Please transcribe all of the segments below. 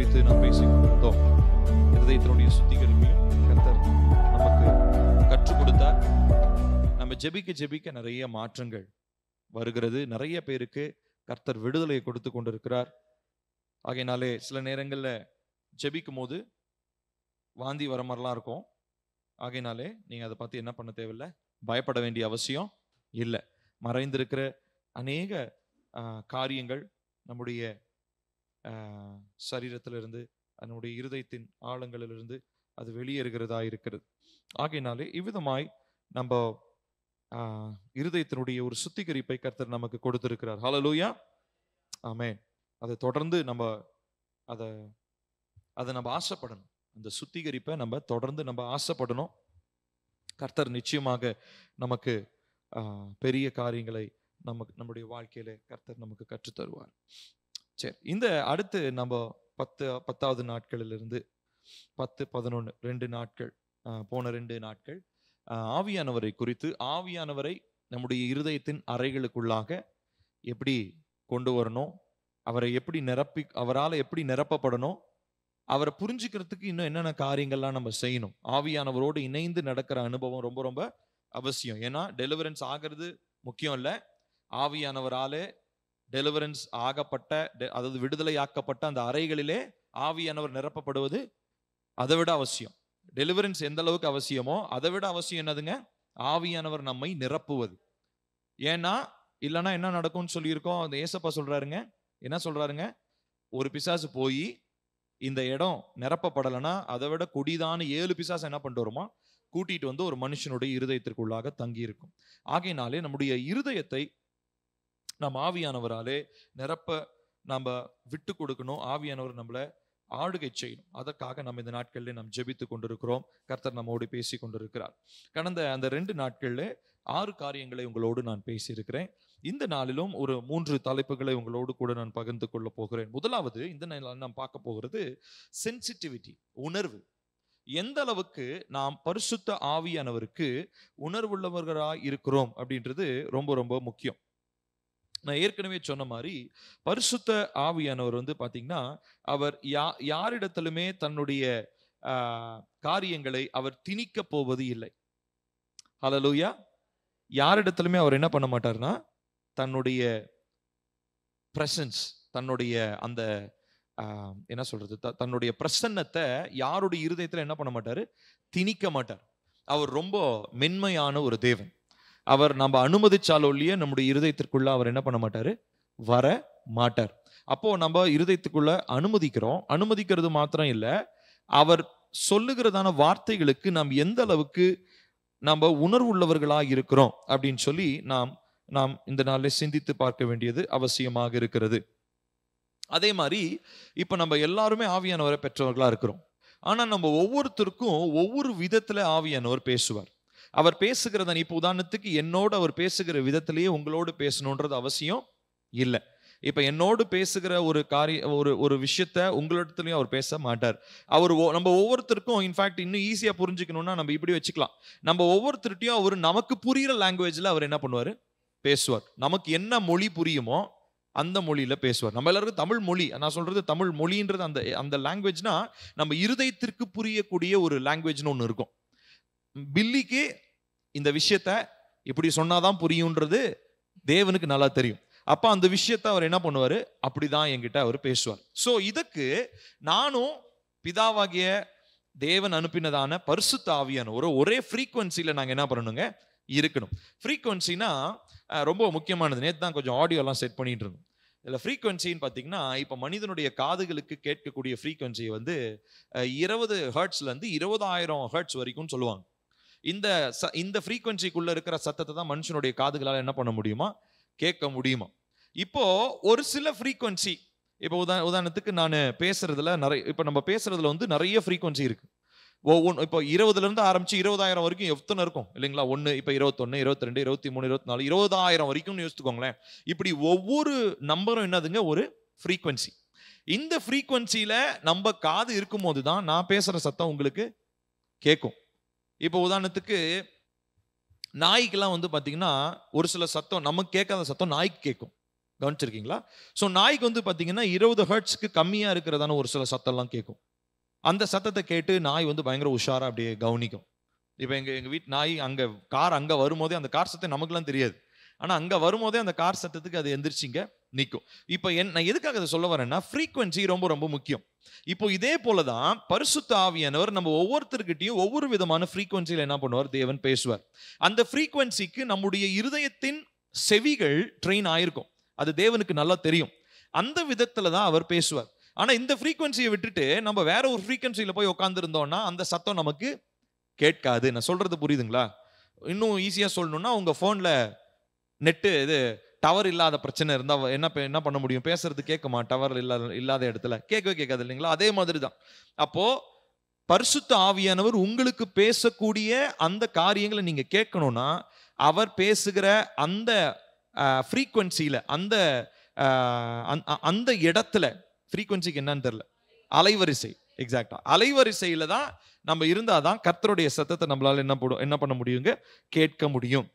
குறித்து நாம் பேசிக் கொண்டிருந்தோம். இருதயத்தினுடைய சுத்திகரிப்பையும் கர்த்தர் நமக்கு கற்றுக் கொடுத்தார். நம்ம ஜெபிக்க ஜெபிக்க நிறைய மாற்றங்கள் வருகிறது. நிறைய பேருக்கு கர்த்தர் விடுதலையை கொடுத்து கொண்டிருக்கிறார். ஆகையினாலே சில நேரங்கள்ல ஜெபிக்கும் போது வாந்தி வர மாதிரிலாம் இருக்கும். ஆகையினாலே நீங்க அதை பார்த்து என்ன பண்ண தேவையில்லை, பயப்பட வேண்டிய அவசியம் இல்லை. மறைந்திருக்கிற அநேக காரியங்கள் நம்முடைய சரீரத்திலிருந்து, நம்முடைய இருதயத்தின் ஆழங்களிலிருந்து அது வெளியேறுகிறதா இருக்கிறது. ஆகையினாலே இவ்விதமாய் நம்ம இருதயத்தினுடைய ஒரு சுத்திகரிப்பை கர்த்தர் நமக்கு கொடுத்திருக்கிறார். ஹல்லேலூயா, ஆமென். அதை தொடர்ந்து நம்ம அதை நம்ம ஆசைப்படணும். அந்த சுத்திகரிப்பை நம்ம தொடர்ந்து நம்ம ஆசைப்படணும். கர்த்தர் நிச்சயமாக நமக்கு பெரிய காரியங்களை நம்முடைய வாழ்க்கையில கர்த்தர் நமக்கு கற்றுத் தருவார். சரி, இந்த அடுத்து நம்ம 10வது நாட்களிலிருந்து 10, 11 2 நாட்கள், போன 2 நாட்கள் ஆவியானவரை குறித்து, ஆவியானவரை நம்முடைய இருதயத்தின் அறைகளுக்குள்ளாக எப்படி கொண்டு வரணும், அவரை எப்படி அவரால் எப்படி நிரப்பப்படணும், அவரை புரிஞ்சுக்கிறதுக்கு இன்னும் என்னென்ன காரியங்கள்லாம் நம்ம செய்யணும். ஆவியானவரோடு இணைந்து நடக்கிற அனுபவம் ரொம்ப ரொம்ப அவசியம். ஏன்னா டெலிவரன்ஸ் ஆகிறது முக்கியம் இல்லை, ஆவியானவராலே டெலிவரன்ஸ் ஆகப்பட்ட, அதாவது விடுதலை ஆக்கப்பட்ட அந்த அறைகளிலே ஆவியானவர் நிரப்பப்படுவது அதை விட அவசியம். டெலிவரன்ஸ் எந்த அளவுக்கு அவசியமோ அதை விட அவசியம் என்னதுங்க, ஆவியானவர் நம்மை நிரப்புவது. ஏன்னா இல்லைன்னா என்ன நடக்கும்னு சொல்லியிருக்கோம். அந்த ஏசப்பா சொல்றாருங்க, என்ன சொல்றாருங்க, ஒரு பிசாசு போய் இந்த இடம் நிரப்பப்படலைன்னா அதை விட கொடிதான 7 பிசாசு என்ன பண்ணிட்டு வருமா, கூட்டிட்டு வந்து ஒரு மனுஷனுடைய இருதயத்திற்குள்ளாக தங்கி இருக்கும். ஆகையினாலே நம்முடைய இருதயத்தை நாம் ஆவியானவராலே நிரப்ப நம்ம விட்டு கொடுக்கணும். ஆவியானவர் நம்மளை ஆளுகை செய்யணும். அதற்காக நம்ம இந்த நாட்களில் நாம் ஜெபித்து கொண்டிருக்கிறோம். கர்த்தர் நம்மோடு பேசி கொண்டிருக்கிறார். கடந்த அந்த 2 நாட்களில் 6 காரியங்களை உங்களோடு நான் பேசியிருக்கிறேன். இந்த நாளிலும் ஒரு 3 தலைப்புகளை உங்களோடு கூட நான் பகிர்ந்து கொள்ள போகிறேன். முதலாவது, இந்த நாளில் நாம் பார்க்க போகிறது சென்சிட்டிவிட்டி, உணர்வு. எந்த அளவுக்கு நாம் பரிசுத்த ஆவியானவருக்கு உணர்வுள்ளவர்களாய் இருக்கிறோம் அப்படின்றது ரொம்ப ரொம்ப முக்கியம். நான் ஏற்கனவே சொன்ன மாதிரி பரிசுத்த ஆவியானவர் பாத்தீங்கன்னா, அவர் யாரிடத்திலுமே தன்னுடைய காரியங்களை அவர் திணிக்க போவது இல்லை. ஹல்லேலூயா. யாரிடத்திலுமே அவர் என்ன பண்ண மாட்டார்னா, தன்னுடைய பிரசன்ஸ், தன்னுடைய அந்த என்ன சொல்றது, தன்னுடைய பிரசன்னத்தை யாருடைய இருதயத்துல என்ன பண்ண மாட்டாரு, திணிக்க மாட்டார். அவர் ரொம்ப மென்மையான ஒரு தேவன். அவர் நம்ம அனுமதிச்சாலொழிய நம்முடைய இருதயத்திற்குள்ள அவர் என்ன பண்ண மாட்டாரு, வர மாட்டார். அப்போ நம்ம இருதயத்துக்குள்ள அனுமதிக்கிறது மாத்திரம் இல்லை, அவர் சொல்லுகிறதான வார்த்தைகளுக்கு நாம் எந்த அளவுக்கு நம்ம உணர்வுள்ளவர்களாக இருக்கிறோம் அப்படின்னு சொல்லி நாம் இந்த நாளில் சிந்தித்து பார்க்க வேண்டியது அவசியமாக இருக்கிறது. அதே மாதிரி இப்ப நம்ம எல்லாருமே ஆவியானவரை பெற்றவர்களா இருக்கிறோம். ஆனா நம்ம ஒவ்வொருத்தருக்கும் ஒவ்வொரு விதத்துல ஆவியானவர் பேசுவார். அவர் பேசுகிறத, இப்ப உதாரணத்துக்கு என்னோடு அவர் பேசுகிற விதத்திலேயே உங்களோடு பேசணுன்றது அவசியம் இல்லை. இப்ப என்னோடு பேசுகிற ஒரு விஷயத்த உங்களிடத்துலயும் அவர் பேச மாட்டார். நம்ம ஒவ்வொருத்தருக்கும் இன்ஃபேக்ட் இன்னும் ஈஸியா புரிஞ்சுக்கணும்னா நம்ம இப்படி வச்சுக்கலாம், நம்ம ஒவ்வொருத்தருட்டையும் அவர் நமக்கு புரியுற லாங்குவேஜ்ல அவர் என்ன பண்ணுவாரு, பேசுவார். நமக்கு என்ன மொழி புரியுமோ அந்த மொழியில பேசுவார். நம்ம எல்லாருக்கும் தமிழ் மொழி, நான் சொல்றது தமிழ் மொழின்றது அந்த லாங்குவேஜ்னா நம்ம இருதயத்திற்கு புரியக்கூடிய ஒரு லாங்குவேஜ்னு ஒன்று இருக்கும். பில்லிக்கு இந்த விஷயத்த இப்படி சொன்னாதான் புரியுன்றது தேவனுக்கு நல்லா தெரியும். அப்ப அந்த விஷயத்த அவர் என்ன பண்ணுவாரு, அப்படிதான் என்கிட்ட அவர் பேசுவார். சோ இதுக்கு நானும் பிதாவாகிய தேவன் அனுப்பினதான பரிசுத்த ஆவியானவர் ஒரே ஃப்ரீக்வன்சில நாங்க என்ன பண்ணணுங்க, இருக்கணும். ஃப்ரீக்வன்சினா ரொம்ப முக்கியமானது. நேற்று தான் கொஞ்சம் ஆடியோ எல்லாம் செட் பண்ணிட்டு இருந்தோம். இதுல ஃப்ரீக்வன்சின்னு பார்த்தீங்கன்னா, இப்ப மனிதனுடைய காதுகளுக்கு கேட்கக்கூடிய ஃப்ரீக்வன்சியை 20 ஹெர்ட்ஸ்ல இருந்து 20,000 ஹெர்ட்ஸ் வரைக்கும் சொல்லுவாங்க. இந்த ஃப்ரீக்வன்சிக்குள்ள இருக்கிற சத்தத்தை தான் மனுஷனுடைய காதுகளால் என்ன பண்ண முடியுமா, கேட்க முடியுமா. இப்போ ஒரு சில ஃப்ரீக்வன்சி, இப்போ உதாரணத்துக்கு நான் பேசுறதுல நம்ம பேசுறதுல நிறைய ஃப்ரீக்வன்சி இருக்கு. இப்போ 20ல இருந்து ஆரம்பிச்சு 20,000 வரைக்கும் எத்தனை இருக்கும் இல்லைங்களா? இப்போ 21, 22, 23, 24, 20,000 வரைக்கும் யோசிச்சுக்கோங்களேன். இப்படி ஒவ்வொரு நம்பரும் என்னதுங்க, ஒரு ஃப்ரீக்வன்சி. இந்த ஃப்ரீக்வன்சியில நம்ம காது இருக்கும் போது தான் நான் பேசுற சத்தம் உங்களுக்கு கேட்கும். இப்போ உதாரணத்துக்கு நாய்க்கெல்லாம் பாத்தீங்கன்னா ஒரு சில சத்தம் நமக்கு கேட்காத சத்தம் நாய்க்கு கேட்கும். கவனிச்சிருக்கீங்களா? ஸோ நாய்க்கு வந்து பார்த்தீங்கன்னா 20 ஹெர்ட்ஸ்க்கு கம்மியாக இருக்கிறதான ஒரு சில சத்தம்லாம் கேட்கும். அந்த சத்தத்தை கேட்டு நாய் வந்து பயங்கர உஷாரா அப்படியே கவனிக்கும். இப்போ எங்க வீட்டு நாய் அங்கே கார் அங்கே வரும்போதே அந்த கார் சத்தம் நமக்குலாம் தெரியாது. ஆனால் அங்கே வரும்போதே அந்த கார் சத்தத்துக்கு அது எந்திரிச்சிங்க நிற்கும். இப்போ நான் எதுக்காக அதை சொல்ல வரேன்னா, ஃப்ரீக்வன்சி ரொம்ப ரொம்ப முக்கியம். இப்போ இதே போல தான் பரிசுத்த ஆவியானவர் நம்ம ஒவ்வொருத்தர்கிட்டையும் ஒவ்வொரு விதமான ஃப்ரீக்வன்சியில் என்ன பண்ணுவார்? தேவன் பேசுவார். அந்த ஃப்ரீக்வன்சிக்கு நம்முடைய இருதயத்தின் செவிகள் ட்ரெயின் ஆயிருக்கும். அது தேவனுக்கு நல்லா தெரியும். அந்த விதத்துல தான் அவர் பேசுவார். ஆனா இந்த ஃப்ரீக்வன்சியை விட்டுட்டு நம்ம வேற ஒரு ஃப்ரீக்வன்சியில போய் உட்கார்ந்துருந்தோம்னா அந்த சத்தம் நமக்கு கேட்காது. நான் சொல்றது புரியுதுங்களா? இன்னும் ஈஸியா சொல்லணும்னா, உங்க போன்ல நெட்டு இது டவர் இல்லாத பிரச்சனை இருந்தா என்ன பண்ண முடியும்? பேசுறது கேட்குமா? டவர் இல்லாத இடத்துல கேட்கவே கேட்காது இல்லைங்களா? அதே மாதிரி தான். அப்போ பரிசுத்த ஆவியானவர் உங்களுக்கு பேசக்கூடிய அந்த காரியங்களை நீங்க கேட்கணும்னா, அவர் பேசுகிற அந்த ஃப்ரீக்வன்சியில அந்த இடத்துல, ஃப்ரீக்வன்சிக்கு என்னன்னு தெரியல, அலைவரிசை, எக்ஸாக்டா அலைவரிசையில தான் நம்ம இருந்தாதான் கர்த்தருடைய சத்தத்தை நம்மளால என்ன பண்ண முடியுங்க? கேட்க முடியும்.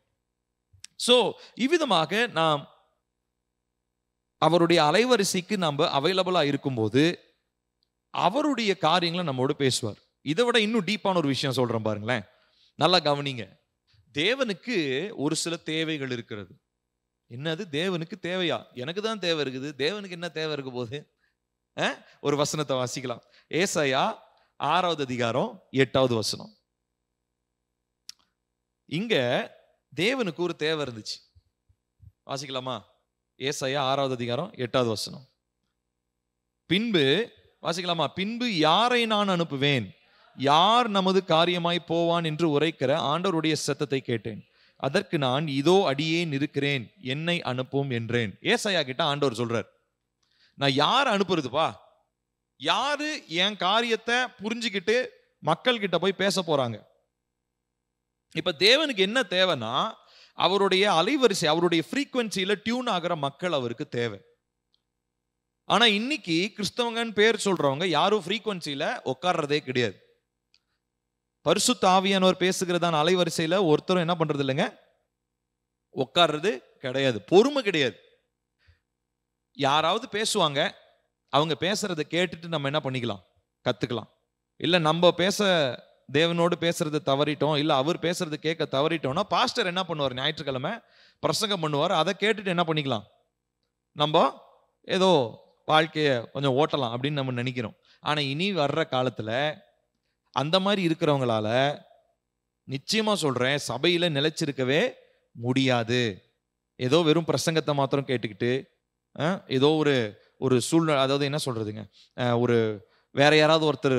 சோ இவ்விதமாக நாம் அவருடைய அலைவரிசைக்கு நம்ம அவைலபிளா இருக்கும்போது அவருடைய காரியங்களை நம்மோடு பேசுவார். இதை விட இன்னும் டீப்பான ஒரு விஷயம் சொல்றேன் பாருங்களேன். நல்லா கவனிங்க. தேவனுக்கு ஒரு சில தேவைகள் இருக்கிறது. என்னது? தேவனுக்கு தேவையா? எனக்கு தான் தேவை இருக்குது, தேவனுக்கு என்ன தேவை இருக்க போது? ஒரு வசனத்தை வாசிக்கலாம். ஏசாயா 6வது அதிகாரம் 8வது வசனம். இங்க தேவனுக்கு ஒரு தேவை இருந்துச்சு. வாசிக்கலாமா? ஏசாயா 6வது அதிகாரம் 8வது வசனம். பின்பு வாசிக்கலாமா? பின்பு யாரை நான் அனுப்புவேன்? யார் நமது காரியமாய் போவான் என்று உரைக்கிற ஆண்டவருடைய சத்தத்தை கேட்டேன். அதற்கு நான், இதோ அடியேன் இருக்கிறேன், என்னை அனுப்பும் என்றேன். ஏசாயா கிட்ட ஆண்டவர் சொல்றார், நான் யார் அனுப்புறதுப்பா? யாரு என் காரியத்தை புரிஞ்சுக்கிட்டு மக்கள் கிட்ட போய் பேச போறாங்க? இப்ப தேவனுக்கு என்ன தேவைன்னா, அவருடைய அலைவரிசை, அவருடைய ஃப்ரீக்வன்சியில டியூன் ஆகிற மக்கள் அவருக்கு தேவை. ஆனா இன்னைக்கு கிறிஸ்தவங்கன்னு பேர் சொல்றவங்க யாரும் ஃப்ரீக்வன்சியில உட்கார்றதே கிடையாது. பரிசுத்த ஆவியானவர் பேசுகிறதான அலைவரிசையில ஒருத்தரும் என்ன பண்றது இல்லைங்க? உட்கார்றது கிடையாது. பொறுமை கிடையாது. யாராவது பேசுவாங்க, அவங்க பேசுறதை கேட்டுட்டு நம்ம என்ன பண்ணிக்கலாம்? கத்துக்கலாம். இல்ல நம்ம தேவனோடு பேசுறதை தவறிட்டோம், இல்ல அவர் பேசுறது கேட்க தவறிட்டோம்னா பாஸ்டர் என்ன பண்ணுவார்? ஞாயிற்றுக்கிழமை பிரசங்கம் பண்ணுவார். அதை கேட்டுட்டு என்ன பண்ணிக்கலாம்? நம்ம ஏதோ வாழ்க்கைய கொஞ்சம் ஓட்டலாம் அப்படின்னு நம்ம நினைக்கிறோம். ஆனா இனி வர்ற காலத்துல அந்த மாதிரி இருக்கிறவங்களால நிச்சயமா சொல்றேன், சபையில நிலைச்சிருக்கவே முடியாது. ஏதோ வெறும் பிரசங்கத்தை மாத்திரம் கேட்டுக்கிட்டு ஏதோ ஒரு சூழ்நிலை, அதாவது என்ன சொல்றதுங்க, ஒரு வேற யாராவது ஒருத்தர்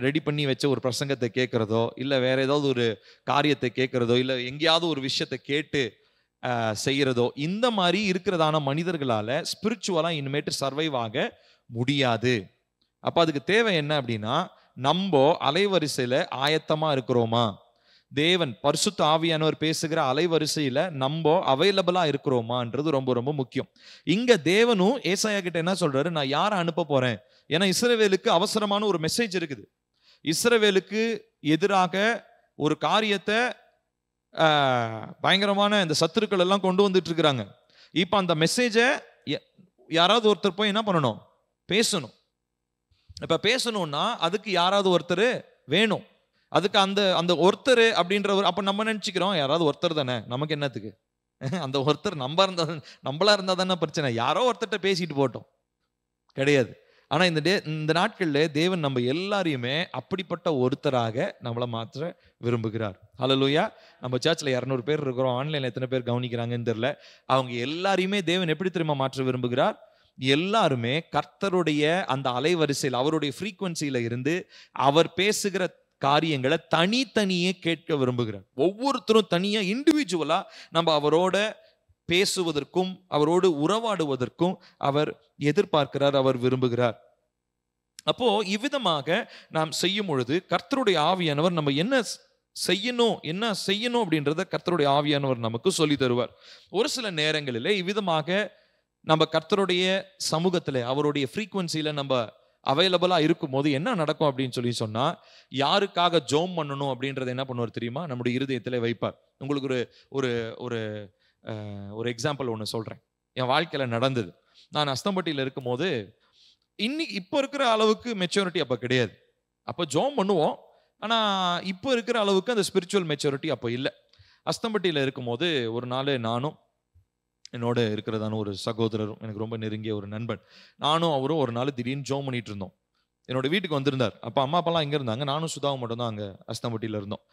ரெடி பண்ணி வச்ச ஒரு பிரசங்கத்தை கேட்கறதோ, இல்ல வேற ஏதாவது ஒரு காரியத்தை கேட்கறதோ, இல்ல எங்கேயாவது ஒரு விஷயத்தை கேட்டு செய்யறதோ, இந்த மாதிரி இருக்கிறதான மனிதர்களால ஸ்பிரிச்சுவலா இனிமேட்டு சர்வைவ் ஆக முடியாது. அப்ப அதுக்கு தேவை என்ன அப்படின்னா, நம்ம அலைவரிசையில ஆயத்தமா இருக்கிறோமா? தேவன் பரிசுத்த ஆவியானவர் பேசுகிற அலைவரிசையில நம்ம அவைலபிளா இருக்கிறோமான்றது ரொம்ப ரொம்ப முக்கியம். இங்க தேவனும் ஏசாயா கிட்ட என்ன சொல்றாரு? நான் யாரை அனுப்ப போறேன்? ஏன்னா இஸ்ரவேலுக்கு அவசரமான ஒரு மெசேஜ் இருக்குது. இஸ்ரவேலுக்கு எதிராக ஒரு காரியத்தை பயங்கரமான இந்த சத்துருக்கள் எல்லாம் கொண்டு வந்துட்டு இருக்கிறாங்க. இப்ப அந்த மெசேஜை யாராவது ஒருத்தர் போய் என்ன பண்ணணும்? பேசணும். இப்ப பேசணும்னா அதுக்கு யாராவது ஒருத்தர் வேணும். அதுக்கு அந்த ஒருத்தர் அப்படின்றவர், அப்ப நம்ம நினைச்சுக்கிறோம் யாராவது ஒருத்தர் தானே, நமக்கு என்னத்துக்கு? அந்த ஒருத்தர் நம்மளா இருந்தா தானே பிரச்சனை, யாரோ ஒருத்தர்கிட்ட பேசிட்டு போட்டோம். கிடையாது. ஆனா இந்த நாட்கள்ல தேவன் நம்ம எல்லாரையுமே அப்படிப்பட்ட ஒருத்தராக நம்மளை மாற்ற விரும்புகிறார். ஹல்லேலூயா. நம்ம சர்ச்சில் 200 பேர் இருக்கிறோம். ஆன்லைன்ல எத்தனை பேர் கவனிக்கிறாங்கன்னு தெரியல. அவங்க எல்லாரையுமே தேவன் எப்படி தெரியுமா மாற்ற விரும்புகிறார்? எல்லாருமே கர்த்தருடைய அந்த அலைவரிசையில், அவருடைய ஃப்ரீக்வன்சியில இருந்து அவர் பேசுகிற காரியங்களை தனித்தனியே கேட்க விரும்புகிறார். ஒவ்வொருத்தரும் தனியா இண்டிவிஜுவலா நம்ம அவரோட பேசுவதற்கும் அவரோடு உறவாடுவதற்கும் அவர் எதிர்பார்க்கிறார், அவர் விரும்புகிறார். அப்போ இவ்விதமாக நாம் செய்யும் பொழுது கர்த்தருடைய ஆவியானவர் நம்ம என்ன செய்யணும் அப்படின்றத கர்த்தருடைய ஆவியானவர் நமக்கு சொல்லி தருவார். ஒரு சில நேரங்களிலே இவ்விதமாக நம்ம கர்த்தருடைய சமூகத்துல அவருடைய ஃப்ரீக்வன்சியில நம்ம அவைலபிளா இருக்கும் போது என்ன நடக்கும் அப்படின்னு சொன்னா, யாருக்காக ஜோம் பண்ணணும் அப்படின்றத என்ன பண்ணுவார் தெரியுமா? நம்முடைய இருதயத்திலே வைப்பார். உங்களுக்கு ஒரு ஒரு எக்ஸாம்பிள் ஒன்று சொல்றேன். என் வாழ்க்கையில நடந்தது. நான் அஸ்தம்பட்டியில் இருக்கும்போது இன்னைக்கு இப்போ இருக்கிற அளவுக்கு மெச்சூரிட்டி அப்போ கிடையாது. அப்போ ஜோம் பண்ணுவோம். ஆனால் இப்போ இருக்கிற அளவுக்கு அந்த ஸ்பிரிச்சுவல் மெச்சூரிட்டி அப்போ இல்லை. அஸ்தம்பட்டியில் இருக்கும்போது ஒரு நாள் நானும் என்னோட இருக்கிறதான ஒரு சகோதரரும், எனக்கு ரொம்ப நெருங்கிய ஒரு நண்பன், நானும் அவரும் ஒரு நாள் திடீர்னு ஜோம் பண்ணிட்டு இருந்தோம். என்னோட வீட்டுக்கு வந்திருந்தார். அப்போ அம்மா அப்பாலாம் இங்கே இருந்தாங்க. நானும் சுதாவும் மட்டும் தான் அங்கே அஸ்தம்பட்டியில் இருந்தோம்.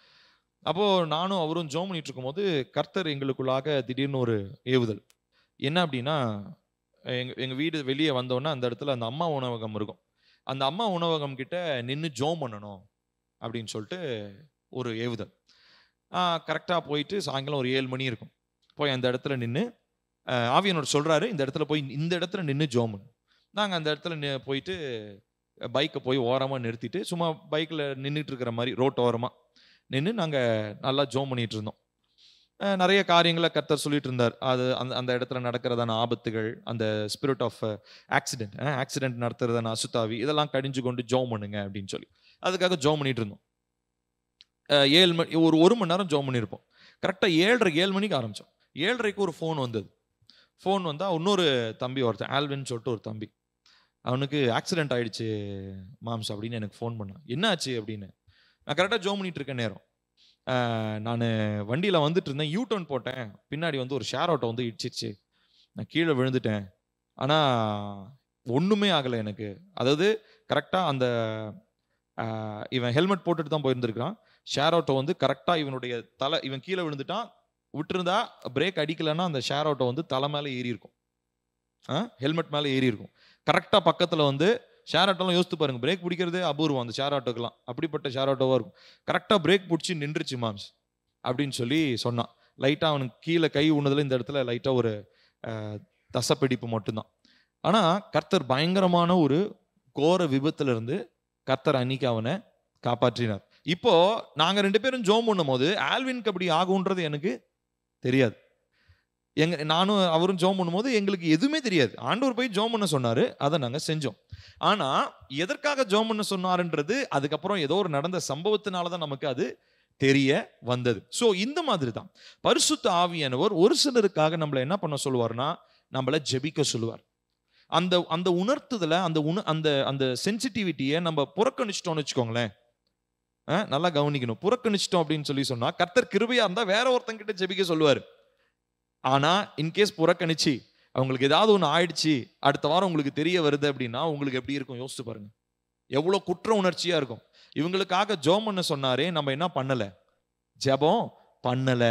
அப்போது நானும் அவரும் ஜோம் பண்ணிட்டு இருக்கும்போது கர்த்தர் எங்களுக்குள்ளாக திடீர்னு ஒரு ஏவுதல். என்ன அப்படின்னா, எங்கள் வீடு வெளியே வந்தோன்னே அந்த இடத்துல அந்த அம்மா உணவகம் இருக்கும். அந்த அம்மா உணவகம் கிட்ட நின்று ஜோம் பண்ணணும் அப்படின்னு சொல்லிட்டு ஒரு ஏவுதல். கரெக்டாக போயிட்டு சாயங்காலம் ஒரு 7 மணி இருக்கும். போய் அந்த இடத்துல நின்று ஆவியானவர் சொல்கிறாரு, இந்த இடத்துல போய் இந்த இடத்துல நின்று ஜோம் பண்ணு. நாங்கள் அந்த இடத்துல போயிட்டு பைக்கை போய் ஓரமாக நிறுத்திட்டு சும்மா பைக்கில் நின்றுட்டு இருக்கிற மாதிரி ரோட் ஓரமாக நின்று நாங்கள் நல்லா ஜோம் பண்ணிட்டு இருந்தோம். நிறைய காரியங்களை கர்த்தர் சொல்லிட்டு இருந்தார். அது அந்த அந்த இடத்துல நடக்கிறதான ஆபத்துகள், அந்த ஸ்பிரிட் ஆஃப் ஆக்சிடென்ட் நடத்துறதான அசுத்தாவி, இதெல்லாம் கடிஞ்சு கொண்டு ஜோம் பண்ணுங்க அப்படின்னு சொல்லி அதுக்காக ஜோம் பண்ணிட்டு இருந்தோம். 7 மணி ஒரு மணி நேரம் ஜோம் பண்ணியிருப்போம். கரெக்டாக 7:30 மணிக்கு ஆரம்பித்தோம். 7:30க்கு ஒரு ஃபோன் வந்தது. ஃபோன் வந்தால் இன்னொரு தம்பி ஒருத்தன், ஆல்வின் சொல்லிட்டு ஒரு தம்பி, அவனுக்கு ஆக்சிடென்ட் ஆகிடுச்சு மாம்ஸ் அப்படின்னு எனக்கு ஃபோன் பண்ணான். என்ன ஆச்சு அப்படின்னு. நான் கரெக்டாக ஜோம் பண்ணிட்டு இருக்கேன் நேரம். நான் வண்டியில் வந்துட்டு இருந்தேன், யூ டர்ன் போட்டேன், பின்னாடி வந்து ஒரு ஷேர் ஆட்டோ வந்து இடிச்சிருச்சு, நான் கீழே விழுந்துட்டேன். ஆனால் ஒன்றுமே ஆகலை எனக்கு. அதாவது கரெக்டாக அந்த இவன் ஹெல்மெட் போட்டுட்டு தான் போயிருந்துருக்கான். ஷேர் ஆட்டோ வந்து கரெக்டாக இவனுடைய தலை, இவன் கீழே விழுந்துட்டான், விட்டுருந்தா பிரேக் அடிக்கலைன்னா அந்த ஷேர் ஆட்டோ வந்து தலை மேலே ஏறி இருக்கும், ஹெல்மெட் மேலே ஏறி இருக்கும். கரெக்டாக பக்கத்தில் வந்து ஷேர் ஆட்டோலாம் யோசித்து பாருங்க, பிரேக் பிடிக்கிறதே அபூர்வம் அந்த ஷேர் ஆட்டோக்கெல்லாம். அப்படிப்பட்ட ஷேர் ஆட்டோவாக இருக்கும். கரெக்டாக பிரேக் பிடிச்சி நின்றுச்சு மாம்ஸ் அப்படின்னு சொல்லி சொன்னான். லைட்டாக அவனுக்கு கீழே கை உண்ணதில் இந்த இடத்துல லைட்டாக ஒரு தசப்பிடிப்பு மட்டும்தான். ஆனால் கர்த்தர் பயங்கரமான ஒரு கோர விபத்திலிருந்து கர்த்தர் அன்னைக்கு அவனை காப்பாற்றினார். இப்போ நாங்கள் 2 பேரும் ஜோம் பண்ணும் போது ஆல்வின்க்கு அப்படி ஆகுன்றது எனக்கு தெரியாது. நானும் அவரும் ஜோம் பண்ணும்போது எங்களுக்கு எதுவுமே தெரியாது. ஆண்டவர் போய் ஜோம் பண்ண சொன்னாரு, அதை நாங்கள் செஞ்சோம். ஆனா எதற்காக ஜோம் பண்ண சொன்னாருன்றது அதுக்கப்புறம் ஏதோ ஒரு நடந்த சம்பவத்தினாலதான் நமக்கு அது தெரிய வந்தது. சோ இந்த மாதிரி தான் பரிசுத்த ஆவியானவர் ஒரு சிலருக்காக நம்மளை என்ன பண்ண சொல்லுவார்னா, நம்மளை ஜெபிக்க சொல்லுவார். அந்த அந்த உணர்த்துதல, அந்த அந்த சென்சிட்டிவிட்டியை நம்ம புறக்கணிச்சிட்டோம்னு வச்சுக்கோங்களேன். நல்லா கவனிக்கணும். புறக்கணிச்சிட்டோம் அப்படின்னு சொல்லி சொன்னா, கர்த்தர் கிருபையா இருந்தா வேற ஒருத்தங்கிட்ட ஜெபிக்க சொல்லுவார். ஆனா இன்கேஸ் புறக்கணிச்சு அவங்களுக்கு ஏதாவது ஒன்று ஆயிடுச்சு, அடுத்த வாரம் உங்களுக்கு தெரிய வருது அப்படின்னா உங்களுக்கு எப்படி இருக்கும் யோசிச்சு பாருங்க. எவ்வளவு குற்ற உணர்ச்சியா இருக்கும். இவங்களுக்காக ஜெபம் பண்ண சொன்னாரே, நம்ம என்ன பண்ணல? ஜெபம் பண்ணல.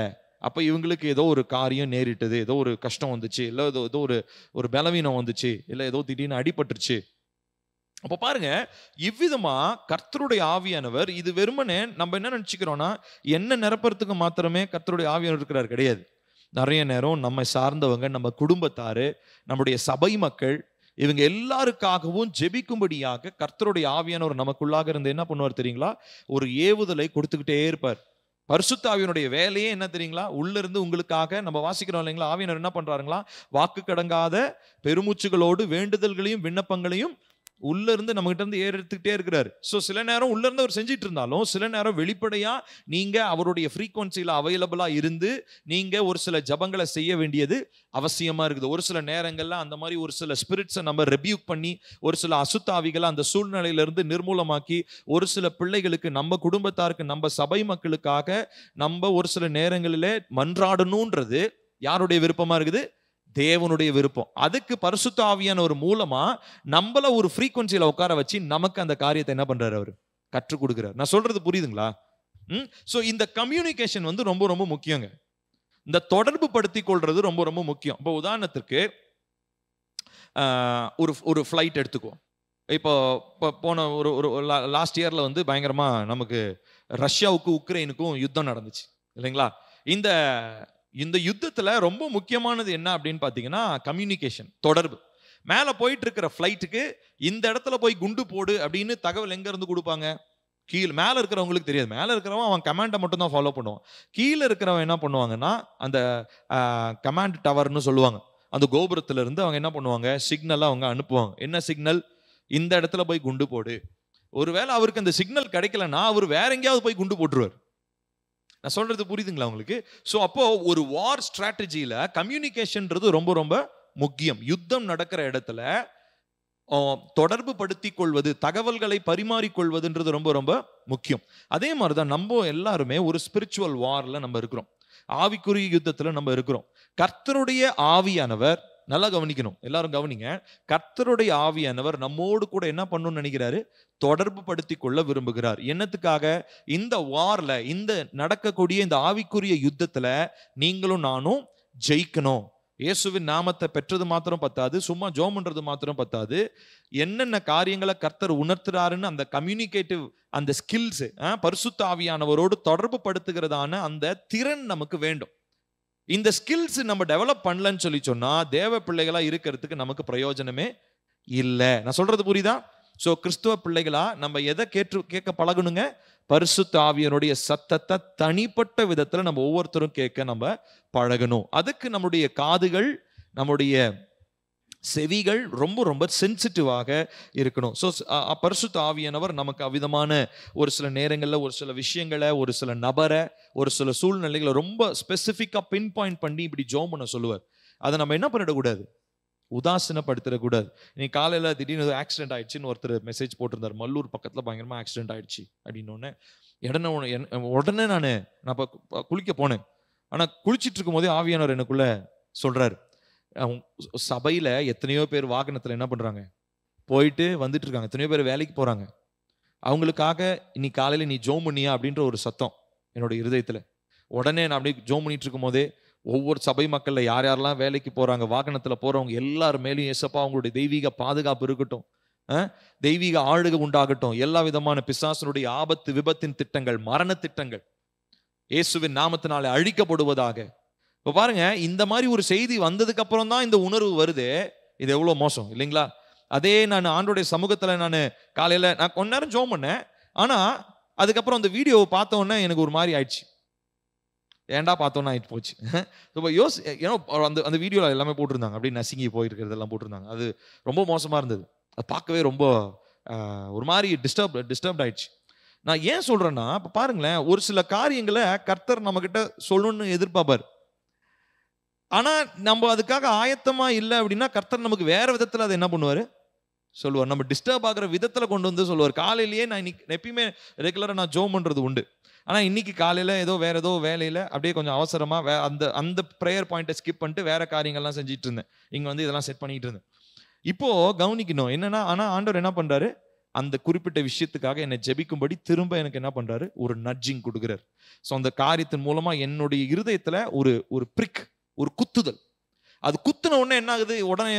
அப்ப இவங்களுக்கு ஏதோ ஒரு காரியம் நேரிட்டது, ஏதோ ஒரு கஷ்டம் வந்துச்சு, இல்ல ஏதோ ஒரு பலவீனம் வந்துச்சு, இல்ல ஏதோ திடீர்னு அடிபட்டுருச்சு. அப்ப பாருங்க, இவ்விதமா கர்த்தருடைய ஆவியானவர், இது வெறுமனே நம்ம என்ன நினைச்சுக்கிறோம்னா, என்ன நிரப்புறதுக்கு மாத்திரமே கர்த்தருடைய ஆவியானவர் இருக்கிறார் கிடையாது. நிறைய நேரம் நம்ம சார்ந்தவங்க, நம்ம குடும்பத்தாரு, நம்முடைய சபை மக்கள், இவங்க எல்லாருக்காகவும் ஜெபிக்கும்படியாக கர்த்தருடைய ஆவியானவர் நமக்குள்ளாக இருந்து என்ன பண்ணுவார் தெரியுங்களா? ஒரு ஏவுதலை கொடுத்துக்கிட்டே இருப்பார். பரிசுத்த ஆவியினுடைய வேலையே என்ன தெரியுங்களா? உள்ள இருந்து உங்களுக்காக நம்ம வாசிக்கிறோம் இல்லைங்களா? ஆவியானவர் என்ன பண்றாருங்களா? வாக்கு கடங்காத பெருமூச்சுகளோடு வேண்டுதல்களையும் விண்ணப்பங்களையும் உள்ள இருந்து நம்ம கிட்ட இருந்து எடுத்துக்கிட்டே இருக்கிறாரு. ஸோ சில நேரம் உள்ள இருந்து அவர் செஞ்சிட்டு இருந்தாலும், சில நேரம் வெளிப்படையா நீங்க அவருடைய ஃப்ரீக்வன்சியில அவைலபிளா இருந்து நீங்க ஒரு சில ஜபங்களை செய்ய வேண்டியது அவசியமா இருக்குது. ஒரு சில நேரங்கள்ல அந்த மாதிரி ஒரு சில ஸ்பிரிட்ஸை நம்ம ரெபியூக் பண்ணி, ஒரு சில அசுத்தாவிகளை அந்த சூழ்நிலையிலிருந்து நிர்மூலமாக்கி, ஒரு சில பிள்ளைகளுக்கு, நம்ம குடும்பத்தாருக்கு, நம்ம சபை மக்களுக்காக நம்ம ஒரு சில நேரங்களிலே மன்றாடணும்ன்றது யாருடைய விருப்பமா இருக்குது? தேவனுடைய விருப்பம். அதுக்கு பரிசுத்த ஆவியானவர் மூலமா நம்மள ஒரு ஃப்ரீக்வன்சியில உட்கார வச்சு நமக்கு அந்த காரியத்தை என்ன பண்றாரு? அவர் கற்றுக் கொடுக்கிறார். நான் சொல்றது புரியுதுங்களா? சோ இந்த கம்யூனிகேஷன் வந்து ரொம்ப ரொம்ப முக்கியங்க. இந்த தொடர்பு படுத்தி கொள்றது ரொம்ப ரொம்ப முக்கியம். இப்போ உதாரணத்துக்கு ஒரு ஃப்ளைட் எடுத்துக்குவோம். இப்போ போன ஒரு லாஸ்ட் இயர்ல வந்து பயங்கரமா நமக்கு ரஷ்யாவுக்கும் உக்ரைனுக்கும் யுத்தம் நடந்துச்சு இல்லைங்களா? இந்த யுத்தத்துல ரொம்ப முக்கியமானது என்ன அப்படின்னு பாத்தீங்கன்னா, கம்யூனிகேஷன், தொடர்பு. மேல போயிட்டு இருக்கிற ஃபிளைட்டுக்கு இந்த இடத்துல போய் குண்டு போடு அப்படின்னு தகவல் எங்க இருந்து கொடுப்பாங்க? கீழே. மேல இருக்கிறவங்களுக்கு தெரியாது. மேல இருக்கிறவன் அவன் கமாண்டை மட்டும் தான் ஃபாலோ பண்ணுவான். கீழே இருக்கிறவன் என்ன பண்ணுவாங்கன்னா, அந்த கமாண்ட் டவர்னு சொல்லுவாங்க, அந்த கோபுரத்துல இருந்து அவங்க என்ன பண்ணுவாங்க? சிக்னல் அவங்க அனுப்புவாங்க. என்ன சிக்னல்? இந்த இடத்துல போய் குண்டு போடு. ஒருவேளை அவருக்கு அந்த சிக்னல் கிடைக்கலன்னா அவர் வேற எங்கேயாவது போய் குண்டு போட்டுருவார். நான் சொல்றது புரியுதுங்களா உங்களுக்கு? ஸோ அப்போ ஒரு வார் ஸ்ட்ராட்டஜியில கம்யூனிகேஷன்ன்றது ரொம்ப ரொம்ப முக்கியம். யுத்தம் நடக்கிற இடத்துல தொடர்பு படுத்தி கொள்வது, தகவல்களை பரிமாறிக்கொள்வதுன்றது ரொம்ப ரொம்ப முக்கியம். அதே மாதிரிதான் நம்ம எல்லாருமே ஒரு ஸ்பிரிச்சுவல் வார்ல நம்ம இருக்கிறோம், ஆவிக்குரிய யுத்தத்துல நம்ம இருக்கிறோம். கர்த்தருடைய ஆவியானவர், நல்லா கவனிக்கணும், எல்லாரும் கவனிங்க, கர்த்தருடைய ஆவியானவர் நம்மோடு கூட என்ன பண்ணணும்னு நினைக்கிறாரு? தொடர்பு படுத்தி கொள்ள விரும்புகிறார். என்னத்துக்காக? இந்த வார்ல, இந்த நடக்கக்கூடிய இந்த ஆவிக்குரிய யுத்தத்துல நீங்களும் நானும் ஜெயிக்கணும். இயேசுவின் நாமத்தை பெற்றது மாத்திரம் பத்தாது, சும்மா ஜெபம் பண்றது மாத்திரம் பத்தாது. என்னென்ன காரியங்களை கர்த்தர் உணர்த்துறாருன்னு அந்த கம்யூனிகேட்டிவ், அந்த ஸ்கில்ஸ், பரிசுத்த ஆவியானவரோடு தொடர்பு படுத்துகிறதான அந்த திறன் நமக்கு வேண்டும். இந்த ஸ்கில்ஸ் நம்ம டெவலப் பண்ணலன்னு சொல்லி சொன்னா தேவ பிள்ளைகளா இருக்கிறதுக்கு நமக்கு பிரயோஜனமே இல்லை. நான் சொல்றது புரியுதா? சோ கிறிஸ்துவ பிள்ளைகளா நம்ம எதை கேட்க பழகணுங்க? பரிசுத்த ஆவியனுடைய சத்தத்தை தனிப்பட்ட விதத்துல நம்ம ஒவ்வொருத்தரும் கேட்க நம்ம பழகணும். அதுக்கு நம்முடைய காதுகள், நம்முடைய செவிகள் ரொம்ப ரொம்ப சென்சிட்டிவாக இருக்கணும். ஸோ பரிசுத்த ஆவியானவர் நமக்கு அவ்விதமான ஒரு சில நேரங்களில் ஒரு சில விஷயங்களை, ஒரு சில நபரை, ஒரு சில சூழ்நிலைகளை ரொம்ப ஸ்பெசிஃபிக்காக பின் பாயிண்ட் பண்ணி இப்படி ஜெபம் பண்ண சொல்லுவார். அதை நம்ம என்ன பண்ணிடக்கூடாது? உதாசீனப்படுத்திடக்கூடாது. இன்னைக்கு காலையில் திடீர்னு ஆக்சிடென்ட் ஆயிடுச்சுன்னு ஒருத்தர் மெசேஜ் போட்டிருந்தார். மல்லூர் பக்கத்தில் பயங்கரமாக ஆக்சிடென்ட் ஆயிடுச்சு அப்படின்னு உடனே நான் இப்போ குளிக்க போனேன். ஆனால் குளிச்சுட்டு இருக்கும் போதே ஆவியானவர் எனக்குள்ள சொல்றாரு, சபையில எத்தனையோ பேர் வாகனத்துல என்ன பண்றாங்க, போயிட்டு வந்துட்டு இருக்காங்க, எத்தனையோ பேர் வேலைக்கு போறாங்க, அவங்களுக்காக இன்னைக்கு காலையில நீ ஜெபம் பண்ணியா அப்படின்ற ஒரு சத்தம் என்னோட இருதயத்துல. உடனே நான் அப்படியே ஜெபம் பண்ணிட்டு இருக்கும் போதே ஒவ்வொரு சபை மக்கள்ல யார் யாரெல்லாம் வேலைக்கு போறாங்க, வாகனத்துல போறவங்க எல்லாரும் மேலேயும் ஏசப்பா அவங்களுடைய தெய்வீக பாதுகாப்பு இருக்கட்டும், தெய்வீக ஆளுகை உண்டாகட்டும். எல்லா விதமான பிசாசனுடைய ஆபத்து, விபத்தின் திட்டங்கள், மரண திட்டங்கள் இயேசுவின் நாமத்தினாலே அழிக்கப்படுவதாக. இப்போ பாருங்க, இந்த மாதிரி ஒரு செய்தி வந்ததுக்கு அப்புறம் தான் இந்த உணர்வு வருது. இது எவ்வளவு மோசம் இல்லைங்களா? அதே நான் ஆண்டோடைய சமூகத்துல நான் காலையில நான் கொஞ்ச நேரம் ஜெபம் பண்ணேன். ஆனா அதுக்கப்புறம் அந்த வீடியோவை பார்த்த உடனே எனக்கு ஒரு மாதிரி ஆயிடுச்சு. ஏன்டா பார்த்தோன்னா ஆயிட்டு போச்சு. அந்த வீடியோவில் எல்லாமே போட்டிருந்தாங்க, அப்படியே நசுங்கி போயிருக்கிறதெல்லாம் போட்டிருந்தாங்க. அது ரொம்ப மோசமா இருந்தது. அது பார்க்கவே ரொம்ப ஒரு மாதிரி டிஸ்டர்ப் ஆயிடுச்சு. நான் ஏன் சொல்றேன்னா, இப்போ பாருங்களேன், ஒரு சில காரியங்களை கர்த்தர் நம்ம கிட்ட சொல்லணும்னு எதிர்பார்ப்பார். ஆனா நம்ம அதுக்காக ஆயத்தமா இல்லை அப்படின்னா கர்த்தர் நமக்கு வேற விதத்துல அதை என்ன பண்ணுவாரு? சொல்லுவார். நம்ம டிஸ்டர்ப் ஆகிற விதத்துல கொண்டு வந்து சொல்லுவார். காலையிலேயே நான் இன்னைக்கு எப்பயுமே ரெகுலரா நான் ஜெபம் பண்றது உண்டு. ஆனா இன்னைக்கு காலையில வேற ஏதோ வேலையில அப்படியே கொஞ்சம் அவசரமா அந்த ப்ரேயர் பாயிண்ட்டை ஸ்கிப் பண்ணிட்டு வேற காரியங்கள்லாம் செஞ்சுட்டு இருந்தேன். இங்க வந்து இதெல்லாம் செட் பண்ணிட்டு இருந்தேன். இப்போ கவனிக்கணும் என்னன்னா, ஆனா ஆண்டவர் என்ன பண்றாரு? அந்த குறிப்பிட்ட விஷயத்துக்காக என்னை ஜெபிக்கும்படி திரும்ப எனக்கு என்ன பண்றாரு? ஒரு நட்ஜிங் கொடுக்குறாரு. ஸோ அந்த காரியத்தின் மூலமா என்னுடைய இருதயத்துல ஒரு பிரிக், ஒரு குத்துதல். அது குத்துன உடனே என்ன ஆகுது? உடனே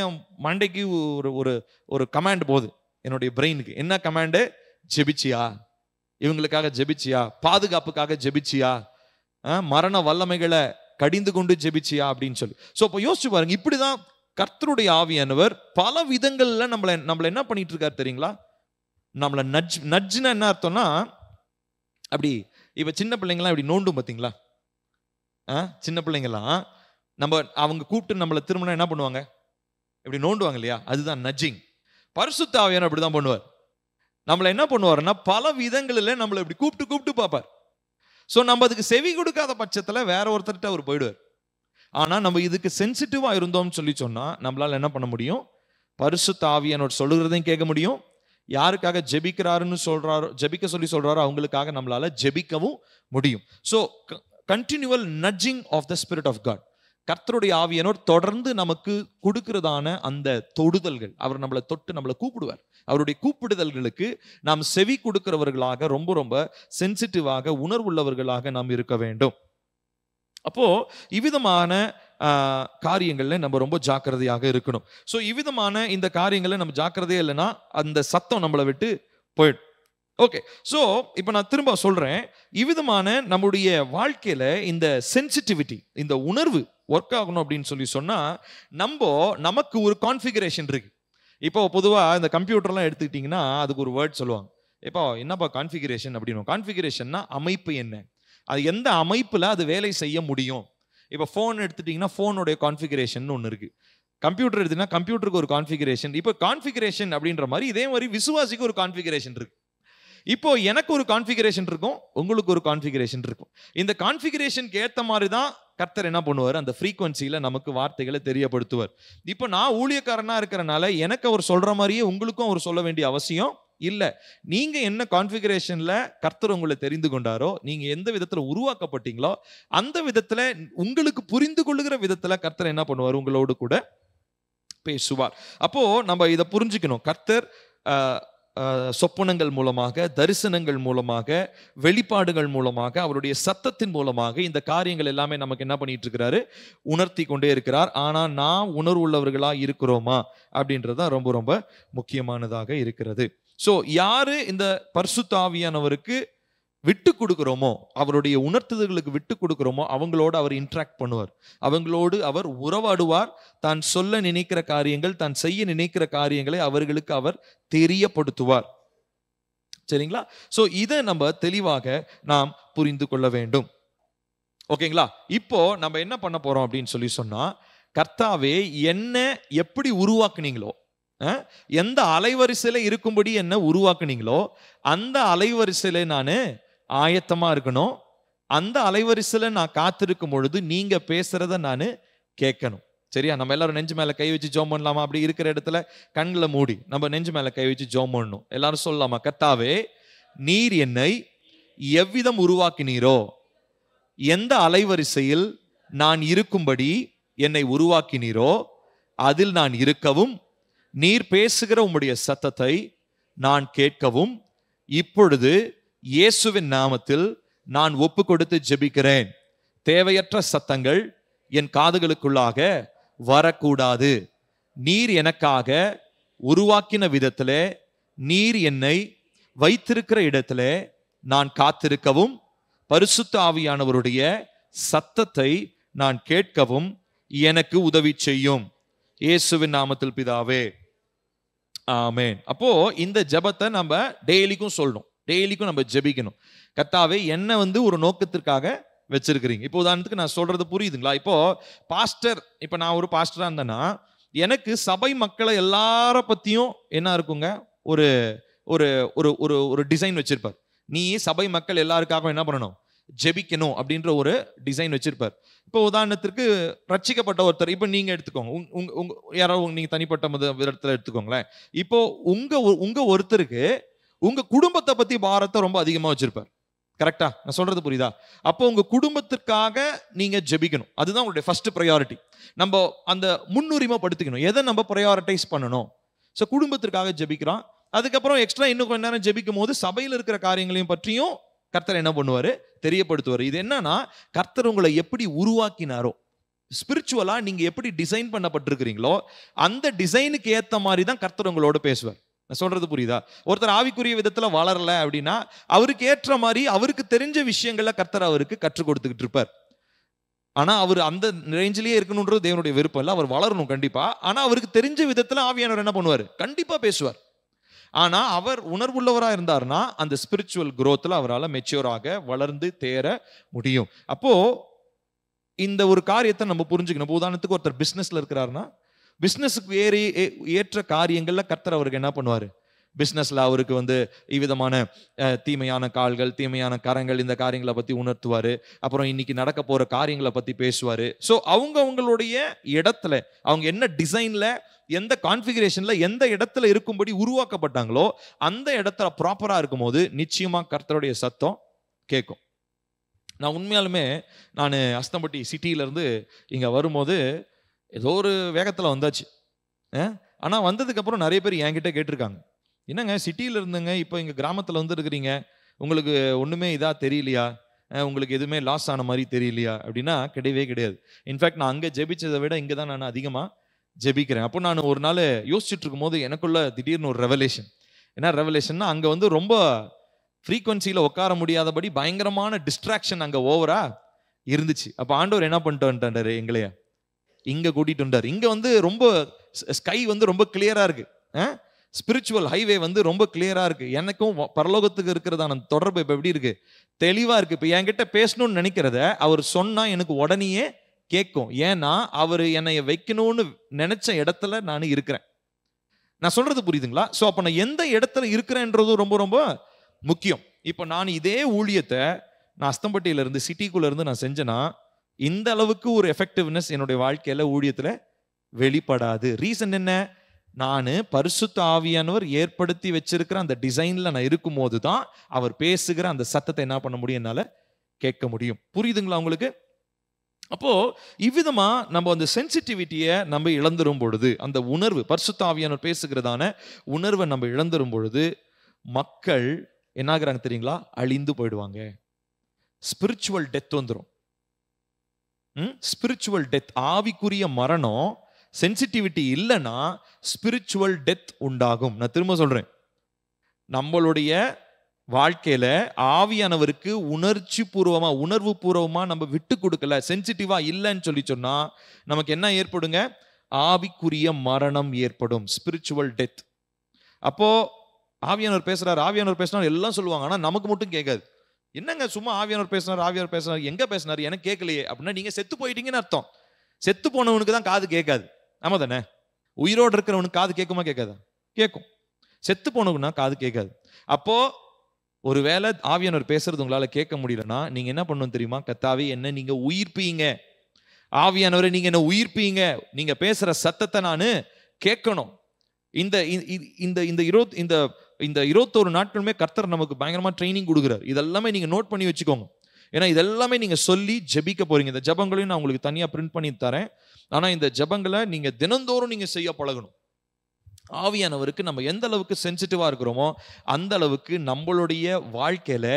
மண்டைக்கு ஒரு கமாண்ட் போகுது என்னுடைய பிரெயினுக்கு. என்ன கமாண்டு? ஜெபிச்சியா? இவங்களுக்காக ஜெபிச்சியா? பாதுகாப்புக்காக ஜெபிச்சியா? மரண வல்லமைகளை கடிந்து கொண்டு ஜெபிச்சியா அப்படின்னு சொல்லி. ஸோ இப்போ யோசிச்சு பாருங்க, இப்படிதான் கர்த்தருடைய ஆவியானவர் பல விதங்கள்ல நம்மள என்ன பண்ணிட்டு இருக்காரு தெரியுங்களா? நம்மள நட்ஜ்னா என்ன அர்த்தம்னா, அப்படி இப்ப சின்ன பிள்ளைங்களாம் இப்படி நோண்டும் பார்த்தீங்களா? சின்ன பிள்ளைங்கலாம் அவங்க கூப்பிட்டு நம்மளை திரும்பினா என்ன பண்ணுவாங்க? இப்படி நோண்டுவாங்க இல்லையா? அதுதான் நட்ஜிங். பரிசுத்த ஆவியானவர் அப்படிதான் பண்ணுவார். நம்மளை என்ன பண்ணுவாருன்னா பல விதங்களில் நம்மளை இப்படி கூப்பிட்டு பார்ப்பார். ஸோ நம்ம அதுக்கு செவி கொடுக்காத பட்சத்துல வேற ஒருத்தர்கிட்ட அவர் போயிடுவார். ஆனா நம்ம இதுக்கு சென்சிட்டிவா இருந்தோம்னு சொல்லி சொன்னா நம்மளால என்ன பண்ண முடியும்? பரிசுத்த ஆவியானவர் சொல்லுகிறதையும் கேட்க முடியும். யாருக்காக ஜெபிக்கிறாருன்னு சொல்றாரோ, ஜெபிக்க சொல்லி சொல்றாரோ அவங்களுக்காக நம்மளால ஜெபிக்கவும் முடியும். So continual nudging of the spirit of God. கர்த்தருடைய ஆவியானவர் தொடர்ந்து நமக்கு கொடுக்கிறதான அந்த தொடுதல்கள், அவர் நம்மளை தொட்டு நம்மளை கூப்பிடுவார். அவருடைய கூப்பிடுதல்களுக்கு நாம் செவி கொடுக்கிறவர்களாக, ரொம்ப ரொம்ப சென்சிட்டிவாக, உணர்வுள்ளவர்களாக நாம் இருக்க வேண்டும். அப்போ இவ்விதமான காரியங்கள்ல நம்ம ரொம்ப ஜாக்கிரதையாக இருக்கணும். ஸோ இவ்விதமான இந்த காரியங்கள்ல நம்ம ஜாக்கிரதையே இல்லைன்னா அந்த சத்தம் நம்மளை விட்டு போயிடும். ஓகே, ஸோ இப்போ நான் திரும்ப சொல்றேன், இவ்விதமான நம்முடைய வாழ்க்கையில இந்த சென்சிட்டிவிட்டி, இந்த உணர்வு ஒர்க் ஆகணும் அப்படின்னு சொல்லி சொன்னா நமக்கு ஒரு கான்ஃபிகரேஷன் இருக்கு. இப்போ பொதுவாக இந்த கம்ப்யூட்டர்லாம் எடுத்துக்கிட்டிங்கன்னா அதுக்கு ஒரு வேர்ட் சொல்லுவாங்க. இப்போ என்னப்பா கான்ஃபிகரேஷன் அப்படின்னு? கான்ஃபிகரேஷன்னா அமைப்பு என்ன, அது எந்த அமைப்பில் அது வேலை செய்ய முடியும். இப்போ ஃபோன் எடுத்துட்டிங்கன்னா ஃபோனுடைய கான்ஃபிகரேஷன் ஒன்று இருக்குது. கம்ப்யூட்டர் எடுத்தீங்கன்னா கம்ப்யூட்டருக்கு ஒரு கான்ஃபிகரேஷன். இப்போ கான்ஃபிகரேஷன் அப்படின்ற மாதிரி இதே மாதிரி விசுவாசிக்கு ஒரு கான்ஃபிகரேஷன் இருக்கு. இப்போ எனக்கு ஒரு கான்ஃபிகரேஷன் இருக்கும், உங்களுக்கு ஒரு கான்ஃபிகரேஷன் இருக்கும். இந்த கான்ஃபிகரேஷனுக்கு ஏற்ற மாதிரி தான் கர்த்தர் என்ன பண்ணுவார், அந்த ஃப்ரீக்வன்சியில நமக்கு வார்த்தைகளை தெரியப்படுத்துவார். இப்போ நான் ஊழியக்காரனா இருக்கிறனால எனக்கு அவர் சொல்ற மாதிரியே உங்களுக்கும் அவர் சொல்ல வேண்டிய அவசியம் இல்ல. நீங்க என்ன கான்ஃபிகரேஷன்ல கர்த்தர் உங்களை தெரிந்து கொண்டாரோ, நீங்க எந்த விதத்துல உருவாக்கப்பட்டீங்களோ அந்த விதத்துல உங்களுக்கு புரிந்து கொள்ளுகிற விதத்துல கர்த்தர் என்ன பண்ணுவார், உங்களோடு கூட பேசுவார். அப்போ நம்ம இதை புரிஞ்சுக்கணும். கர்த்தர் சொப்பனங்கள் மூலமாக, தரிசனங்கள் மூலமாக, வெளிப்பாடுகள் மூலமாக, அவருடைய சத்தத்தின் மூலமாக இந்த காரியங்கள் எல்லாமே நமக்கு என்ன பண்ணிட்டு இருக்கிறாரு, உணர்த்தி கொண்டே இருக்கிறார். ஆனா நாம் உணர்வுள்ளவர்களா இருக்கிறோமா அப்படின்றதுதான் ரொம்ப ரொம்ப முக்கியமானதாக இருக்கிறது. சோ யாரு இந்த பரிசுத்த ஆவியானவருக்கு விட்டு கொடுக்கிறோமோ, அவருடைய உணர்த்துதல்களுக்கு விட்டு கொடுக்கிறோமோ, அவங்களோடு அவர் இன்ட்ராக்ட் பண்ணுவார், அவங்களோடு அவர் உறவாடுவார். தான் சொல்ல நினைக்கிற காரியங்கள், தான் செய்ய நினைக்கிற காரியங்களை அவர்களுக்கு அவர் தெரியப்படுத்துவார். சரிங்களா? சோ இதை நம்ம தெளிவாக நாம் புரிந்து கொள்ள வேண்டும். ஓகேங்களா? இப்போ நம்ம என்ன பண்ண போறோம் அப்படின்னு சொல்லி சொன்னா, கர்த்தாவே என்ன எப்படி உருவாக்குனீங்களோ, எந்த அலைவரிசையில இருக்கும்படி என்ன உருவாக்குனீங்களோ அந்த அலைவரிசையில நான் ஆயத்தமா இருக்கணும். அந்த அலைவரிசையில நான் காத்திருக்கும் பொழுது நீங்க பேசுறத நான் கேட்கணும். சரியா? நம்ம எல்லாரும் நெஞ்சு மேல கை வச்சு ஜெபம் பண்ணலாமா? அப்படி இருக்கிற இடத்துல கண்களை மூடி நம்ம நெஞ்சு மேல கை வச்சு ஜெபம் பண்ணணும். எல்லாரும் சொல்லலாமா? கர்த்தாவே, நீர் என்னை எவ்விதம் உருவாக்கினீரோ, எந்த அலைவரிசையில் நான் இருக்கும்படி என்னை உருவாக்கினீரோ அதில் நான் இருக்கவும், நீர் பேசுகிற உம்முடைய சத்தத்தை நான் கேட்கவும் இப்பொழுது இயேசுவின் நாமத்தில் நான் ஒப்பு கொடுத்து ஜெபிக்கிறேன். தேவையற்ற சத்தங்கள் என் காதுகளுக்குள்ளாக வரக்கூடாது. நீர் எனக்காக உருவாக்கின விதத்திலே, நீர் என்னை வைத்திருக்கிற இடத்திலே நான் காத்திருக்கவும், பரிசுத்த ஆவியானவருடைய சத்தத்தை நான் கேட்கவும் எனக்கு உதவி செய்யும். இயேசுவின் நாமத்தில் பிதாவே, ஆமென். அப்போ இந்த ஜெபத்தை நம்ம டெய்லிக்கும் சொல்லணும், டெய்லிக்கும் நம்ம ஜெபிக்கணும். கர்த்தாவே, என்ன ஒரு நோக்கத்திற்காக வச்சிருக்கிறீங்க. இப்போ உதாரணத்துக்கு நான் சொல்றது புரியுதுங்களா? இப்போ பாஸ்டர், இப்போ நான் ஒரு பாஸ்டரா இருந்தேன்னா எனக்கு சபை மக்களை எல்லார பத்தியும் என்ன இருக்குங்க, ஒரு ஒரு ஒரு ஒரு டிசைன் வச்சிருப்பார். நீ சபை மக்கள் எல்லாருக்காகவும் என்ன பண்ணணும், ஜெபிக்கணும் அப்படின்ற ஒரு டிசைன் வச்சிருப்பார். இப்போ உதாரணத்திற்கு ரட்சிக்கப்பட்ட ஒருத்தர், இப்போ நீங்க எடுத்துக்கோங்க, யாராவது நீங்க தனிப்பட்ட விதத்துல எடுத்துக்கோங்களேன். இப்போ உங்க ஒருத்தருக்கு உங்க குடும்பத்தை பத்தி பாரத்தை ரொம்ப அதிகமா வச்சிருப்பார். கரெக்டா? நான் சொல்றது புரியுதா? அப்போ உங்க குடும்பத்திற்காக நீங்க ஜெபிக்கணும். அதுதான் உங்களுடைய ஃபர்ஸ்ட் ப்ரையாரிட்டி. நம்ம அந்த முன்னுரிமை படுத்திக்கணும். எதை நம்ம ப்ரையாரிட்டைஸ் பண்ணணும். ஸோ குடும்பத்திற்காக ஜெபிக்கிறோம். அதுக்கப்புறம் எக்ஸ்ட்ரா இன்னும் கொஞ்ச நேரம் ஜெபிக்கும் போது சபையில் இருக்கிற காரியங்களையும் பற்றியும் கர்த்தர் என்ன பண்ணுவாரு, தெரியப்படுத்துவார். இது என்னன்னா, கர்த்தர் உங்களை எப்படி உருவாக்கினாரோ, ஸ்பிரிச்சுவலா நீங்க எப்படி டிசைன் பண்ணப்பட்டிருக்கிறீங்களோ அந்த டிசைனுக்கு ஏத்த மாதிரி தான் கர்த்தர் உங்களோட பேசுவார். நான் சொல்றது புரியுதா? ஒருத்தர் ஆவிக்குரிய விதத்துல வளரல அப்படின்னா அவருக்கு ஏற்ற மாதிரி அவருக்கு தெரிஞ்ச விஷயங்கள்ல கர்த்தர் அவருக்கு கற்றுக் கொடுத்துக்கிட்டு இருப்பார். ஆனா அவர் அந்த ரேஞ்சிலேயே இருக்கணும்ன்றது தேவனுடைய விருப்பம் இல்ல. அவர் வளரணும் கண்டிப்பா. ஆனா அவருக்கு தெரிஞ்ச விதத்துல ஆவியானவர் என்ன பண்ணுவார், கண்டிப்பா பேசுவார். ஆனா அவர் உணர்வுள்ளவராக இருந்தார்னா அந்த ஸ்பிரிச்சுவல் குரோத்ல அவரால் மெச்சூராக வளர்ந்து தேர முடியும். அப்போ இந்த ஒரு காரியத்தை நம்ம புரிஞ்சுக்கணும். உதாரணத்துக்கு ஒருத்தர் பிசினஸ்ல இருக்கிறாருன்னா, பிசினஸுக்கு ஏற்ற காரியங்கள்ல கர்த்தர் அவருக்கு என்ன பண்ணுவாரு, பிசினஸ்ல அவருக்கு இவ்விதமான தீமையான கால்கள், தீமையான கரங்கள், இந்த காரியங்களை பத்தி உணர்த்துவாரு. அப்புறம் இன்னைக்கு நடக்க போற காரியங்களை பத்தி பேசுவாரு. ஸோ அவங்களுடைய இடத்துல, அவங்க என்ன டிசைன்ல, எந்த கான்ஃபிகரேஷன்ல, எந்த இடத்துல இருக்கும்படி உருவாக்கப்பட்டாங்களோ அந்த இடத்துல ப்ராப்பரா இருக்கும் போது நிச்சயமா கர்த்தருடைய சத்தம் கேட்கும். நான் உண்மையாலுமே அஸ்தம்பட்டி சிட்டியில இருந்து இங்க வரும்போது ஏதோ ஒரு வேகத்துல வந்தாச்சு. ஆனா வந்ததுக்கு அப்புறம் நிறைய பேர் என்கிட்ட கேட்டிருக்காங்க, என்னங்க சிட்டியில இருந்துங்க இப்போ இங்க கிராமத்துல இருக்கிறீங்க, உங்களுக்கு ஒண்ணுமே இதா தெரியலையா, உங்களுக்கு எதுவுமே லாஸ் ஆன மாதிரி தெரியலையா அப்படின்னா கிடையவே கிடையாது. இன்ஃபேக்ட் நான் அங்க ஜெபிச்சதை விட இங்க தான் நான் அதிகமா ஜெபிக்கிறேன். அப்போ நான் ஒரு நாள் யோசிச்சுட்டு இருக்கும் போது எனக்குள்ள திடீர்னு ஒரு ரெவலேஷன். என்ன ரெவலேஷன்னா, அங்க ரொம்ப ஃப்ரீக்வன்சியில உட்கார முடியாதபடி பயங்கரமான டிஸ்ட்ராக்ஷன் அங்க ஓவரா இருந்துச்சு. அப்ப ஆண்டவர் என்ன பண்ணிட்டு வந்துட்டாரு, எங்களைய இங்க கூட்டிட்டு வந்தார். இங்க ரொம்ப ஸ்கை ரொம்ப கிளியரா இருக்கு. ஸ்பிரிச்சுவல் ஹைவே ரொம்ப கிளியரா இருக்கு. எனக்கும் பரலோகத்துக்கு இருக்கிறதான தொடர்பு இப்ப எப்படி இருக்கு, தெளிவா இருக்கு. இப்ப என்கிட்ட பேசணும்னு நினைக்கிறத அவர் சொன்னா எனக்கு உடனேயே கேட்கும். ஏன்னா அவர் என்னை வைக்கணும்னு நினைச்ச இடத்துல நான் இருக்கிறேன். நான் சொல்றது புரியுதுங்களா? சோ அப்ப நான் எந்த இடத்துல இருக்கிறேன்றது ரொம்ப ரொம்ப முக்கியம். இப்ப நான் இதே ஊழியத்தை நான் அஸ்தம்பட்டியில இருந்து சிட்டிக்குள்ள இருந்து நான் செஞ்சேன்னா இந்த அளவுக்கு ஒரு எஃபெக்டிவ்னஸ் என்னுடைய வாழ்க்கையில ஊழியத்துல வெளிப்படாது. ரீசன் என்ன? நான் பரிசுத்த ஆவியானவர் ஏற்படுத்தி வச்சிருக்கிற அந்த டிசைன்ல நான் இருக்கும் போதுதான் அவர் பேசுகிற அந்த சத்தத்தை என்ன பண்ண முடியும், என்னால கேட்க முடியும். புரியுதுங்களா உங்களுக்கு? அப்போ இவ்விதமா நம்ம அந்த சென்சிட்டிவிட்டியை நம்ம இழந்துரும் பொழுது, அந்த உணர்வு, பரிசுத்த ஆவியானவர் பேசுகிறதான உணர்வை நம்ம இழந்துரும் பொழுது மக்கள் என்ன ஆகுறாங்க தெரியுங்களா? அழிந்து போயிடுவாங்க. ஸ்பிரிச்சுவல் டெத் வந்துடும். ஸ்பிரிச்சுவல் டெத், ஆவிக்குரிய மரணம். சென்சிட்டிவிட்டி இல்லைன்னா ஸ்பிரிச்சுவல் டெத் உண்டாகும். நான் திரும்ப சொல்றேன், நம்மளுடைய வாழ்க்கையில ஆவியானவருக்கு உணர்ச்சி பூர்வமா, உணர்வு பூர்வமா நம்ம விட்டு கொடுக்கல, சென்சிட்டிவா இல்லைன்னு சொன்னா நமக்கு என்ன ஏற்படுங்க? ஆவிக்குரிய மரணம் ஏற்படும், ஸ்பிரிச்சுவல் டெத். அப்போ ஆவியானவர் பேசுறாரு, ஆவியானவர் பேசுறாரு எல்லாம் சொல்லுவாங்க, ஆனா நமக்கு மட்டும் கேட்காது. என்னங்க சும்மா ஆவியானவர் பேசினார், ஆவியானவர் பேசினார், எங்க பேசினார், எனக்கு கேட்கலையே அப்படின்னா நீங்க செத்து போயிட்டீங்கன்னு அர்த்தம். செத்து போனவனுக்கு தான் காது கேட்காது. ஆமா தானே? உயிரோடு இருக்கிறவனுக்கு காது கேட்குமா கேட்காதா? கேட்கும். செத்து போனவனுக்குன்னா காது கேட்காது. அப்போ ஒருவேளை ஆவியானவர் பேசுறது உங்களால கேட்க முடியலன்னா நீங்க என்ன பண்ணணும் தெரியுமா? கர்த்தாவே என்ன நீங்க உயிர்ப்பீங்க, ஆவியானவரை நீங்க என்ன உயிர்ப்பீங்க, நீங்க பேசுற சத்தத்தை நான் கேட்கணும். இந்த இந்த இந்த இந்த 21 நாட்களுமே கர்த்தர் நமக்கு பயங்கரமா ட்ரைனிங் கொடுக்குறாரு. இதெல்லாமே நீங்க நோட் பண்ணி வச்சுக்கோங்க. ஏன்னா இதெல்லாமே நீங்க சொல்லி ஜெபிக்க போறீங்க. இந்த ஜெபங்களையும் நான் உங்களுக்கு தனியா பிரிண்ட் பண்ணி தரேன். ஆனா இந்த ஜெபங்களை நீங்க தினந்தோறும் நீங்க செய்ய பழகணும். ஆவியானவருக்கு நம்ம எந்த அளவுக்கு சென்சிட்டிவா இருக்கிறோமோ அந்த அளவுக்கு நம்மளுடைய வாழ்க்கையில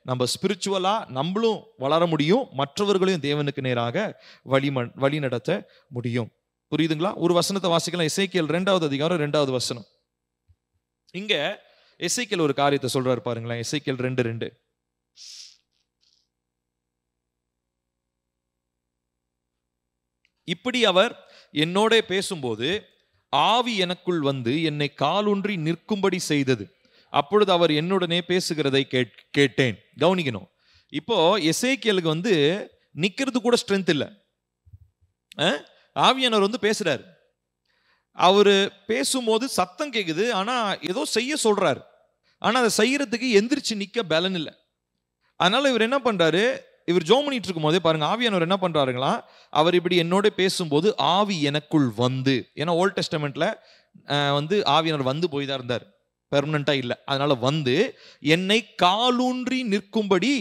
நம்ம ஸ்பிரிச்சுவலா நம்மளும் வளர முடியும், மற்றவர்களையும் தேவனுக்கு நேராக வழி நடத்த முடியும். புரியுதுங்களா? ஒரு வசனத்தை வாசிக்கலாம். எசேக்கியேல் 2வது அதிகாரம் 2வது வசனம். இங்க எசேக்கியேல் ஒரு காரியத்தை சொல்றாரு பாருங்களேன். எசேக்கியேல் 2:2. இப்படி அவர் என்னோட பேசும்போது ஆவி எனக்குள் வந்து என்னை காலூன்றி நிற்கும்படி செய்தது. அப்பொழுது அவர் என்னுடனே பேசுகிறதை கேட்டேன். கவனிக்கணும். இப்போ எசேக்கியேலுக்கு வந்து நிக்கிறது கூட ஸ்ட்ரென்த் இல்லை. ஆவியானவர் வந்து பேசுறாரு. அவரு பேசும்போது சத்தம் கேக்குது, ஆனா ஏதோ செய்ய சொல்றாரு. ஆனா அதை செய்யறதுக்கு எந்திரிச்சு நிக்க பலன் இல்லை. அதனால இவர் என்ன பண்றாரு? இவர் ஜெபம் பண்ணிட்டு இருக்கும் போதே பாருங்க, ஆவியானவர் என்ன பண்றாருங்களா? அவர் இப்படி என்னோட பேசும்போது ஆவி எனக்குள் வந்து, ஏன்னா ஓல்ட் டெஸ்டமெண்ட்ல வந்து ஆவியானவர் வந்து போய் தான் இருந்தார், பெர்மனண்டா இல்லை. அதனால வந்து என்னை காலூன்றி நிற்கும்படி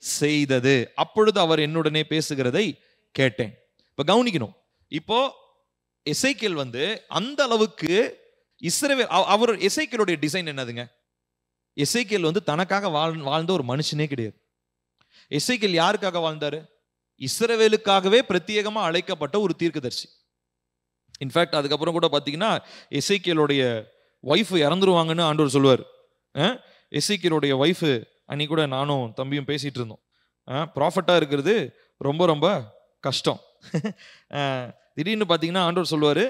செய்தது. அப்பொழுது அவர் என்னுடனே பேசுகிறதை கேட்டேன். இப்ப கவனிக்கணும். இப்போ எசேக்கியேல் வந்து அந்த அளவுக்கு இஸ்ரவேல், அவர் எசேக்கியேலுடைய டிசைன் என்னதுங்க? எசேக்கியேல் வந்து தனக்காக வாழ்ந்த ஒரு மனுஷனே கிடையாது. எசேக்கியேல் யாருக்காக வாழ்ந்தாரு? இஸ்ரவேலுக்காகவே பிரத்யேகமா அழைக்கப்பட்ட ஒரு தீர்க்கதரிசி. இன்ஃபேக்ட் அதுக்கப்புறம் கூட பாத்தீங்கன்னா எசேக்கியேலுடைய ஒய்ஃப் இறந்துருவாங்கன்னு ஆண்டவர் சொல்லுவார். எசேக்கியேலுடைய ஒய்ஃப் அன்னைக்கு கூட நானும் தம்பியும் பேசிட்டு இருந்தோம். ப்ராஃபட்டா இருக்கிறது ரொம்ப ரொம்ப கஷ்டம். திடீர்னு பார்த்தீங்கன்னா ஆண்டவர் சொல்லுவார்,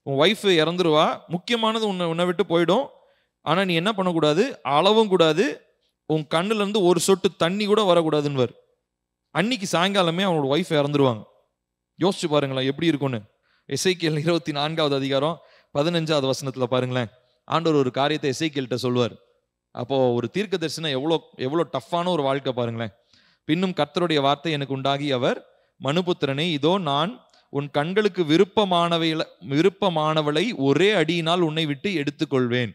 உன் ஒய்ஃப் இறந்துருவா, முக்கியமானது உன்னை விட்டு போயிடும், ஆனால் நீ என்ன பண்ணக்கூடாது, அளவும் கூடாது, உன் கண்ணுல இருந்து ஒரு சொட்டு தண்ணி கூட வரக்கூடாதுன்னு. அன்னைக்கு சாயங்காலமே அவனோட ஒய்ஃப் இறந்துருவாங்க. யோசிச்சு பாருங்களேன் எப்படி இருக்கும்னு. எசேக்கியேல் 24வது அதிகாரம் 15வது வசனத்துல பாருங்களேன், ஆண்டவர் ஒரு காரியத்தை எசேக்கியேல்கிட்ட சொல்லுவார். அப்போ ஒரு தீர்க்க தரிசனம் எவ்வளோ டஃப்பான ஒரு வாழ்க்கை பாருங்களேன். பின்னும் கர்த்தருடைய வார்த்தை எனக்கு உண்டாகி அவர், மனுபுத்திரனே, இதோ நான் உன் கண்களுக்கு விருப்பமானவளை ஒரே அடியினால் உன்னை விட்டு எடுத்துக்கொள்வேன்.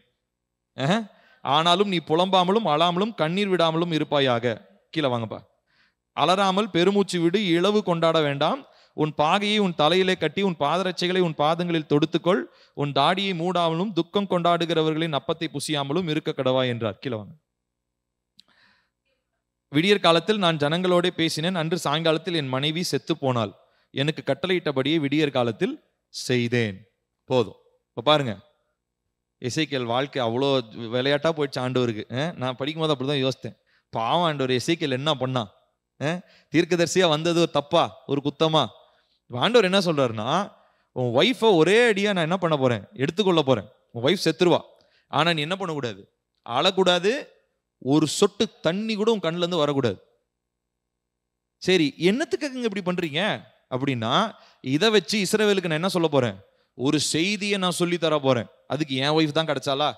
ஆனாலும் நீ புலம்பாமலும் அழாமலும் கண்ணீர் விடாமலும் இருப்பாயாக. கீழே வாங்கப்பா. அலறாமல் பெருமூச்சு விடு, இழவு கொண்டாட வேண்டாம். உன் பாகையை உன் தலையிலே கட்டி உன் பாதரட்சைகளை உன் பாதங்களில் தொடுத்துக்கொள். உன் தாடியை மூடாமலும் துக்கம் கொண்டாடுகிறவர்களின் அப்பத்தை புசியாமலும் இருக்க கடவா என்றார். கீழே வாங்க. விடியற் காலத்தில் நான் ஜனங்களோட பேசினேன். அன்று சாயங்காலத்தில் என் மனைவி செத்து போனாள். எனக்கு கட்டளையிட்டபடியே விடியற் காலத்தில் செய்தேன். போதும். இப்போ பாருங்க, எசேக்கியேல் வாழ்க்கை அவ்வளோ விளையாட்டா போயிடுச்சு ஆண்டவருக்கு. நான் படிக்கும் போது அப்படிதான் யோசித்தேன். பாவம் ஆண்டவர், எசேக்கியேல் என்ன பண்ணா? தீர்க்கதரிசியா வந்தது ஒரு தப்பா, ஒரு குத்தமா? ஆண்டவர் என்ன சொல்றாருன்னா, உன் ஒய்ஃபை ஒரே அடியா நான் என்ன பண்ண போறேன், எடுத்துக்கொள்ள போறேன். உன் ஒய்ஃப் செத்துருவா, ஆனா நீ என்ன பண்ணக்கூடாது, அழக்கூடாது, ஒரு சொட்டு தண்ணி கூட உன் கண்ணுல இருந்து வரக்கூடாது. சரி, என்னத்துக்காக இப்படி பண்றீங்க அப்படின்னா, இதை வச்சு இஸ்ரவேலுக்கு நான் என்ன சொல்ல போறேன், ஒரு செய்தியை நான் சொல்லி தர போறேன். அதுக்கு என் ஒய்ஃப் தான் கிடைச்சாலா?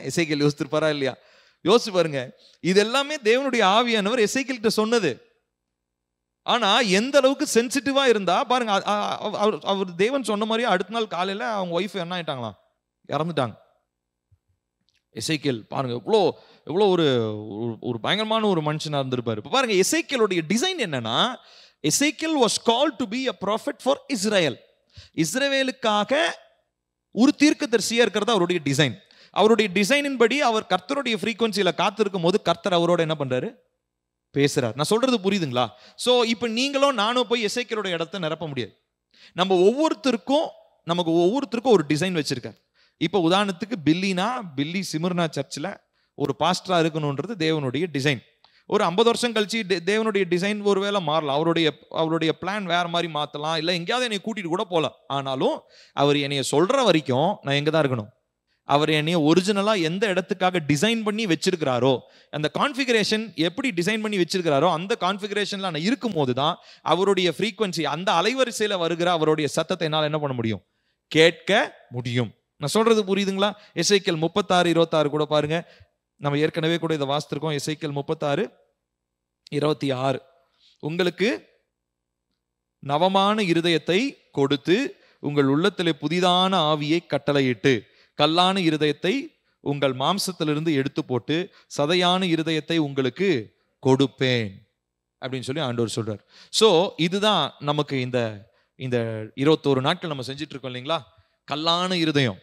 எசேக்கியேல் யோசிச்சிருப்பாரா இல்லையா? யோசிச்சு பாருங்க. இது எல்லாமே தேவனுடைய ஆவியானவர் எசேக்கியேல்கிட்ட சொன்னது. ஆனா எந்த அளவுக்கு சென்சிட்டிவா இருந்தா பாருங்க, அவர் தேவன் சொன்ன மாதிரியே அடுத்த நாள் காலையில அவங்க ஒய்ஃப் என்ன ஆயிட்டாங்களாம், இறந்துட்டாங்க. எசேக்கியேல் பாருங்க எவ்வளோ எவ்வளோ ஒரு ஒரு பயங்கரமான ஒரு மனுஷனா இருந்திருப்பாரு. இப்போ பாருங்க எசேக்கியேலுடைய டிசைன் என்னன்னா, Ezekiel was called to be a prophet for Israel. இஸ்ரவேலுக்காக ஒரு தீர்க்கதரிசியா இருக்கிறது அவருடைய டிசைன். அவருடைய டிசைனின் படி அவர் கர்த்தருடைய ஃப்ரீக்வன்சியில காத்திருக்கும் போது கர்த்தர் அவரோட என்ன பண்றாரு, பேசுறார். நான் சொல்றது புரியுதுங்களா? சோ இப்போ நீங்களும் நானும் போய் எசேக்கியேலோட இடத்தை நிரப்ப முடியாது. நம்ம நமக்கு ஒவ்வொருத்தருக்கும் ஒரு டிசைன் வச்சிருக்கார். இப்போ உதாரணத்துக்கு பில்லி சிமிர்னா சர்ச்சில் ஒரு பாஸ்டரா இருக்கணும்ன்றது தேவனுடைய டிசைன். ஒரு 50 வருஷம் கழிச்சு தேவனுடைய டிசைன் ஒருவேளை மாறலாம், அவருடைய பிளான் வேற மாதிரி மாற்றலாம், இல்லை எங்கேயாவது என்னை கூட்டிட்டு கூட போகலாம். ஆனாலும் அவர் என்னைய சொல்ற வரைக்கும் நான் எங்கே தான் இருக்கணும். அவர் என்னைய ஒரிஜினலா எந்த இடத்துக்காக டிசைன் பண்ணி வச்சிருக்கிறாரோ, அந்த கான்ஃபிகரேஷன் எப்படி டிசைன் பண்ணி வச்சிருக்கிறாரோ அந்த கான்ஃபிகரேஷன்ல நான் இருக்கும் போது தான் அவருடைய ஃப்ரீக்வன்சி, அந்த அலைவரிசையில வருகிற அவருடைய சத்தத்தை என்னால் என்ன பண்ண முடியும், கேட்க முடியும். நான் சொல்றது புரியுதுங்களா? எசேக்கியேல் 36:26 கூட பாருங்க. நம்ம ஏற்கனவே கூட இதை வாசித்திருக்கோம். எசேக்கியேல் 36:26 உங்களுக்கு நவமான இருதயத்தை கொடுத்து உங்கள் உள்ளத்திலே புதிதான ஆவியை கட்டளையிட்டு கல்லான இருதயத்தை உங்கள் மாம்சத்திலிருந்து எடுத்து போட்டு சதையான இருதயத்தை உங்களுக்கு கொடுப்பேன் அப்படின்னு சொல்லி ஆண்டவர் சொல்றார். ஸோ இதுதான் நமக்கு இந்த 21 நாட்கள் நம்ம செஞ்சிட்டு இருக்கோம் இல்லைங்களா? கல்லான இருதயம்,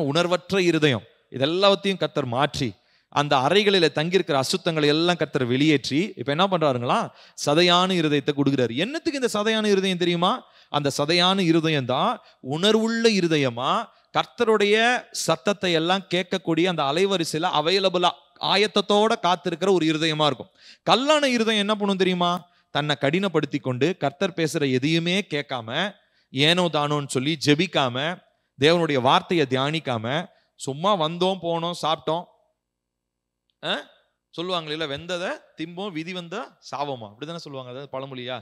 உணர்வற்ற இருதயம், இதெல்லாத்தையும் கர்த்தர் மாற்றி அந்த அறைகளில் தங்கியிருக்கிற அசுத்தங்களை எல்லாம் கர்த்தர் வெளியேற்றி இப்ப என்ன பண்றாருங்களா, சதையான இருதயத்தை கொடுக்குறாரு. என்னத்துக்கு இந்த சதையான இருதயம் தெரியுமா? அந்த சதையான இருதயம் தான் உணர்வுள்ள இருதயமா, கர்த்தருடைய சத்தத்தை எல்லாம் கேட்கக்கூடிய அந்த அலைவரிசையில அவைலபிளா ஆயத்தத்தோட காத்திருக்கிற ஒரு இருதயமா இருக்கும். கல்லான இருதயம் என்ன பண்ணும் தெரியுமா? தன்னை கடினப்படுத்தி கொண்டு கர்த்தர் பேசுற எதையுமே கேட்காம, ஏனோ தானோன்னு சொல்லி ஜெபிக்காம, தேவனுடைய வார்த்தையை தியானிக்காம, சும்மா வந்தோம் போனோம் சாப்பிட்டோம் சொல்லுவாங்க இல்ல, வெந்ததை திம்போம் விதி வந்தா சாவமா, அப்படிதானே சொல்லுவாங்க. அதாவது பழமொழியா,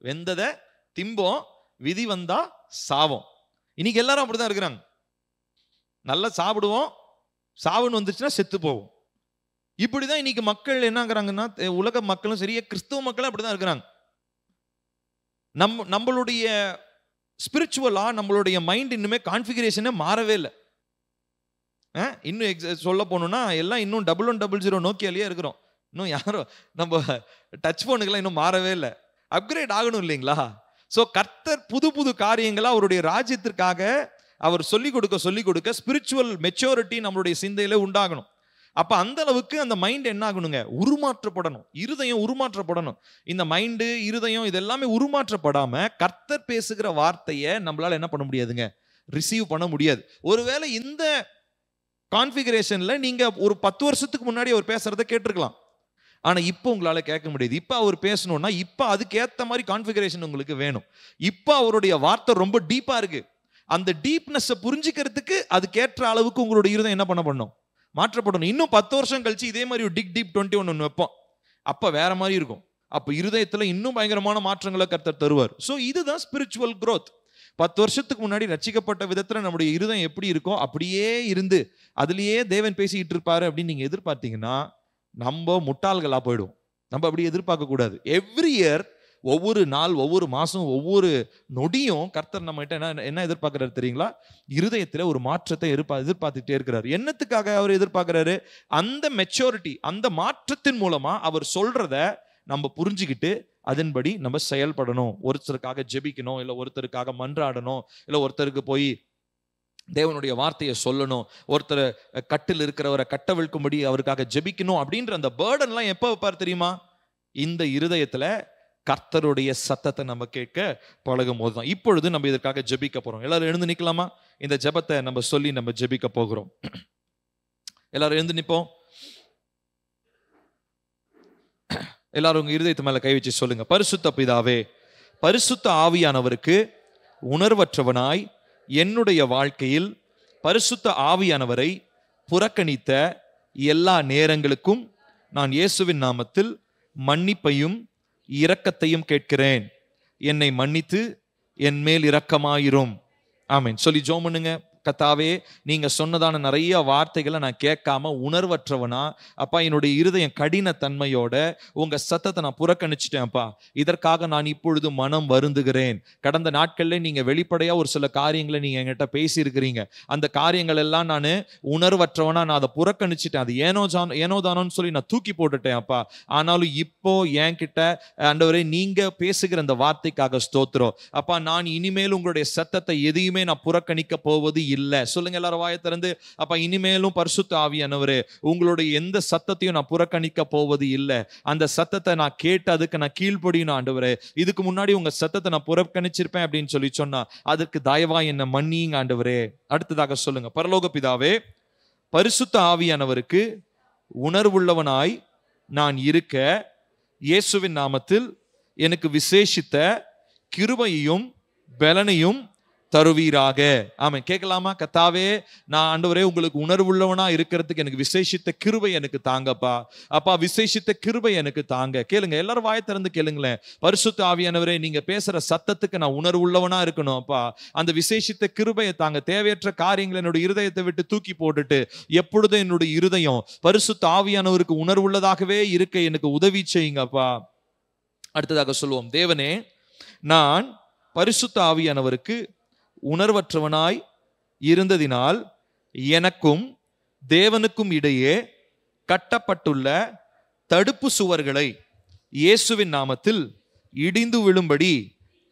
வெந்ததை திம்போம் விதி வந்தா சாவம். இன்னைக்கு எல்லாரும் அப்படிதான் இருக்கிறாங்க. நல்லா சாப்பிடுவோம், சாவுன்னு வந்துச்சுன்னா செத்து போவோம். இப்படிதான் இன்னைக்கு மக்கள் என்னங்கிறாங்கன்னா, உலக மக்களும் சரி கிறிஸ்துவ மக்களும் அப்படிதான் இருக்கிறாங்க. நம்மளுடைய ஸ்பிரிச்சுவலா நம்மளுடைய மைண்ட் இன்னுமே கான்ஃபிகரேஷனே மாறவே இல்லை. இன்னும் சொல்ல போனோம்னா எல்லாம் இன்னும் 1100 நோக்கியாலேயே இருக்கிறோம். இன்னும் யாரும் நம்ம டச் போனுக்கெல்லாம் இன்னும் மாறவே இல்லை. அப்கிரேட் ஆகணும் இல்லைங்களா? ஸோ கர்த்தர் புது புது காரியங்களா அவருடைய ராஜ்யத்திற்காக அவர் சொல்லிக் கொடுக்க ஸ்பிரிச்சுவல் மெச்சூரிட்டி நம்மளுடைய சிந்தையில உண்டாகணும். அப்ப அந்த அளவுக்கு அந்த மைண்ட் என்ன ஆகணுங்க, உருமாற்றப்படணும். இருதயம் உருமாற்றப்படணும். இந்த மைண்டு இருதயம் இதெல்லாமே உருமாற்றப்படாம கர்த்தர் பேசுகிற வார்த்தையை நம்மளால என்ன பண்ண முடியாதுங்க, ரிசீவ் பண்ண முடியாது. ஒருவேளை இந்த கான்ஃபிகரேஷன்ல நீங்க ஒரு 10 வருஷத்துக்கு முன்னாடி அவர் பேசுறதை கேட்டிருக்கலாம். ஆனா இப்போ உங்களால கேட்க முடியாது. இப்ப அவர் பேசணும்னா இப்ப அதுக்கேற்ற மாதிரி கான்ஃபிகரேஷன் உங்களுக்கு வேணும். இப்ப அவருடைய வார்த்தை ரொம்ப டீப்பா இருக்கு. அந்த டீப்னஸ் புரிஞ்சுக்கிறதுக்கு அதுக்கேற்ற அளவுக்கு உங்களுடைய இருதயம் என்ன பண்ணணும், மாற்றப்படணும். இன்னும் 10 வருஷம் கழிச்சு இதே மாதிரி ஒரு டிக் டீப் 21 வைப்போம். அப்ப வேற மாதிரி இருக்கும். அப்ப இருதயத்துல இன்னும் பயங்கரமான மாற்றங்களை கர்த்தர் தருவார். ஸோ இதுதான் ஸ்பிரிச்சுவல் growth. 10 வருஷத்துக்கு முன்னாடி ரட்சிக்கப்பட்ட விதத்துல நம்முடைய இருதயம் எப்படி இருக்கோ அப்படியே இருந்து அதுலயே தேவன் பேசிக்கிட்டு இருப்பாரு அப்படின்னு நீங்க எதிர்பார்த்தீங்கன்னா நம்ம முட்டாள்களா போயிடுவோம். நம்ம அப்படி எதிர்பார்க்க கூடாது. எவ்ரி இயர், ஒவ்வொரு நாள், ஒவ்வொரு மாசம், ஒவ்வொரு நொடியும் கர்த்தர் நம்ம கிட்ட என்ன எதிர்பார்க்கிறாரு தெரியுங்களா? இருதயத்துல ஒரு மாற்றத்தை எதிர்பார்த்துட்டே இருக்கிறார். என்னத்துக்காக அவர் எதிர்பார்க்கிறாரு? அந்த மெச்சூரிட்டி, அந்த மாற்றத்தின் மூலமா அவர் சொல்றத நம்ம புரிஞ்சுக்கிட்டு அதன்படி நம்ம செயல்படணும். ஒருத்தருக்காக ஜெபிக்கணும், இல்லை ஒருத்தருக்காக மன்றாடணும், இல்லை ஒருத்தருக்கு போய் தேவனுடைய வார்த்தையை சொல்லணும், ஒருத்தர் கட்டில் இருக்கிறவரை கட்டவிழ்க்கும்படி அவருக்காக ஜெபிக்கணும். அப்படின்ற அந்த பேர்டன்லாம் எப்போ வைப்பார் தெரியுமா? இந்த இருதயத்துல கர்த்தருடைய சத்தத்தை நம்ம கேட்க பழகும் போதுதான். இப்பொழுது நம்ம இதற்காக ஜெபிக்க போறோம். எல்லாரும் எழுந்து நிக்கலாமா? இந்த ஜெபத்தை நம்ம சொல்லி நம்ம ஜெபிக்க போகிறோம். எல்லாரும் எழுந்து நிப்போம். எல்லாரும் உங்க இருதயத்து மேல கை வச்சு சொல்லுங்க. பரிசுத்த பிதாவே, பரிசுத்த ஆவியானவருக்கு உணர்வற்றவனாய் என்னுடைய வாழ்க்கையில் பரிசுத்த ஆவியானவரை புறக்கணித்த எல்லா நேரங்களுக்கும் நான் இயேசுவின் நாமத்தில் மன்னிப்பையும் இரக்கத்தையும் கேட்கிறேன். என்னை மன்னித்து என் மேல் இரக்கமாயிரும். ஆமென் சொல்லி ஜெபம் பண்ணுங்க. கர்த்தாவே, நீங்க சொன்னதான நிறைய வார்த்தைகளை நான் கேட்காம உணர்வற்றவனா அப்பா, என்னுடைய இருதயம் கடின தன்மையோட உங்க சத்தத்தை நான் புறக்கணிச்சிட்டேன் அப்பா. இதற்காக நான் இப்பொழுது மனம் வருந்துகிறேன். கடந்த நாட்கள்ல நீங்க வெளிப்படையா ஒரு சில காரியங்களை நீங்க என்கிட்ட பேசியிருக்கிறீங்க. அந்த காரியங்கள் எல்லாம் நான் உணர்வற்றவனா நான் அதை புறக்கணிச்சிட்டேன். அது ஏனோதானோன்னு சொல்லி நான் தூக்கி போட்டுட்டேன் அப்பா. ஆனாலும் இப்போ என்கிட்ட ஆண்டவரே நீங்க பேசுகிற அந்த வார்த்தைக்காக ஸ்தோத்திரம் அப்பா. நான் இனிமேல் உங்களுடைய சத்தத்தை எதையுமே நான் புறக்கணிக்க போவது இல்லை. சொல்லுங்க எல்லாரும் வாயை திறந்து. அப்பா, இனிமேலும் பரிசுத்த ஆவியானவரே உங்களுடைய எந்த சத்தத்தையும் நான் புறக்கணிக்க போவது இல்லை. அந்த சத்தத்தை நான் கேட்டு அதுக்கு நான் கீழ்ப்படியணும் ஆண்டவரே. இதுக்கு முன்னாடி உங்க சத்தத்தை நான் புறக்கணிச்சிருப்பேன் அப்படின்னு சொல்லி சொன்னா அதற்கு தயவா என்ன மன்னியுங்க ஆண்டவரே. அடுத்ததாக சொல்லுங்க. பரலோக பிதாவே, பரிசுத்த ஆவியானவருக்கு உணர்வுள்ளவனாய் நான் இருக்க இயேசுவின் நாமத்தில் எனக்கு விசேஷித்த கிருபையையும் பலனையும் தருவீராக. ஆமென். கேட்கலாமா? கர்த்தாவே, நான் ஆண்டவரே உங்களுக்கு உணர்வுள்ளவனா இருக்கிறதுக்கு எனக்கு விசேஷித்த கிருபை எனக்கு தாங்கப்பா. அப்பா, விசேஷித்த கிருபை எனக்கு தாங்க. கேளுங்க, எல்லாரும் வாயை திறந்து கேளுங்களேன். பரிசுத்த ஆவியானவரே, நீங்க பேசுற சத்தத்துக்கு நான் உணர்வுள்ளவனா இருக்கணும் அப்பா. அந்த விசேஷித்த கிருபையை தாங்க. தேவையற்ற காரியங்களை என்னுடைய இருதயத்தை விட்டு தூக்கி போட்டுட்டு எப்பொழுதும் என்னுடைய இருதயம் பரிசுத்த ஆவியானவருக்கு உணர்வுள்ளதாகவே இருக்க எனக்கு உதவி செய்யுங்கப்பா. அடுத்ததாக சொல்லுவோம். தேவனே, நான் பரிசுத்த ஆவியானவருக்கு உணர்வற்றவனாய் இருந்ததினால் எனக்கும் தேவனுக்கும் இடையே கட்டப்பட்டுள்ள தடுப்பு சுவர்களை இயேசுவின் நாமத்தில் இடிந்து விழும்படி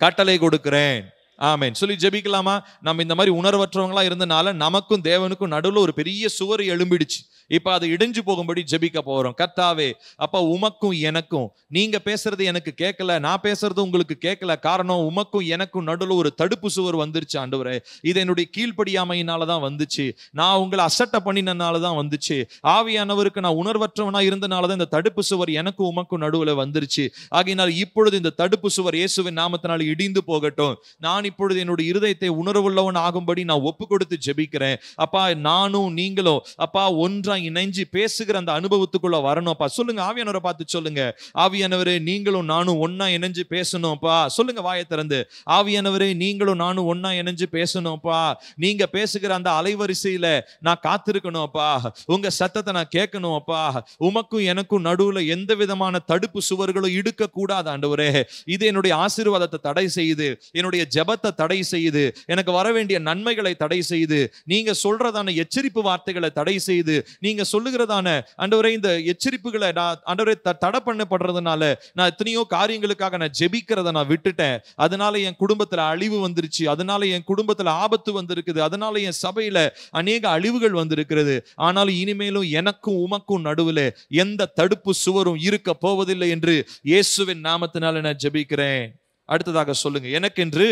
கட்டளை கொடுக்கிறேன். ஆமென். சொல்லி ஜெபிக்கலாமா? நம்ம இந்த மாதிரி உணர்வற்றவங்களா இருந்தனால நமக்கும் தேவனுக்கும் நடுவில் ஒரு பெரிய சுவர் எழும்பிடுச்சு. இப்ப அது இடிஞ்சு போகும்படி ஜெபிக்க போறோம். கர்த்தாவே, அப்ப உமக்கும் எனக்கும், நீங்க பேசுறது எனக்கு கேட்கல, நான் பேசுறது உங்களுக்கு கேட்கல. காரணம், உமக்கும் எனக்கும் நடுவில் ஒரு தடுப்பு சுவர் வந்துருச்சு ஆண்டவரே. இது என்னுடைய கீழ்ப்படியாமையினாலதான் வந்துச்சு. நான் உங்களை அசட்டை பண்ணினாலதான் வந்துச்சு. ஆவியானவருக்கு நான் உணர்வற்றவனா இருந்தனாலதான் இந்த தடுப்பு சுவர் எனக்கும் உமக்கும் நடுவில் வந்துருச்சு. ஆகையினால் இப்பொழுது இந்த தடுப்பு சுவர் இயேசுவின் நாமத்தினால் இடிந்து போகட்டும். நான் இப்பொழுது என்னுடைய இருதயத்தை உணர்வுள்ளவன் ஆகும்படி நான் ஒப்பு கொடுத்து ஜெபிக்கிறேன் அப்பா. நானும் நீங்களும் அப்பா ஒன்றா இணைஞ்சு பேசுகிற அந்த அனுபவத்துக்குள்ள வரணும் அப்பா. சொல்லுங்க, ஆவியானவரை பார்த்து சொல்லுங்க. ஆவியானவரே, நீங்களும் நானும் ஒன்னா இணைஞ்சு பேசணும் அப்பா. சொல்லுங்க வாயை திறந்து. ஆவியானவரே, நீங்களும் நானும் ஒன்னா இணைஞ்சு பேசணும் அப்பா. நீங்க பேசுகிற அந்த அலைவரிசையில நான் காத்திருக்கணும் அப்பா. உங்க சத்தத்தை நான் கேட்கணும் அப்பா. உமக்கும் எனக்கும் நடுவுல எந்த விதமான தடுப்பு சுவர்களும் இடுக்க கூடாது ஆண்டவரே. இது என்னுடைய ஆசீர்வாதத்தை தடை செய்யுது, என்னுடைய ஜெபத்தை தடை செய்யுது, எனக்கு வர வேண்டிய நன்மைகளை தடை செய்யுது, நீங்க சொல்றதான எச்சரிப்பு வார்த்தைகளை தடை செய்து, நீங்க சொல்லுகிறதான ஆண்டவரே இந்த எச்சரிப்புகளை ஆண்டவரே தடை பண்ணப்படுறதுனால நான் எத்தனையோ காரியங்களுக்காக நான் ஜெபிக்கிறத நான் விட்டுட்டேன். அதனால என் குடும்பத்துல அழிவு வந்துருச்சு, அதனால என் குடும்பத்துல ஆபத்து வந்திருக்குது, அதனால என் சபையில அநேக அழிவுகள் வந்திருக்கிறது. ஆனாலும் இனிமேலும் எனக்கும் உமக்கும் நடுவில் எந்த தடுப்பு சுவரும் இருக்க போவதில்லை என்று இயேசுவின் நாமத்தினால நான் ஜெபிக்கிறேன். அடுத்ததாக சொல்லுங்க. எனக்கென்று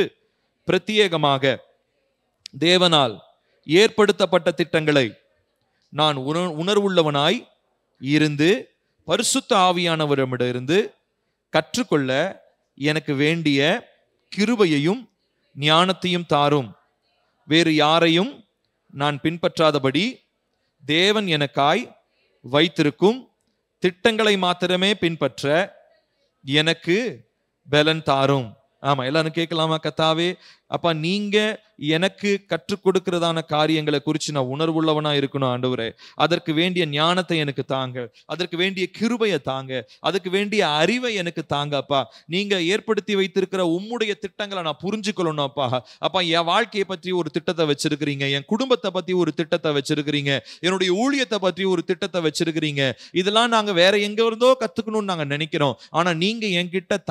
பிரத்யேகமாக தேவனால் ஏற்படுத்தப்பட்ட திட்டங்களை நான் உணர்வுள்ளவனாய் இருந்து பரிசுத்த ஆவியானவரிடமிருந்து கற்றுக்கொள்ள எனக்கு வேண்டிய கிருபையையும் ஞானத்தையும் தாரும். வேறு யாரையும் நான் பின்பற்றாதபடி தேவன் எனக்காய் வைத்திருக்கும் திட்டங்களை மாத்திரமே பின்பற்ற எனக்கு பலன் தாரும். ஆமா, எல்லாரும் கேட்கலாமா? கர்த்தாவே, அப்பா, நீங்க எனக்கு கற்றுக் கொடுக்கிறதான காரியங்களை குறித்து நான் உணர்வுள்ளவனா இருக்கணும் ஆண்டவரே. அதற்கு வேண்டிய ஞானத்தை எனக்கு தாங்க, அதற்கு வேண்டிய கிருபையை தாங்க, அதுக்கு வேண்டிய அறிவை எனக்கு தாங்க அப்பா. நீங்க ஏற்படுத்தி வைத்திருக்கிற உம்முடைய திட்டங்களை நான் புரிஞ்சுக்கொள்ளணும் அப்பா. அப்பா, என் வாழ்க்கையை பற்றி ஒரு திட்டத்தை வச்சிருக்கிறீங்க, என் குடும்பத்தை பத்தி ஒரு திட்டத்தை வச்சிருக்கிறீங்க, என்னுடைய ஊழியத்தை பற்றி ஒரு திட்டத்தை வச்சிருக்கிறீங்க. இதெல்லாம் நாங்க வேற எங்க இருந்தோ கத்துக்கணும்னு நாங்க நினைக்கிறோம். ஆனா நீங்க என்கிட்ட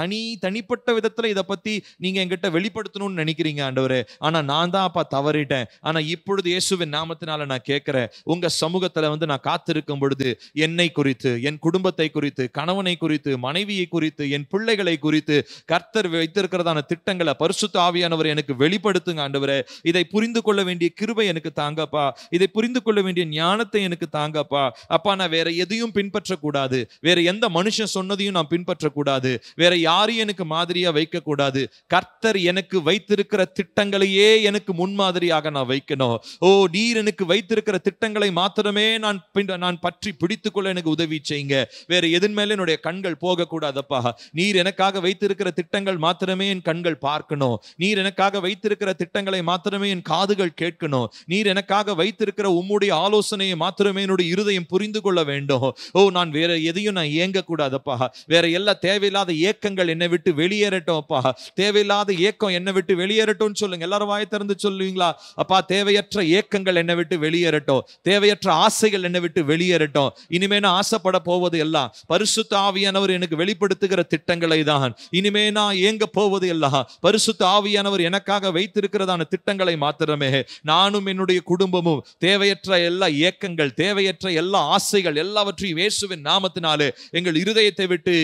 தனிப்பட்ட விதத்துல இதை பத்தி நீங்க என்கிட்ட வெளிப்படுத்தணும்னு நினைக்கிறீங்க ஆண்டவரே. ஆனா நான் தான் அப்பா தவறிட்டேன். ஆனா இப்பொழுது இயேசுவின் நாமத்தினால நான் கேட்கிறேன், உங்க சமூகத்துல நான் காத்திருக்கும் பொழுது என்னை குறித்து, என் குடும்பத்தை குறித்து, கணவனை குறித்து, மனைவியை குறித்து, என் பிள்ளைகளை குறித்து கர்த்தர் வைத்திருக்கிறதான திட்டங்களை பரிசுத்த ஆவியானவர் எனக்கு வெளிப்படுத்துங்க ஆண்டவரே. இதை புரிந்து கொள்ள வேண்டிய கிருபை எனக்கு தாங்கப்பா. இதை புரிந்து கொள்ள வேண்டிய ஞானத்தை எனக்கு தாங்கப்பா. அப்பா, நான் வேற எதையும் பின்பற்றக்கூடாது, வேற எந்த மனுஷன் சொன்னதையும் நான் பின்பற்றக்கூடாது, வேற யாரையும் எனக்கு மாதிரியா வைக்க கூடாது. கர்த்தர் எனக்கு வைத்திருக்கிற திட்டங்களையே எனக்கு முன்மாதிரியாக நான் வைக்கணும். ஓ, நீர் எனக்கு வைத்திருக்கிற திட்டங்களை மாத்திரமே நான் பற்றி பிடித்துக்கொள்ள எனக்கு உதவி செய்யுங்க. வேற எதன் மேல என்னுடைய கண்கள் போகக்கூடாதப்பா. நீர் எனக்காக வைத்திருக்கிற திட்டங்கள் மாத்திரமே என் கண்கள் பார்க்கணும். நீர் எனக்காக வைத்திருக்கிற திட்டங்களை மாத்திரமே என் காதுகள் கேட்கணும். நீர் எனக்காக வைத்திருக்கிற உம்முடைய ஆலோசனையை மாத்திரமே என்னுடைய இருதயம் புரிந்து கொள்ள வேண்டும். ஓ, நான் வேற எதையும் நான் ஏங்க கூடாதப்பா. வேற எல்லா தேவையில்லாத ஏக்கங்கள் என்னை விட்டு வெளியேறட்டும் அப்பா. தேவையில்லாத ஏக்கம் என்னை விட்டு வெளியேறட்டும் சொல்லுங்க. எல்லாரும் வாயை திறந்து சொல்லுவீங்களா? அப்பா, தேவையற்ற ஏக்கங்கள் என்னை விட்டு வெளியேறட்டும். தேவையற்ற ஆசைகள் என்னை விட்டு வெளியேறட்டும். இனிமே நான் ஆசைப்பட போவது எல்லாம் பரிசுத்த ஆவியானவர் எனக்கு வெளிப்படுத்துகிற திட்டங்களை தான். இனிமே நான் ஏங்க போவது எல்லாம் பரிசுத்த ஆவியானவர் எனக்காக வைத்திருக்கிறதான திட்டங்களை மாத்திரமே. நானும் என்னுடைய குடும்பமும் தேவையற்ற எல்லா ஏக்கங்கள், தேவையற்ற எல்லா ஆசைகள் எல்லாவற்றையும் இயேசுவின் நாமத்தினாலே எங்கள் இருதயத்தை விட்டு,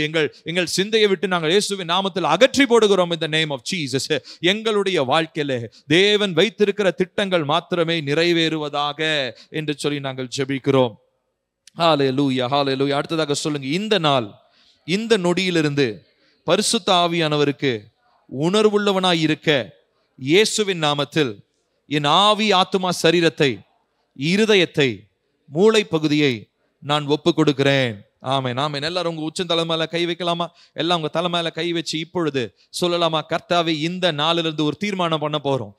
எங்கள் சிந்தையை விட்டு நாங்கள் இயேசுவின் நாமத்தில் அகற்றி போடுகிறோம். in the name of Jesus. எங்களுடைய வாழ்க்கையிலே தேவன் வைத்திருக்கிற திட்டங்கள் மாத்திரமே நிறைவேறுவதாக என்று சொல்லி நாங்கள் ஜெபிக்கிறோம். ஹல்லேலூயா, ஹல்லேலூயா. அடுத்ததாக சொல்லுங்க, இந்த நாள், இந்த நொடியிலிருந்து பரிசுத்த ஆவியானவருக்கு உணர்வுள்ளவனாய் இருக்க இயேசுவின் நாமத்தில் என் ஆவி, ஆத்துமா, சரீரத்தை, இருதயத்தை, மூளை பகுதியை நான் ஒப்பு கொடுக்கிறேன். ஆமென், ஆமென். எல்லாரும் உங்க உச்ச தலை மேல கை வைக்கலாமா? எல்லாம் உங்க தலை மேல கை வச்சு இப்பொழுது சொல்லலாமா? கர்த்தாவே, இந்த நாளிலிருந்து ஒரு தீர்மானம் பண்ண போறோம்.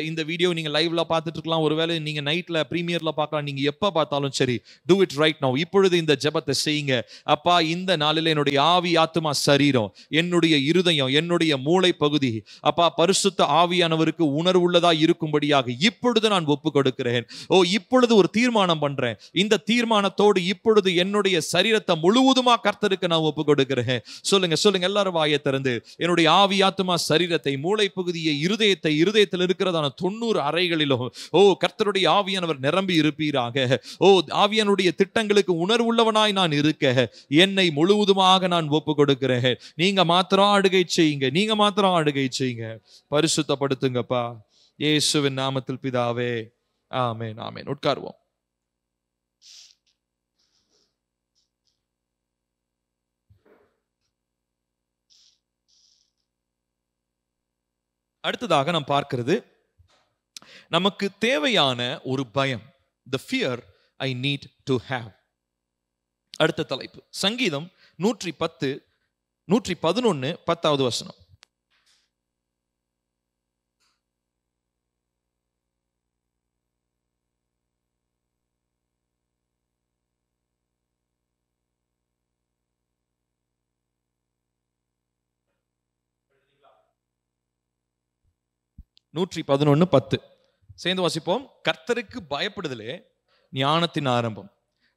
இந்த வீடியோ நீங்க லைவ்ல பார்த்துட்டு இருக்கலாம், ஒருவேளை நீங்க நைட்ல பிரீமியர்ல பார்க்கலாம். நீங்க எப்ப பார்த்தாலும் சரி, டூ இட் ரைட் நவ். இப்பொழுது இந்த ஜெபத்தை செய்யுங்க. அப்பா, இந்த நாளில் என்னுடைய ஆவி, ஆத்துமா, சரீரம், என்னுடைய இருதயம், என்னுடைய மூளை பகுதி அப்பா பரிசுத்த ஆவியானவருக்கு உணர்வுள்ளதா இருக்கும்படியாக இப்பொழுது நான் ஒப்பு கொடுக்கிறேன். ஓ, இப்பொழுது ஒரு தீர்மானம் பண்றேன். இந்த தீர்மானத்தோடு இப்பொழுது என்னுடைய சரீரத்தை முழுவதுமா கர்த்தருக்கு நான் ஒப்பு கொடுக்கிறேன். சொல்லுங்க, சொல்லுங்க. எல்லாரும் வாயை திறந்து என்னுடைய ஆவி, ஆத்துமா, சரீரத்தை, மூளை பகுதியை, இருதயத்தை, இருதயத்தில் இருக்கிறதான 90 அறைகளிலும் ஓ கர்த்தருடைய ஆவியானவர் நிரம்பி இருப்பீராக. ஓ, ஆவியானுடைய திட்டங்களுக்கு உணர்வுள்ளவனாய் நான் இருக்க என்னை முழுவதுமாக நான் ஒப்பு கொடுக்கிறேன். நீங்க மாத்திரம் ஆளுகை செய்யுங்க, நீங்க மாத்திரம் ஆளுகை செய்யுங்க. பரிசுத்தப்படுத்துங்கப்பா, இயேசுவின் நாமத்தில் பிதாவே, ஆமென், ஆமென். உட்காருவோம். அடுத்ததாக நாம் பார்க்கிறது, நமக்கு தேவையான ஒரு பயம், the fear I need to have. அடுத்த தலைப்பு சங்கீதம் 110 111 10வது வசனம். நூற்றி 11:10 சேர்ந்து வாசிப்போம். கர்த்தருக்கு பயப்படுதலே ஞானத்தின் ஆரம்பம்.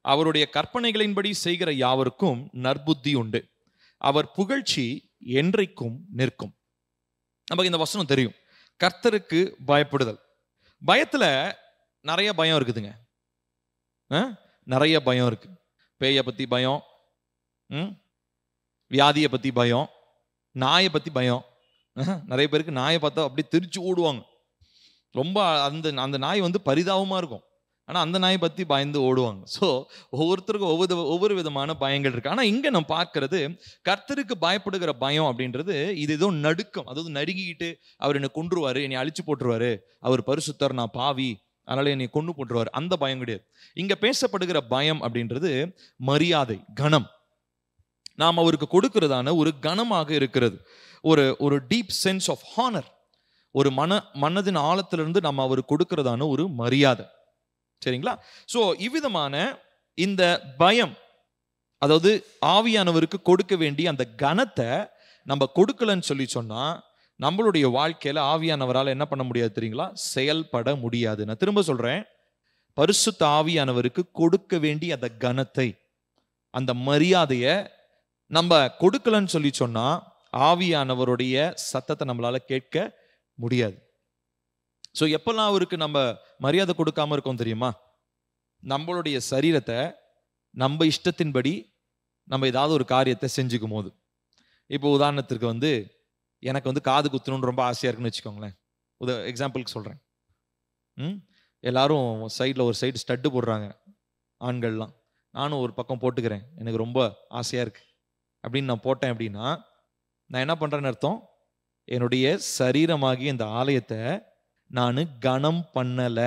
அவருடைய கற்பனைகளின்படி செய்கிற யாவருக்கும் நற்புத்தி உண்டு. அவர் புகழ்ச்சி என்றைக்கும் நிற்கும். நமக்கு இந்த வசனம் தெரியும். கர்த்தருக்கு பயப்படுதல். பயத்துல நிறைய பயம் இருக்குதுங்க. நிறைய பயம் இருக்கு. பேயை பத்தி பயம், வியாதியை பத்தி பயம், நாயை பத்தி பயம். நிறைய பேருக்கு நாயை பார்த்தா அப்படியே திருச்சி ஓடுவாங்க. ரொம்ப அந்த நாய் பரிதாபமா இருக்கும். ஆனா அந்த நாயை பத்தி பயந்து ஓடுவாங்க. ஸோ ஒவ்வொருத்தருக்கும் ஒவ்வொரு விதமான பயங்கள் இருக்கு. ஆனா இங்க நம்ம பார்க்கறது, கர்த்தருக்கு பயப்படுகிற பயம் அப்படின்றது இது ஏதோ நடுக்கம். அதாவது நடுங்கிக்கிட்டு அவர் என்னை கொன்றுவாரு, என்னை அழிச்சு போட்டுருவாரு, அவர் பரிசுத்தர், நான் பாவி, அதனால என்னை கொன்று போட்டுருவாரு, அந்த பயம் கிடையாது. இங்க பேசப்படுகிற பயம் அப்படின்றது மரியாதை, கனம். நாம் அவருக்கு கொடுக்கிறதான ஒரு கனமாக இருக்கிறது. ஒரு டீப் சென்ஸ் ஆஃப் ஹானர். ஒரு மனதின் ஆழத்திலிருந்து நம்ம அவருக்கு கொடுக்கிறதான ஒரு மரியாதை. சரிங்களா? ஸோ இவ்விதமான இந்த பயம், அதாவது ஆவியானவருக்கு கொடுக்க வேண்டிய அந்த கனத்தை நம்ம கொடுக்கலன்னு சொல்லி சொன்னா நம்மளுடைய வாழ்க்கையில ஆவியானவரால் என்ன பண்ண முடியாது தெரியுங்களா? செயல்பட முடியாது. நான் திரும்ப சொல்றேன், பரிசுத்த ஆவியானவருக்கு கொடுக்க வேண்டிய அந்த கனத்தை, அந்த மரியாதையை நம்ம கொடுக்கலன்னு சொல்லி சொன்னா ஆவியானவருடைய சத்தத்தை நம்மளால கேட்க முடியாது. ஸோ எப்பெல்லாம் அவருக்கு நம்ம மரியாதை கொடுக்காம இருக்கோம் தெரியுமா? நம்மளுடைய சரீரத்தை நம்ம இஷ்டத்தின்படி நம்ம ஏதாவது ஒரு காரியத்தை செஞ்சுக்கும் போது. இப்போ உதாரணத்திற்கு எனக்கு காது குத்தணும்னு ரொம்ப ஆசையா இருக்குன்னு வச்சுக்கோங்களேன். எக்ஸாம்பிளுக்கு சொல்றேன். எல்லாரும் சைடில் ஒரு சைடு ஸ்டட்டு போடுறாங்க, ஆண்கள்லாம். நானும் ஒரு பக்கம் போட்டுக்கிறேன், எனக்கு ரொம்ப ஆசையா இருக்கு அப்படின்னு நான் போட்டேன் அப்படின்னா நான் என்ன பண்றேன்னு அர்த்தம்? என்னுடைய சரீரமாகிய இந்த ஆலயத்தை நான் கனம் பண்ணல.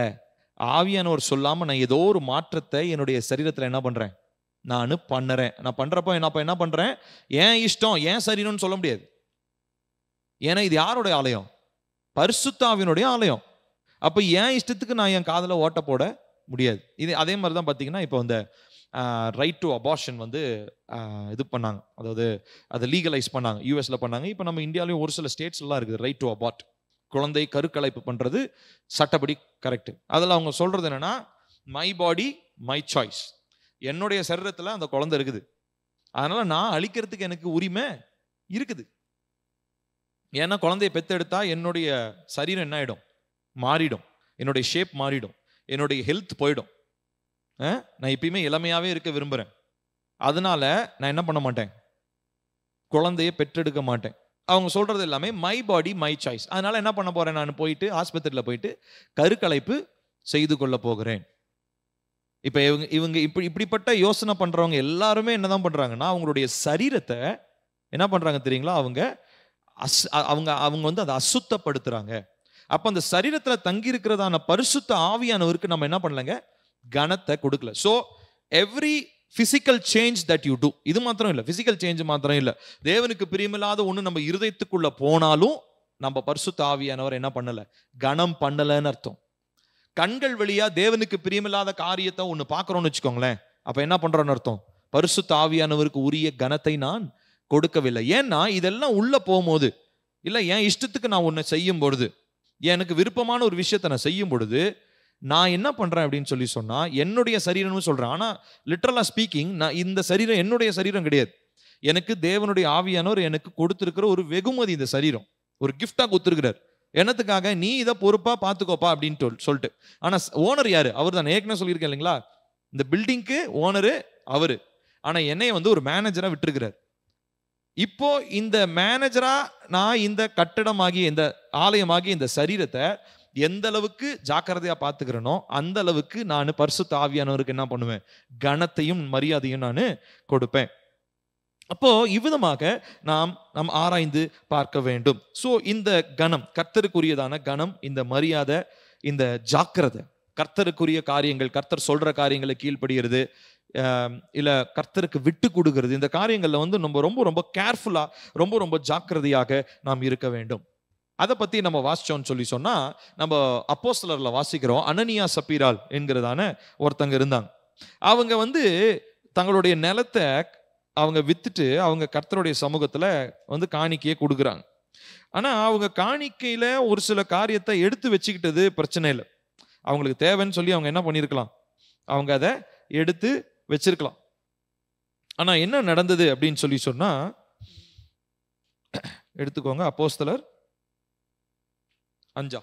ஆவியானவர் சொல்லாம நான் ஏதோ ஒரு மாற்றத்தை என்னுடைய சரீரத்துல என்ன பண்றேன், நான் பண்ணுறேன். நான் பண்றப்போ என்ன பண்றேன், ஏன் இஷ்டம் ஏன் சரீரம்னு சொல்ல முடியாது. ஏன்னா இது யாருடைய ஆலயம், பரிசுத்த ஆவியினுடைய ஆலயம். அப்ப ஏன் இஷ்டத்துக்கு நான் என் காதுல ஓட்ட போட முடியாது. இது அதே மாதிரி தான் பார்த்தீங்கன்னா, இப்போ இந்த ரைட் டு அபார்ஷன் வந்து இது பண்ணாங்க, அதாவது அதை லீகலைஸ் பண்ணாங்க, யூஎஸ்ல பண்ணாங்க. இப்போ நம்ம இந்தியாவிலையும் ஒரு சில ஸ்டேட்ஸ்லாம் இருக்குது ரைட் டு அபார்ட், குழந்தை கருக்கலைப்பு பண்றது சட்டப்படி கரெக்ட். அதில் அவங்க சொல்றது என்னன்னா, மை பாடி மை சாய்ஸ், என்னுடைய சரீரத்தில் அந்த குழந்தை இருக்குது, அதனால நான் அழிக்கிறதுக்கு எனக்கு உரிமை இருக்குது. ஏன்னா குழந்தைய பெத்தெடுத்தா என்னுடைய சரீரம் என்ன ஆயிடும், மாறிடும், என்னுடைய ஷேப் மாறிடும், என்னுடைய ஹெல்த் போயிடும். நான் எப்பயுமே இளமையாவே இருக்க விரும்புறேன், அதனால நான் என்ன பண்ண மாட்டேன், குழந்தைய பெற்றெடுக்க மாட்டேன். அவங்க சொல்றது எல்லாமே மை பாடி மை சாய்ஸ். அதனால என்ன பண்ண போறேன், நான் போயிட்டு ஆஸ்பத்திரியில் போயிட்டு கருக்கலைப்பு செய்து கொள்ள போகிறேன். இப்ப இவங்க இப்படிப்பட்ட யோசனை பண்றவங்க எல்லாருமே என்னதான் பண்றாங்கன்னா, அவங்களுடைய சரீரத்தை என்ன பண்றாங்க தெரியுங்களா, அவங்க அவங்க வந்து அதை அசுத்தப்படுத்துறாங்க. அப்ப அந்த சரீரத்துல தங்கி இருக்கிறதான பரிசுத்த ஆவியானவருக்கு நம்ம என்ன பண்ணலங்க, கனத்தை கொடுக்கல. So every physical change that you do, இது மாத்திரம் இல்ல, பிசிக்கல் சேஞ்ச் மாத்திரம் இல்ல, தேவனுக்கு பிரியமில்லாத ஒண்ணு நம்ம இருதயத்துக்குள்ள போனாலும் நம்ம பரிசுத்த ஆவியானவர் என்ன பண்ணல, கனம் பண்ணலன்னு அர்த்தம். கண்கள் வழியா தேவனுக்கு பிரியமில்லாத காரியத்தை ஒண்ணு பாக்குறோம்னு வச்சுக்கோங்களேன், அப்ப என்ன பண்றோம்னு அர்த்தம், பரிசுத்த ஆவியானவருக்கு உரிய கனத்தை நான் கொடுக்கவில்லை. ஏன்னா இதெல்லாம் உள்ள போகும்போது, இல்ல என் இஷ்டத்துக்கு நான் ஒன்னு செய்யும் பொழுது, எனக்கு விருப்பமான ஒரு விஷயத்தை நான் செய்யும் பொழுது நான் என்ன பண்றேன் அப்படின்னு சொல்லி சொன்னா, என்னுடைய சரீரம்னு சொல்றேன். ஆனா லிட்டரலா ஸ்பீக்கிங், நான் இந்த சரீரம் என்னுடைய சரீரம் கிடையாது. எனக்கு தேவனுடைய ஆவியானவர் எனக்கு கொடுத்திருக்கிற ஒரு வெகுமதி, இந்த சரீரம் ஒரு கிஃப்டா கொடுத்திருக்கிறார். என்னத்துக்காக, நீ இதை பொறுப்பா பாத்துக்கோப்பா அப்படின்னு சொல்லிட்டு. ஆனா ஓனர் யாரு, அவர் தான். ஏற்கனவே சொல்லியிருக்கேன் இல்லைங்களா, இந்த பில்டிங்க்கு ஓனரு அவரு. ஆனா என்னைய வந்து ஒரு மேனேஜரா விட்டுருக்கிறார். இப்போ இந்த மேனேஜரா நான் இந்த கட்டடமாகி, இந்த ஆலயமாகி இந்த சரீரத்தை எந்த அளவுக்கு ஜாக்கிரதையா பார்த்துக்கிறனோ அந்த அளவுக்கு நான் பரிசுத்த ஆவியானவருக்கு என்ன பண்ணுவேன், கனத்தையும் மரியாதையும் நான் கொடுப்பேன். அப்போ இவ்விதமாக நாம் ஆராய்ந்து பார்க்க வேண்டும். சோ இந்த கனம், கர்த்தருக்குரியதான கனம், இந்த மரியாதை, இந்த ஜாக்கிரதை, கர்த்தருக்குரிய காரியங்கள், கர்த்தர் சொல்ற காரியங்களை கீழ்ப்படுகிறது, இல்ல கர்த்தருக்கு விட்டு கொடுக்கிறது, இந்த காரியங்கள்ல வந்து நம்ம ரொம்ப ரொம்ப கேர்ஃபுல்லா, ரொம்ப ரொம்ப ஜாக்கிரதையாக நாம் இருக்க வேண்டும். அதை பத்தி நம்ம வாசிச்சோம்னு சொல்லி சொன்னா, நம்ம அப்போஸ்தலர்ல வாசிக்கிறோம், அனனியா சப்பீரால் என்கிறதான ஒருத்தங்க இருந்தாங்க. அவங்க வந்து தங்களுடைய நிலத்தை அவங்க வித்துட்டு அவங்க கர்த்தருடைய சமூகத்துல வந்து காணிக்கையை கொடுக்குறாங்க. ஆனா அவங்க காணிக்கையில ஒரு சில காரியத்தை எடுத்து வச்சுக்கிட்டது பிரச்சனை இல்லை, அவங்களுக்கு தேவைன்னு சொல்லி அவங்க என்ன பண்ணிருக்கலாம், அவங்க அதை எடுத்து வச்சிருக்கலாம். ஆனா என்ன நடந்தது அப்படின்னு சொல்லி சொன்னா, எடுத்துக்கோங்க அப்போஸ்தலர் 5,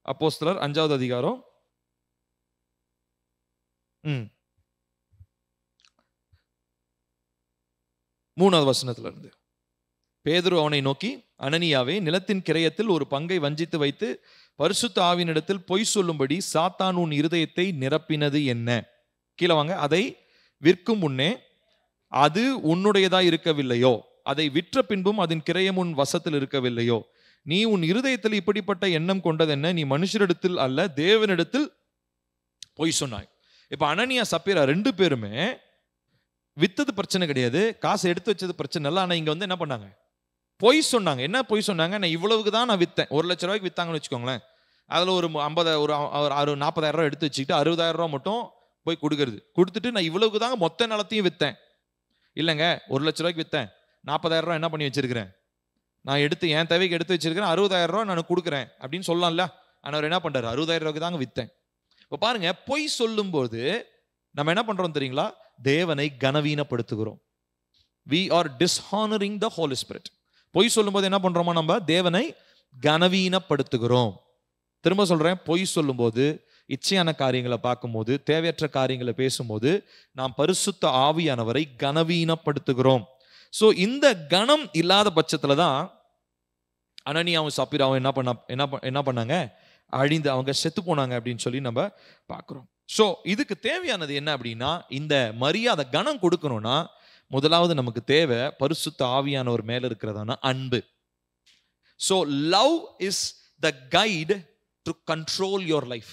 அப்போஸ்தலர் 5வது அதிகாரம் 3வது வசனத்துல இருந்து. பேதுரு அவனை நோக்கி, அனனியாவே, நிலத்தின் கிரயத்தில் ஒரு பங்கை வஞ்சித்து வைத்து பரிசுத்த ஆவியினிடத்தில் பொய் சொல்லும்படி சாத்தான் உன் இருதயத்தை நிரப்பினது என்ன? கீழே வாங்க. அதை விற்கும் முன்னே அது உன்னுடையதா இருக்கவில்லையோ? அதை விற்ற பின்பும் அதன் கிரயம் உன் வசத்தில் இருக்கவில்லையோ? நீ உன் இருதயத்தில் இப்படிப்பட்ட எண்ணம் கொண்டது என்ன? நீ மனுஷரிடத்தில் அல்ல தேவனிடத்தில் பொய் சொன்னாய். இப்ப அனனியா சப்பீரா 2 பேருமே வித்தது பிரச்சனை கிடையாது, காசு எடுத்து வச்சது பிரச்சனை இல்லை. ஆனா இங்க வந்து என்ன பண்ணாங்க, பொய் சொன்னாங்க. என்ன பொய் சொன்னாங்க, நான் இவ்வளவுக்கு தான் நான் வித்தேன். 1 லட்ச ரூபாய்க்கு வித்தாங்கன்னு வச்சுக்கோங்களேன், அதுல ஒரு 40,000 ரூபாய் எடுத்து வச்சுக்கிட்டு 60,000 ரூபாய் மட்டும் போய் கொடுத்துட்டு நான் இவ்வளவுக்கு தாங்க மொத்த நிலத்தையும் வித்தேன். இல்லைங்க, 1 லட்ச ரூபாய்க்கு வித்தேன், 40,000 ரூபாய் என்ன பண்ணி வச்சிருக்கிறேன், நான் எடுத்து என் தேவைக்கு எடுத்து வச்சிருக்கிறேன், 60,000 ரூபாய் நான் கொடுக்குறேன் அப்படின்னு சொல்லலாம்ல. ஆனா அவர் என்ன பண்றாரு, 60,000 ரூபாய்க்கு தாங்க வித்தேன். இப்ப பாருங்க, பொய் சொல்லும் போது நம்ம என்ன பண்றோம் தெரியுங்களா, தேவனை கனவீனப்படுத்துகிறோம். we are dishonoring the Holy Spirit. பொய் சொல்லும் போது என்ன பண்றோமா, நம்ம தேவனை கனவீனப்படுத்துகிறோம். திரும்ப சொல்றேன், பொய் சொல்லும் போது, இச்சையான காரியங்களை பார்க்கும்போது, தேவையற்ற காரியங்களை பேசும்போது நாம் பரிசுத்த ஆவியானவரை கனவீனப்படுத்துகிறோம். சோ இந்த கனம் இல்லாத பட்சத்துல தான் அனனியாவும் சப்பீராவும் என்ன பண்ணாங்க, அழிந்து அவங்க செத்து போனாங்க அப்படின்னு சொல்லி நம்ம பார்க்கிறோம். சோ இதுக்கு தேவையானது என்ன அப்படின்னா, இந்த மரியாதை கனம் கொடுக்கணும்னா முதலாவது நமக்கு தேவை பரிசுத்த ஆவியானவர் மேல இருக்கிறதான அன்பு. So love is the guide to control your life.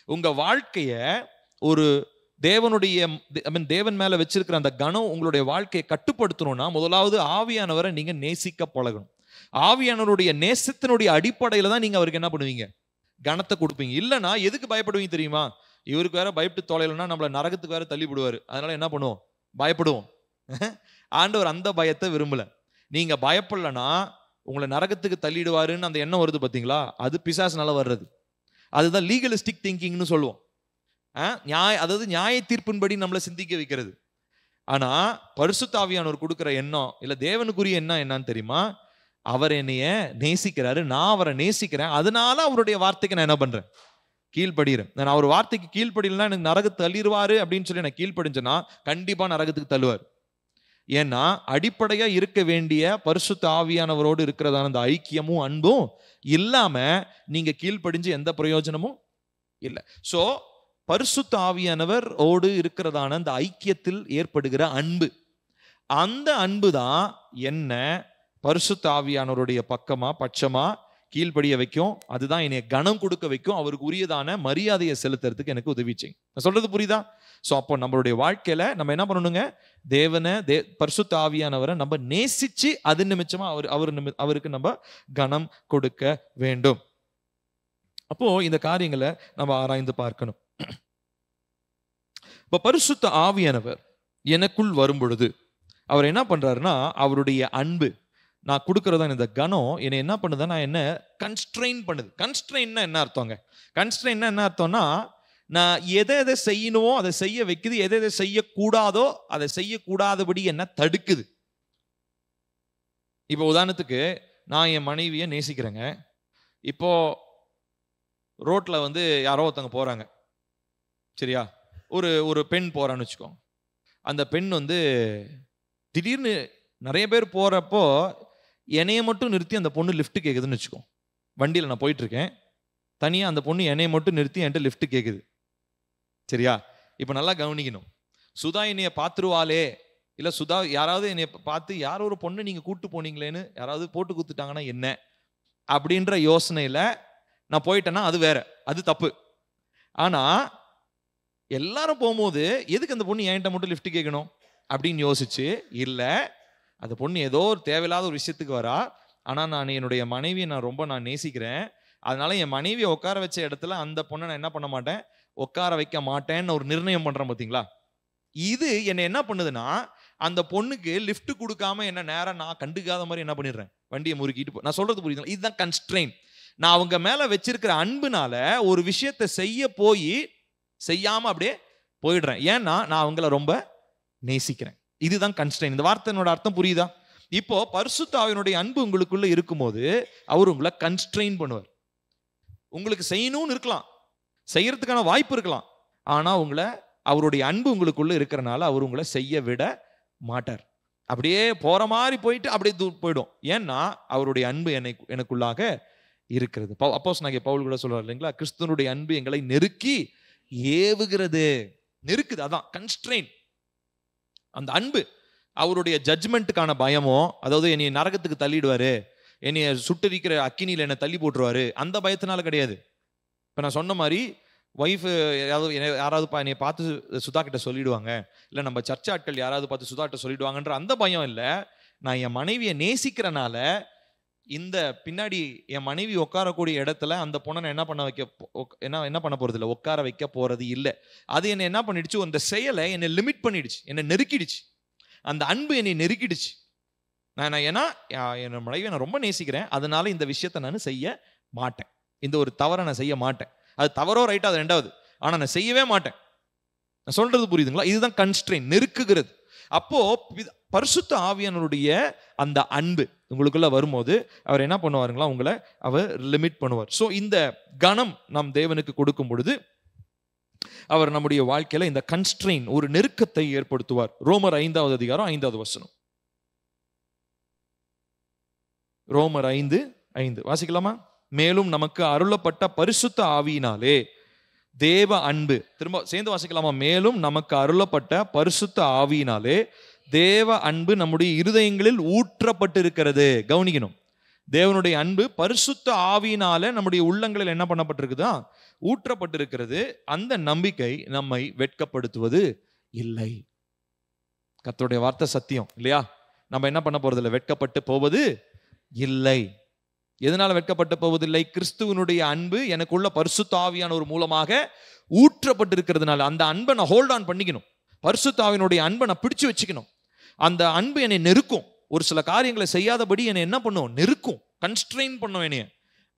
உங்க வாழ்க்கைய ஒரு தேவனுடைய தேவன் மேல வச்சிருக்கிற அந்த கணம் உங்களுடைய வாழ்க்கையை கட்டுப்படுத்தணும்னா முதலாவது ஆவியானவரை நீங்க நேசிக்க பழகணும். ஆவியானவருடைய நேசத்தினுடைய அடிப்படையில தான் நீங்க அவருக்கு என்ன பண்ணுவீங்க, கணத்தை கொடுப்பீங்க. இல்லைன்னா எதுக்கு பயப்படுவீங்க தெரியுமா? இவருக்கு வேற பயப்பட்டு தொலைலன்னா நம்மள நரகத்துக்கு வேற தள்ளிவிடுவாரு, அதனால என்ன பண்ணுவோம், பயப்படுவோம். ஆண்டவர் அந்த பயத்தை விரும்பல. நீங்க பயப்படலன்னா உங்களை நரகத்துக்கு தள்ளிடுவாருன்னு அந்த எண்ணம் வருது பாத்தீங்களா, அது பிசாசுனால வர்றது. அதுதான் லீகலிஸ்டிக் திங்கிங்னு சொல்லுவோம். அதாவது நியாய தீர்ப்பின்படி நம்மளை சிந்திக்க வைக்கிறது. ஆனா பரிசுத்த ஆவியானவர் கொடுக்கிற எண்ணம் இல்ல, தேவனுக்குரிய எண்ணம் என்னன்னு தெரியுமா? அவர் என்னைய நேசிக்கிறாரு, நான் அவரை நேசிக்கிறேன், அதனால அவருடைய வார்த்தைக்கு நான் என்ன பண்றேன், கீழ்படுகிறேன். நான் அவர் வார்த்தைக்கு கீழ்படியலன்னா எனக்கு நரகத்து தள்ளிடுவாரு அப்படின்னு சொல்லி நான் கீழ்படிஞ்சேன்னா கண்டிப்பா நரகத்துக்கு தள்ளுவார். ஏன்னா அடிப்படையா இருக்க வேண்டிய பரிசுத்த ஆவியானவரோடு இருக்கிறதான அந்த ஐக்கியமும் அன்பும் இல்லாம நீங்க கீழ்படிஞ்சு எந்த பிரயோஜனமும் இல்லை. சோ பரிசுத்த ஆவியானவர் ஓடு இருக்கிறதான அந்த ஐக்கியத்தில் ஏற்படுகிற அன்பு, அந்த அன்பு தான் என்ன பரிசுத்த ஆவியானவருடைய பக்கமா பட்சமா கீழ்படிய வைக்கும். அதுதான் என்னைய கனம் கொடுக்க வைக்கும், அவருக்கு உரியதான மரியாதையை செலுத்துறதுக்கு எனக்கு உதவிச்சு. நான் சொல்றது புரியுதா? ஸோ அப்போ நம்மளுடைய வாழ்க்கையில நம்ம என்ன பண்ணணுங்க, பரிசுத்த ஆவியானவரை நம்ம நேசிச்சு அது நிமிச்சமா அவருக்கு நம்ம கனம் கொடுக்க வேண்டும். அப்போ இந்த காரியங்களை நம்ம ஆராய்ந்து பார்க்கணும். இப்ப பரிசுத்த ஆவியானவர் எனக்குள் வரும் பொழுது அவர் என்ன பண்றாருன்னா, அவருடைய அன்பு நான் கொடுக்கறதா இந்த கனம் என்னை என்ன பண்ணுதுன்னா, என்ன கன்ஸ்ட்ரெயின் பண்ணுது. கன்ஸ்ட்ரெயின்னா என்ன அர்த்தங்க? கன்ஸ்ட்ரெயின்னா என்ன அர்த்தம்னா, நான் எதை எதை செய்யணுமோ அதை செய்ய வைக்குது, எதை எதை செய்யக்கூடாதோ அதை செய்யக்கூடாதபடி என்ன தடுக்குது. இப்போ உதாரணத்துக்கு நான் என் மனைவியை நேசிக்கிறேங்க. இப்போ ரோட்ல யாரோ ஒருத்தவங்க போறாங்க, சரியா? ஒரு பெண் போறான்னு வச்சுக்கோ. அந்த பெண் திடீர்னு நிறைய பேர் போறப்போ என்னைய மட்டும் நிறுத்தி அந்த பொண்ணு லிஃப்ட் கேட்குதுன்னு வச்சுக்கோ. வண்டியில் நான் போயிட்டு இருக்கேன், தனியாக அந்த பொண்ணு என்னைய மட்டும் நிறுத்தி என்கிட்ட லிஃப்ட் கேட்குது, சரியா? இப்போ நல்லா கவனிக்கணும். சுதா என்னைய பார்த்துருவாளே, இல்லை சுதா யாராவது என்னைய பார்த்து யாரோ ஒரு பொண்ணு நீங்கள் கூட்டு போனீங்களேன்னு யாராவது போட்டு கொடுத்துட்டாங்கன்னா என்ன அப்படின்ற யோசனையில் நான் போயிட்டேன்னா அது வேற, அது தப்பு. ஆனால் எல்லாரும் போகும்போது எதுக்கு அந்த பொண்ணு என்கிட்ட மட்டும் லிஃப்ட் கேட்கணும் அப்படின்னு யோசிச்சு, இல்லை அந்த பொண்ணு ஏதோ ஒரு தேவையில்லாத ஒரு விஷயத்துக்கு வரா, ஆனால் நான் என்னுடைய மனைவியை நான் நேசிக்கிறேன், அதனால என் மனைவியை உட்கார வச்ச இடத்துல அந்த பொண்ணை நான் என்ன பண்ண மாட்டேன், உட்கார வைக்க மாட்டேன்னு ஒரு நிர்ணயம் பண்றேன் பார்த்தீங்களா? இது என்ன என்ன பண்ணுதுன்னா, அந்த பொண்ணுக்கு லிஃப்ட் கொடுக்காம என்ன நேரம் நான் கண்டுக்காத மாதிரி என்ன பண்ணிடுறேன், வண்டியை முறுக்கிட்டு. நான் சொல்றது புரியுதுங்களா? இதுதான் கன்ஸ்ட்ரெயின். நான் அவங்க மேல வச்சிருக்கிற அன்புனால ஒரு விஷயத்தை செய்ய போய் செய்யாம அப்படியே போயிடுறேன். ஏன்னா நான் அவங்கள ரொம்ப நேசிக்கிறேன். இதுதான் கன்ஸ்ட்ரெயின். இந்த வார்த்தையோட அர்த்தம் புரியுதா? இப்போ பரிசுத்த ஆவியினுடைய அன்பு உங்களுக்குள்ள இருக்கும்போது அவர் உங்களை கன்ஸ்ட்ரெயின் பண்ணுவார். உங்களுக்கு செய்யணும்னு இருக்கலாம், செய்யறதுக்கான வாய்ப்பு இருக்கலாம், ஆனா அவருடைய அன்பு உங்களுக்குள்ள இருக்கிறனால அவர் உங்களை செய்ய விட மாட்டார். அப்படியே போற மாதிரி போயிட்டு அப்படியே போயிடும். ஏன்னா அவருடைய அன்பு எனக்குள்ளாக இருக்கிறது. அப்போஸ்தலனாகிய பவுல் கூட சொல்றாரு இல்லைங்களா, கிறிஸ்துவனுடைய அன்பு எங்களை நெருக்கி ஏவுகிறது. நெருக்குது, அதான் கன்ஸ்ட்ரெயின். அந்த அன்பு அவருடைய ஜட்ஜ்மெண்ட்டுக்கான பயமோ, அதாவது என்னைய நரகத்துக்கு தள்ளிடுவாரு, என்னைய சுட்டரிக்கிற அக்கினியில் என்னை தள்ளி போட்டுருவாரு, அந்த பயத்தினால கிடையாது. இப்போ நான் சொன்ன மாதிரி ஒய்ஃப் யாராவது என்னை பார்த்து சுதா கிட்ட சொல்லிடுவாங்க, இல்லை நம்ம சர்ச்சை ஆட்கள் யாராவது பார்த்து சுதா கிட்ட சொல்லிடுவாங்கன்ற அந்த பயம் இல்லை. நான் என் மனைவியை நேசிக்கிறனால இந்த பின்னாடி என் மனைவி உட்காரக்கூடிய இடத்துல அந்த பொண்ணை நான் என்ன பண்ண போறது இல்லை, உட்கார வைக்க போறது இல்லை. அது என்ன பண்ணிடுச்சு, அந்த செயலை என்னை லிமிட் பண்ணிடுச்சு, என்னை நெருக்கிடுச்சு. அந்த அன்பு என்னை நெருக்கிடுச்சு. ஏன்னா என் மனைவியை நான் ரொம்ப நேசிக்கிறேன், அதனால இந்த விஷயத்தை நான் செய்ய மாட்டேன், இந்த ஒரு தவறை நான் செய்ய மாட்டேன். அது தவறோ ரைட்டோ அது ரெண்டாவது, ஆனா நான் செய்யவே மாட்டேன். நான் சொல்றது புரியுதுங்களா? இதுதான் கன்ஸ்ட்ரெயின், நெருக்குகிறது. அப்போ பரிசுத்த ஆவியானவருடைய அந்த அன்பு உங்களுக்குள்ள வரும்போது அவர் என்ன பண்ணுவாருங்களா, உங்களை அவர் லிமிட் பண்ணுவார். ஸோ இந்த கணம் நம் தேவனுக்கு கொடுக்கும் பொழுது அவர் நம்முடைய வாழ்க்கையில இந்த கன்ஸ்ட்ரெயின், ஒரு நெருக்கத்தை ஏற்படுத்துவார். ரோமர் 5வது அதிகாரம் 5வது வசனம். ரோமர் 5:5 வாசிக்கலாமா? மேலும் நமக்கு அருளப்பட்ட பரிசுத்த ஆவியினாலே தேவ அன்பு, திரும்ப சேர்ந்து வாசிக்கலாமா? மேலும் நமக்கு அருளப்பட்ட பரிசுத்த ஆவியினாலே தேவ அன்பு நம்முடைய இருதயங்களில் ஊற்றப்பட்டிருக்கிறது. கவனிக்கணும், தேவனுடைய அன்பு பரிசுத்த ஆவியினால நம்முடைய உள்ளங்களில் என்ன பண்ணப்பட்டிருக்குதா, ஊற்றப்பட்டிருக்கிறது. அந்த நம்பிக்கை நம்மை வெட்கப்படுத்துவது இல்லை. கர்த்தருடைய வார்த்தை சத்தியம் இல்லையா? நம்ம என்ன பண்ண போறது இல்லை, வெட்கப்பட்டு போவது இல்லை. எதனால வெட்கப்பட்டு போவதில்லை? கிறிஸ்துவனுடைய அன்பு எனக்குள்ள பரிசுத்த ஆவியானவர் மூலமாக ஊற்றப்பட்டிருக்கிறதுனால. அந்த அன்பை நான் ஹோல்ட் ஆன் பண்ணிக்கணும். பரிசுத்த ஆவியினுடைய அன்பை நான் பிடிச்சு வச்சுக்கணும். அந்த அன்பு என்னை நெருக்கும். ஒரு சில காரியங்களை செய்யாதபடி என்னை என்ன பண்ணும், நெருக்கும், கன்ஸ்ட்ரெயின் பண்ணும் என்னைய.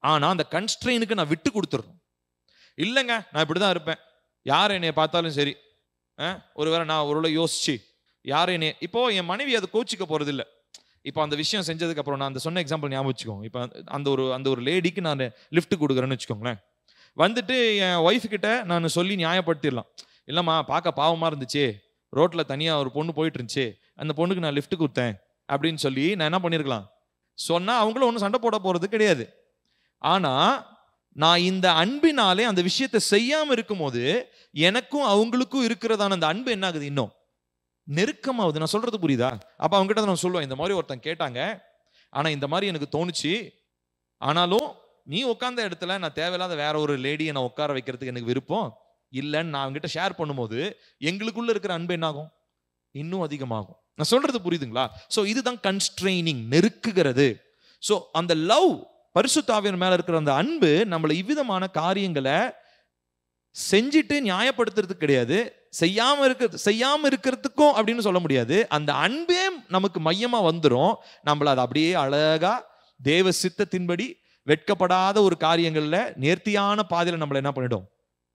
ஆனா அந்த கன்ஸ்ட்ரெயினுக்கு நான் விட்டு கொடுத்துடணும். இல்லைங்க நான் இப்படிதான் இருப்பேன், யார் என்னைய பார்த்தாலும் சரி, ஒருவேளை நான் ஒரு யோசிச்சு யார் என்னைய, இப்போ என் மனைவி அதை கோச்சிக்க போறது இல்லை. இப்போ அந்த விஷயம் செஞ்சதுக்கு அப்புறம் நான் அந்த சொன்ன எக்ஸாம்பிள் ஞாபகம் வச்சுக்கோங்க. இப்போ அந்த ஒரு லேடிக்கு நான் லிஃப்ட் கொடுக்குறேன்னு வச்சுக்கோங்களேன். வந்துட்டு என் ஒய்ஃப் கிட்ட நான் சொல்லி நியாயப்படுத்திடலாம். இல்லைம்மா பார்க்க பாவமாக இருந்துச்சு, ரோட்டில் தனியாக ஒரு பொண்ணு போயிட்டு இருந்துச்சு, அந்த பொண்ணுக்கு நான் லிஃப்ட் கொடுத்தேன் அப்படின்னு சொல்லி நான் என்ன பண்ணியிருக்கலாம் சொன்னால் அவங்களும் ஒன்றும் சண்டை போட போகிறது கிடையாது. ஆனால் நான் இந்த அன்பினாலே அந்த விஷயத்தை செய்யாமல் இருக்கும்போது எனக்கும் அவங்களுக்கும் இருக்கிறதான அந்த அன்பு என்ன ஆகுது, இன்னும் நெருக்கமாகுது. நான் சொல்றது புரியுதா? அப்போ அவங்ககிட்ட நான் சொல்லுவேன், இந்த மாதிரி ஒருத்தன் கேட்டாங்க, ஆனால் இந்த மாதிரி எனக்கு தோணுச்சு, ஆனாலும் நீ உட்கார்ந்த இடத்துல நான் தேவையில்லாத வேற ஒரு லேடியை நான் உட்கார வைக்கிறதுக்கு எனக்கு விருப்பம் இல்லைன்னு நான் அவங்ககிட்ட ஷேர் பண்ணும்போது எங்களுக்குள்ள இருக்கிற அன்பு என்னாகும், இன்னும் அதிகமாகும். நான் சொல்றது புரியுதுங்களா? ஸோ இதுதான் கன்ஸ்ட்ரெய்னிங், நெருக்குகிறது. ஸோ அந்த லவ், பரிசுத்த ஆவியின் மேல இருக்கிற அந்த அன்பு நம்மளை இவ்விதமான காரியங்களை செஞ்சுட்டு நியாயப்படுத்துறதுக்கு கிடையாது, செய்யாம இருக்கிறதுக்கும் அப்படின்னு சொல்ல முடியாது. அந்த அன்பே நமக்கு மையமா வந்துடும். நம்மள அதை அப்படியே அழகா தேவ சித்தத்தின்படி வெட்கப்படாத ஒரு காரியங்கள்ல நேர்த்தியான பாதையில நம்மளை என்ன பண்ணிடும்,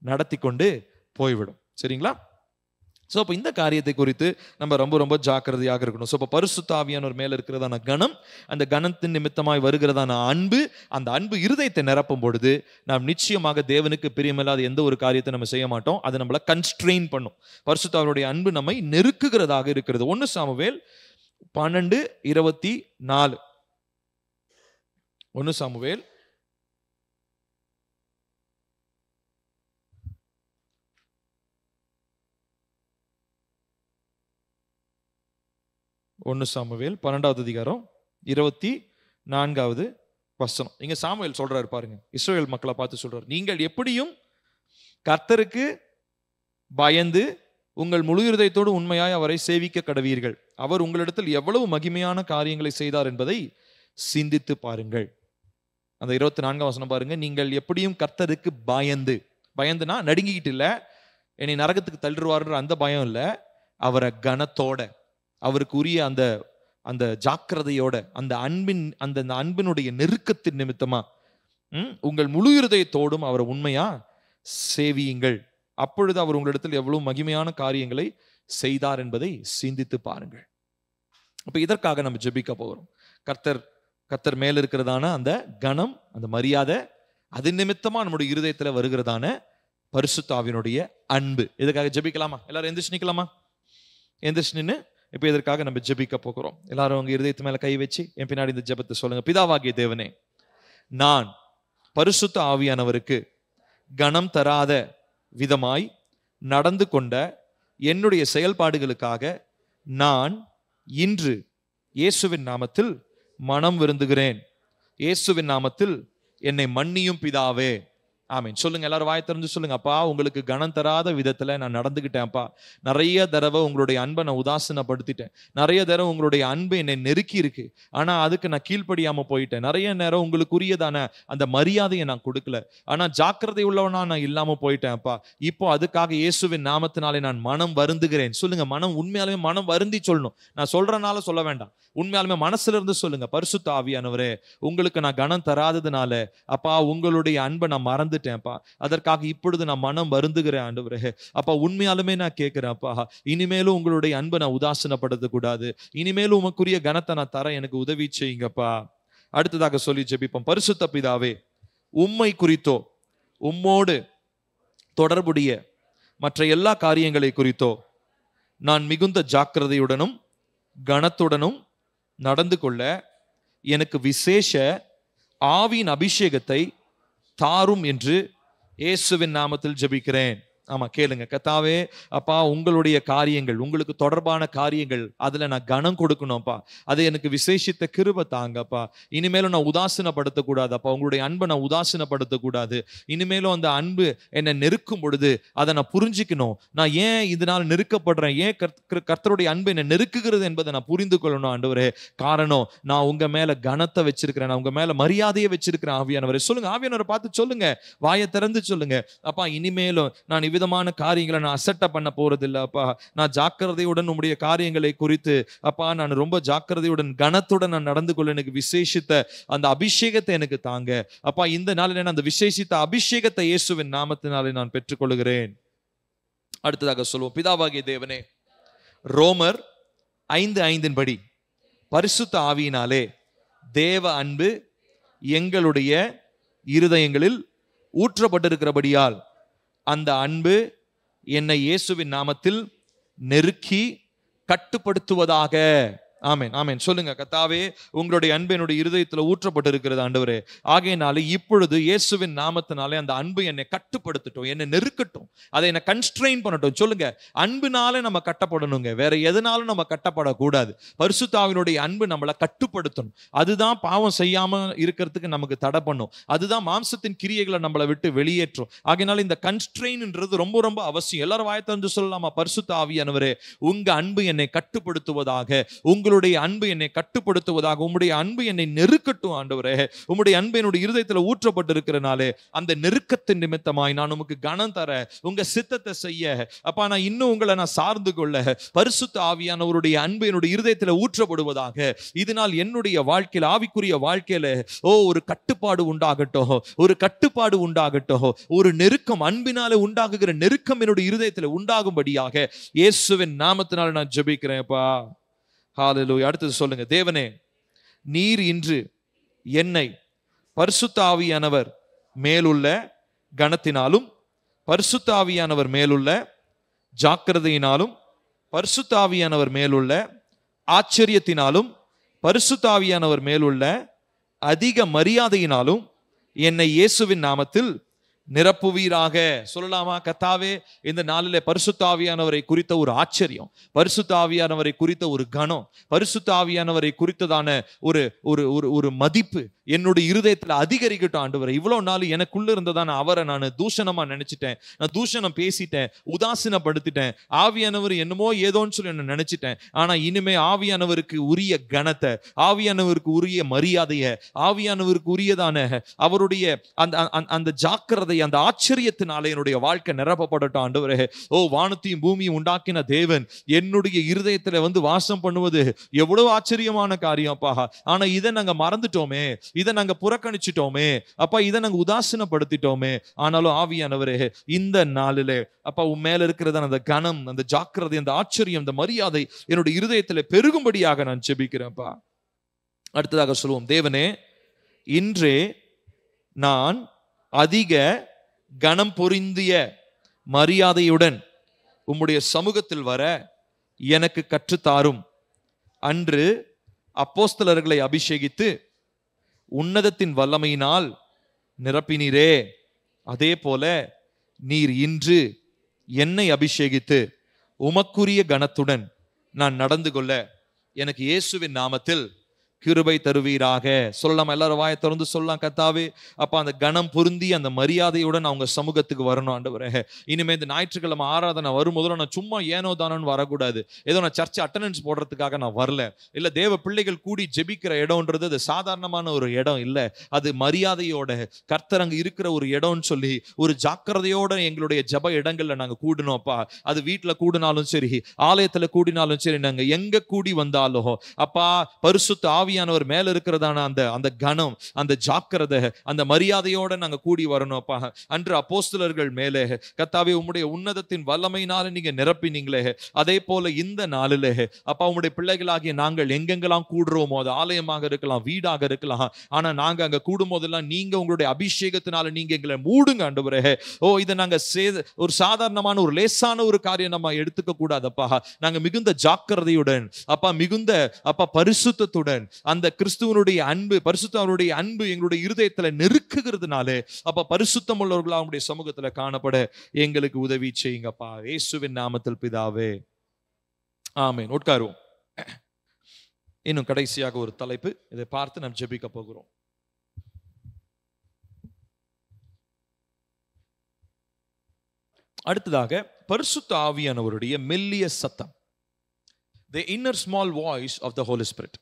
நடத்தி கொண்டு போய்விடும். சரிங்களா? ஸோ இப்போ இந்த காரியத்தை குறித்து நம்ம ரொம்ப ரொம்ப ஜாக்கிரதையாக இருக்கணும். ஸோ இப்போ பரிசுத்த ஆவியானவர் மேல இருக்கிறதான கணம், அந்த கணத்தின் நிமித்தமாய் வருகிறதான அன்பு, அந்த அன்பு இருதயத்தை நிரப்பும் பொழுது நாம் நிச்சயமாக தேவனுக்கு பிரியமில்லாத எந்த ஒரு காரியத்தை நம்ம செய்ய மாட்டோம். அது நம்மளை கன்ஸ்ட்ரெயின் பண்ணும். பரிசுத்த ஆவியானுடைய அன்பு நம்மை நெருக்குகிறதாக இருக்கிறது. 1 சாமுவேல் 12:24. 1 சாமுவேல் 1 சாமுவேல் 12வது அதிகாரம் 24வது வசனம். இங்க சாமுவேல் சொல்றாரு பாருங்க, இஸ்ரவேல் மக்களை பார்த்து சொல்றாரு, நீங்கள் எப்படியும் கர்த்தருக்கு பயந்து உங்கள் முழு இருதயத்தோடு உண்மையாய் அவரை சேவிக்க கடவீர்கள். அவர் உங்களிடத்தில் எவ்வளவு மகிமையான காரியங்களை செய்தார் என்பதை சிந்தித்து பாருங்கள். அந்த 24ஆம் வசனம் பாருங்க, நீங்கள் எப்படியும் கர்த்தருக்கு பயந்து, பயந்துனா நடுங்கிக்கிட்டு இல்ல, என்னை நரகத்துக்கு தள்ளிடுவாருன்ற அந்த பயம் இல்ல, அவரை கனத்தோட, அவருக்கு உரிய அந்த அந்த ஜாக்கிரதையோட, அந்த அன்பின் அந்த அன்பினுடைய நெருக்கத்தின் நிமித்தமா உங்கள் முழு இருதயத்தோடும் அவரை உண்மையா சேவியுங்கள். அப்பொழுது அவர் உங்களிடத்தில் எவ்வளவு மகிமையான காரியங்களை செய்தார் என்பதை சிந்தித்து பாருங்கள். அப்ப இதற்காக நம்ம ஜெபிக்க போகிறோம். கர்த்தர் மேல இருக்கிறதான அந்த கனம், அந்த மரியாதை, அது நிமித்தமா நம்முடைய இருதயத்துல வருகிறதான பரிசுத்த ஆவியினுடைய அன்பு. இதுக்காக ஜெபிக்கலாமா? எல்லாரும் எந்திரிச்சு நிக்கலாமா? எந்திரிச்சு நின்று இப்ப இதற்காக நம்ம ஜெபிக்க போகிறோம். எல்லாரும் உங்க இருதயத்து மேல கை வச்சு என் பின்னாடி இந்த ஜெபத்தை சொல்லுங்க. பிதாவாகிய தேவனே, நான் பரிசுத்த ஆவியானவருக்கு கனம் தராத விதமாய் நடந்து கொண்ட என்னுடைய செயல்பாடுகளுக்காக நான் இன்று இயேசுவின் நாமத்தில் மனம் விருந்துகிறேன். இயேசுவின் நாமத்தில் என்னை மன்னியும் பிதாவே. ஆமீன். சொல்லுங்க, எல்லாரும் வாய் திறந்து சொல்லுங்க. அப்பா, உங்களுக்கு கனம் தராத விதத்துல நான் நடந்துகிட்டேன். அப்பா, நிறைய தடவை உங்களுடைய அன்பை நான் உதாசீனப்படுத்திட்டேன். நிறைய தடவை உங்களுடைய அன்பு என்னை நெருக்கி இருக்கு, ஆனா அதுக்கு நான் கீழ்ப்படியாம போயிட்டேன். நிறைய நேரம் உங்களுக்குரியதான அந்த மரியாதையை நான் கொடுக்கல, ஆனா ஜாக்கிரதை உள்ளவனா நான் இல்லாம போயிட்டேன். அப்பா, இப்போ அதுக்காக இயேசுவின் நாமத்தினாலே நான் மனம் வருந்துகிறேன். சொல்லுங்க, மனம் உண்மையாலுமே மனம் வருந்தி சொல்லணும். நான் சொல்றனால சொல்ல வேண்டாம், உண்மையாலுமே மனசுல இருந்து சொல்லுங்க. பரிசுத்த ஆவியானவரே, உங்களுக்கு நான் கனம் தராததுனால அப்பா உங்களுடைய அன்பை நான் மறந்துட்டேன்ப்பா, அதற்காக இப்பொழுது நான் மனம் வருந்துகிறேன் ஆண்டவரே. அப்பா, உண்மையாலுமே நான் கேட்கிறேன் அப்பா, இனிமேலும் உங்களுடைய அன்பை நான் உதாசீனப்படுத்த கூடாது. இனிமேலும் உமக்குரிய கனத்தை நான் தர எனக்கு உதவி செய்யுங்கப்பா. அடுத்ததாக சொல்லி ஜெபிப்போம். பரிசுத்த பிதாவே, உம்மை குறித்தோ உம்மோடு தொடர்புடைய மற்ற எல்லா காரியங்களை குறித்தோ நான் மிகுந்த ஜாக்கிரதையுடனும் கனத்துடனும் நடந்து கொள்ள எனக்கு விசேஷ ஆவியின் அபிஷேகத்தை தாரும் என்று இயேசுவின் நாமத்தில் ஜெபிக்கிறேன். ஆமா, கேளுங்க. கர்த்தாவே, அப்பா உங்களுடைய காரியங்கள், உங்களுக்கு தொடர்பான காரியங்கள், அதுல நான் கனம் கொடுக்கணும்ப்பா. அது எனக்கு விசேஷித்த கிருபை தாங்கப்பா. இனிமேலும் நான் உதாசீனப்படுத்தக்கூடாது அப்பா. உங்களுடைய அன்பை நான் உதாசீனப்படுத்தக்கூடாது. இனிமேலும் அந்த அன்பு என்னை நெருக்கும் பொழுது அதை நான் புரிஞ்சுக்கணும். நான் ஏன் இதனால் நெருக்கப்படுறேன், ஏன் கர்த்தருடைய அன்பு என்னை நெருக்குகிறது என்பதை நான் புரிந்து கொள்ளணும் ஆண்டவரே. காரணம், நான் உங்க மேல கனத்தை வச்சிருக்கிறேன், நான் உங்க மேல மரியாதையை வச்சிருக்கிறேன் ஆவியானவரே. சொல்லுங்க, ஆவியானவரை பார்த்து சொல்லுங்க, வாயை திறந்து சொல்லுங்க. அப்பா, இனிமேலும் நான் விதமான காரியங்களை நான் அசட்டை பண்ண போறது இல்ல அப்பா. நான் ஜாக்கிரதையுடன் உம்முடைய காரியங்களை குறித்து அப்பா, நான் ரொம்ப ஜாக்கிரதையுடன் கனத்துடன் நான் நடந்து கொள்ள எனக்கு விசேஷித்த அந்த அபிஷேகத்தை எனக்கு தாங்க அப்பா. இந்த நாளில் அந்த விசேஷித்த அபிஷேகத்தை இயேசுவின் நாமத்தினாலே நான் பெற்றுக்கொள்கிறேன். அடுத்ததாக சொல்லுவோம். பிதாவாகிய தேவனே, ரோமர் 5:5 படி பரிசுத்த ஆவியினாலே தேவ அன்பு எங்களுடைய இருதயங்களில் ஊற்றப்பட்டிருக்கிறபடியால் அந்த அன்பு என்னை இயேசுவின் நாமத்தில் நெருக்கி கட்டுப்படுத்துவதாக. ஆமென், ஆமென். சொல்லுங்க, கர்த்தாவே உங்களுடைய அன்பு என்னுடைய இருதயத்தில் ஊற்றப்பட்டிருக்கிறது ஆண்டவரே. ஆகையினாலே இப்பொழுது இயேசுவின் நாமத்தினாலே அந்த அன்பு என்னை கட்டுப்படுத்தட்டும், என்னை நெருக்கட்டும், அதை என்னை கன்ஸ்ட்ரெயின் பண்ணட்டும். சொல்லுங்க, அன்புனாலே நம்ம கட்டப்படணுங்க, வேற எதனாலும் நம்ம கட்டப்படக்கூடாது. பரிசுத்த ஆவியினுடைய அன்பு நம்மளை கட்டுப்படுத்தணும். அதுதான் பாவம் செய்யாம இருக்கிறதுக்கு நமக்கு தடை பண்ணும். அதுதான் மாம்சத்தின் கிரியைகளை நம்மளை விட்டு வெளியேற்றும். ஆகையினால இந்த கன்ஸ்ட்ரெயின்ன்றது ரொம்ப ரொம்ப அவசியம். எல்லாரும் வாயத்தந்து சொல்லலாமா? பரிசுத்த ஆவியானவரே, உங்க அன்பு என்னை கட்டுப்படுத்துவதாக, உங்களுடைய அன்பு என்னை கட்டுப்படுத்துவதாக, உம்முடைய அன்பு என்னை நெருக்கட்டும் ஆண்டவரே. உம்முடைய அன்பு என்னுடைய இருதயத்தில் ஊற்றப்பட்டிருக்கிறனாலே அந்த நெருக்கத்தின் நிமித்தமாய் நான் உமக்கு கனம் தர, உங்க சித்தத்தை செய்ய அப்பா, நான் இன்னும் உங்களை நான் சார்ந்து கொள்ள பரிசுத்த ஆவியானவருடைய அன்பு என்னுடைய இருதயத்தில் ஊற்றப்படுவதாக. இதனால் என்னுடைய வாழ்க்கையில், ஆவிக்குரிய வாழ்க்கையில ஒரு கட்டுப்பாடு உண்டாகட்டும், ஒரு கட்டுப்பாடு உண்டாகட்டும், ஒரு நெருக்கம், அன்பினாலே உண்டாகுகிற நெருக்கம் என்னுடைய இருதயத்தில் உண்டாகும்படியாக இயேசுவின் நாமத்தினால் நான் ஜெபிக்கிறேன்ப்பா. ஹல்லேலூயா. அடுத்தது சொல்லுங்க. தேவனே, நீர் இன்று என்னை பரிசுத்த ஆவியானவர் மேலுள்ள கனத்தினாலும், பரிசுத்த ஆவியானவர் மேலுள்ள ஜாக்கிரதையினாலும், பரிசுத்த ஆவியானவர் மேலுள்ள ஆச்சரியத்தினாலும், பரிசுத்த ஆவியானவர் மேலுள்ள அதிக மரியாதையினாலும் என்னை இயேசுவின் நாமத்தில் நிரப்புவீராக. சொல்லலாமா? கர்த்தாவே, இந்த நாளிலே பரிசுத்த ஆவியானவரை குறித்த ஒரு ஆச்சரியம், பரிசுத்த ஆவியானவரை குறித்த ஒரு கனம், பரிசுத்த ஆவியானவரை குறித்ததான ஒரு ஒரு ஒரு மதிப்பு என்னுடைய இருதயத்தில் அதிகரிக்கட்டும் ஆண்டவரே. இவ்வளவு நாள் எனக்குள்ள இருந்ததான அவரை நான் தூஷணமா நினைச்சிட்டேன், நான் தூஷணம் பேசிட்டேன், உதாசீனப்படுத்திட்டேன். ஆவியானவர் என்னமோ ஏதோன்னு சொல்லி நான் நினைச்சிட்டேன். ஆனா இனிமே ஆவியானவருக்கு உரிய கனத்தை, ஆவியானவருக்கு உரிய மரியாதையை, ஆவியானவருக்கு உரியதான அவருடைய அந்த ஜாக்கிரதை, அந்த ஆச்சரியத்தினாலே என்னுடைய வாழ்க்கை நிரப்பப்படட்டும் ஆண்டவரே. வானத்தையும் பூமியும் உண்டாக்கின தேவன் என்னுடைய இருதயத்துல வாசம் பண்ணுவது எவ்வளவு ஆச்சரியமான காரியம் அப்பா. ஆனா இதை நாங்க மறந்துட்டோமே, இதை நாங்க புறக்கணிச்சிட்டோமே அப்பா, இதை நாங்க உதாசீனப்படுத்திட்டோமே. ஆனாலும் ஆவியானவரே, இந்த நாளிலே அப்பா உன் மேல இருக்கிறத அந்த கனம், அந்த ஜாக்கிரதை, அந்த ஆச்சரியம், அந்த மரியாதை என்னுடைய இருதயத்துல பெருகும்படியாக நான் ஜெபிக்கிறேன்ப்பா. அடுத்ததாக சொல்லுவோம். தேவனே, இன்றே நான் அதிக கனம் பொருந்திய மரியாதையுடன் உம்முடைய சமூகத்தில் வர எனக்கு கற்றுத்தாரும். அன்று அப்போஸ்தலர்களை அபிஷேகித்து உன்னதத்தின் வல்லமையினால் நிரப்பினீரே, அதே போல நீர் இன்று என்னை அபிஷேகித்து உமக்குரிய கனத்துடன் நான் நடந்து கொள்ள எனக்கு இயேசுவின் நாமத்தில் கிருபை தருவீராக. சொல்லலாம், எல்லாரும் வாயை திறந்து சொல்லலாம். கர்த்தாவே, அப்பா அந்த கனம் பொருந்தி அந்த மரியாதையுடன் அவங்க சமூகத்துக்கு வரணும் ஆண்டவரே. இனிமே இந்த ஞாயிற்றுக்கிழமை ஆராதனை வரும்போது நான் சும்மா ஏனோ தானோன்னு வரக்கூடாது. ஏதோ நான் சர்ச் அட்டெண்டன்ஸ் போடுறதுக்காக நான் வரல. இல்ல, தேவ பிள்ளைகள் கூடி ஜெபிக்கிற இடம்ன்றது அது சாதாரணமான ஒரு இடம் இல்லை, அது மரியாதையோட கர்த்தர் அங்க இருக்கிற ஒரு இடம்னு சொல்லி ஒரு ஜாக்கிரதையோட எங்களுடைய ஜப இடங்கள்ல நாங்க கூடணும் அப்பா. அது வீட்டுல கூடினாலும் சரி, ஆலயத்துல கூடினாலும் சரி, நாங்க எங்க கூடி வந்தாலும் அப்பா, பரிசுத்த ஆவியானவர் மேல இருக்கிறதான அந்த கனம், அந்த ஜாக்கிரதை, அந்த மரியாதையோட நாங்க கூடி வரணும் அப்பா. அன்று அப்போஸ்தலர்கள் மேலே கர்த்தாவே உம்முடைய உன்னதத்தின் வல்லமையினால நீங்க நிரப்பினீங்களே, அதே போல இந்த நாளிலே அப்பா உம்முடைய பிள்ளைகளாகிய நாங்கள் எங்கெங்கெல்லாம் கூடுறோமோ, அது ஆலயமாக இருக்கலாம், வீடாக இருக்கலாம், ஆனா நாங்க அங்க கூடும் போதெல்லாம் நீங்க உங்களுடைய அபிஷேகத்தினால நீங்க எங்களை மூடுங்க ஆண்டவரே. இதை நாங்க ஒரு சாதாரணமான ஒரு லேசான ஒரு காரியம் நம்ம எடுத்துக்க கூடாதப்பா. நாங்க மிகுந்த ஜாக்கிரதையுடன் அப்பா, மிகுந்த அப்பா பரிசுத்தத்துடன் அந்த கிறிஸ்துவனுடைய அன்பு, பரிசுத்தவருடைய அன்பு எங்களுடைய இருதயத்துல நெருக்குகிறதுனாலே, அப்ப பரிசுத்தம் உள்ளவர்களா உங்களுடைய சமூகத்துல காணப்பட எங்களுக்கு உதவி செய்யுங்கப்பா, இயேசுவின் நாமத்தில் பிதாவே, ஆமென். உட்காருவோம். இன்னும் கடைசியாக ஒரு தலைப்பு, இதை பார்த்து நாம் ஜெபிக்க போகிறோம். அடுத்ததாக பரிசுத்த ஆவியானவருடைய மெல்லிய சத்தம், the inner small voice of the Holy Spirit.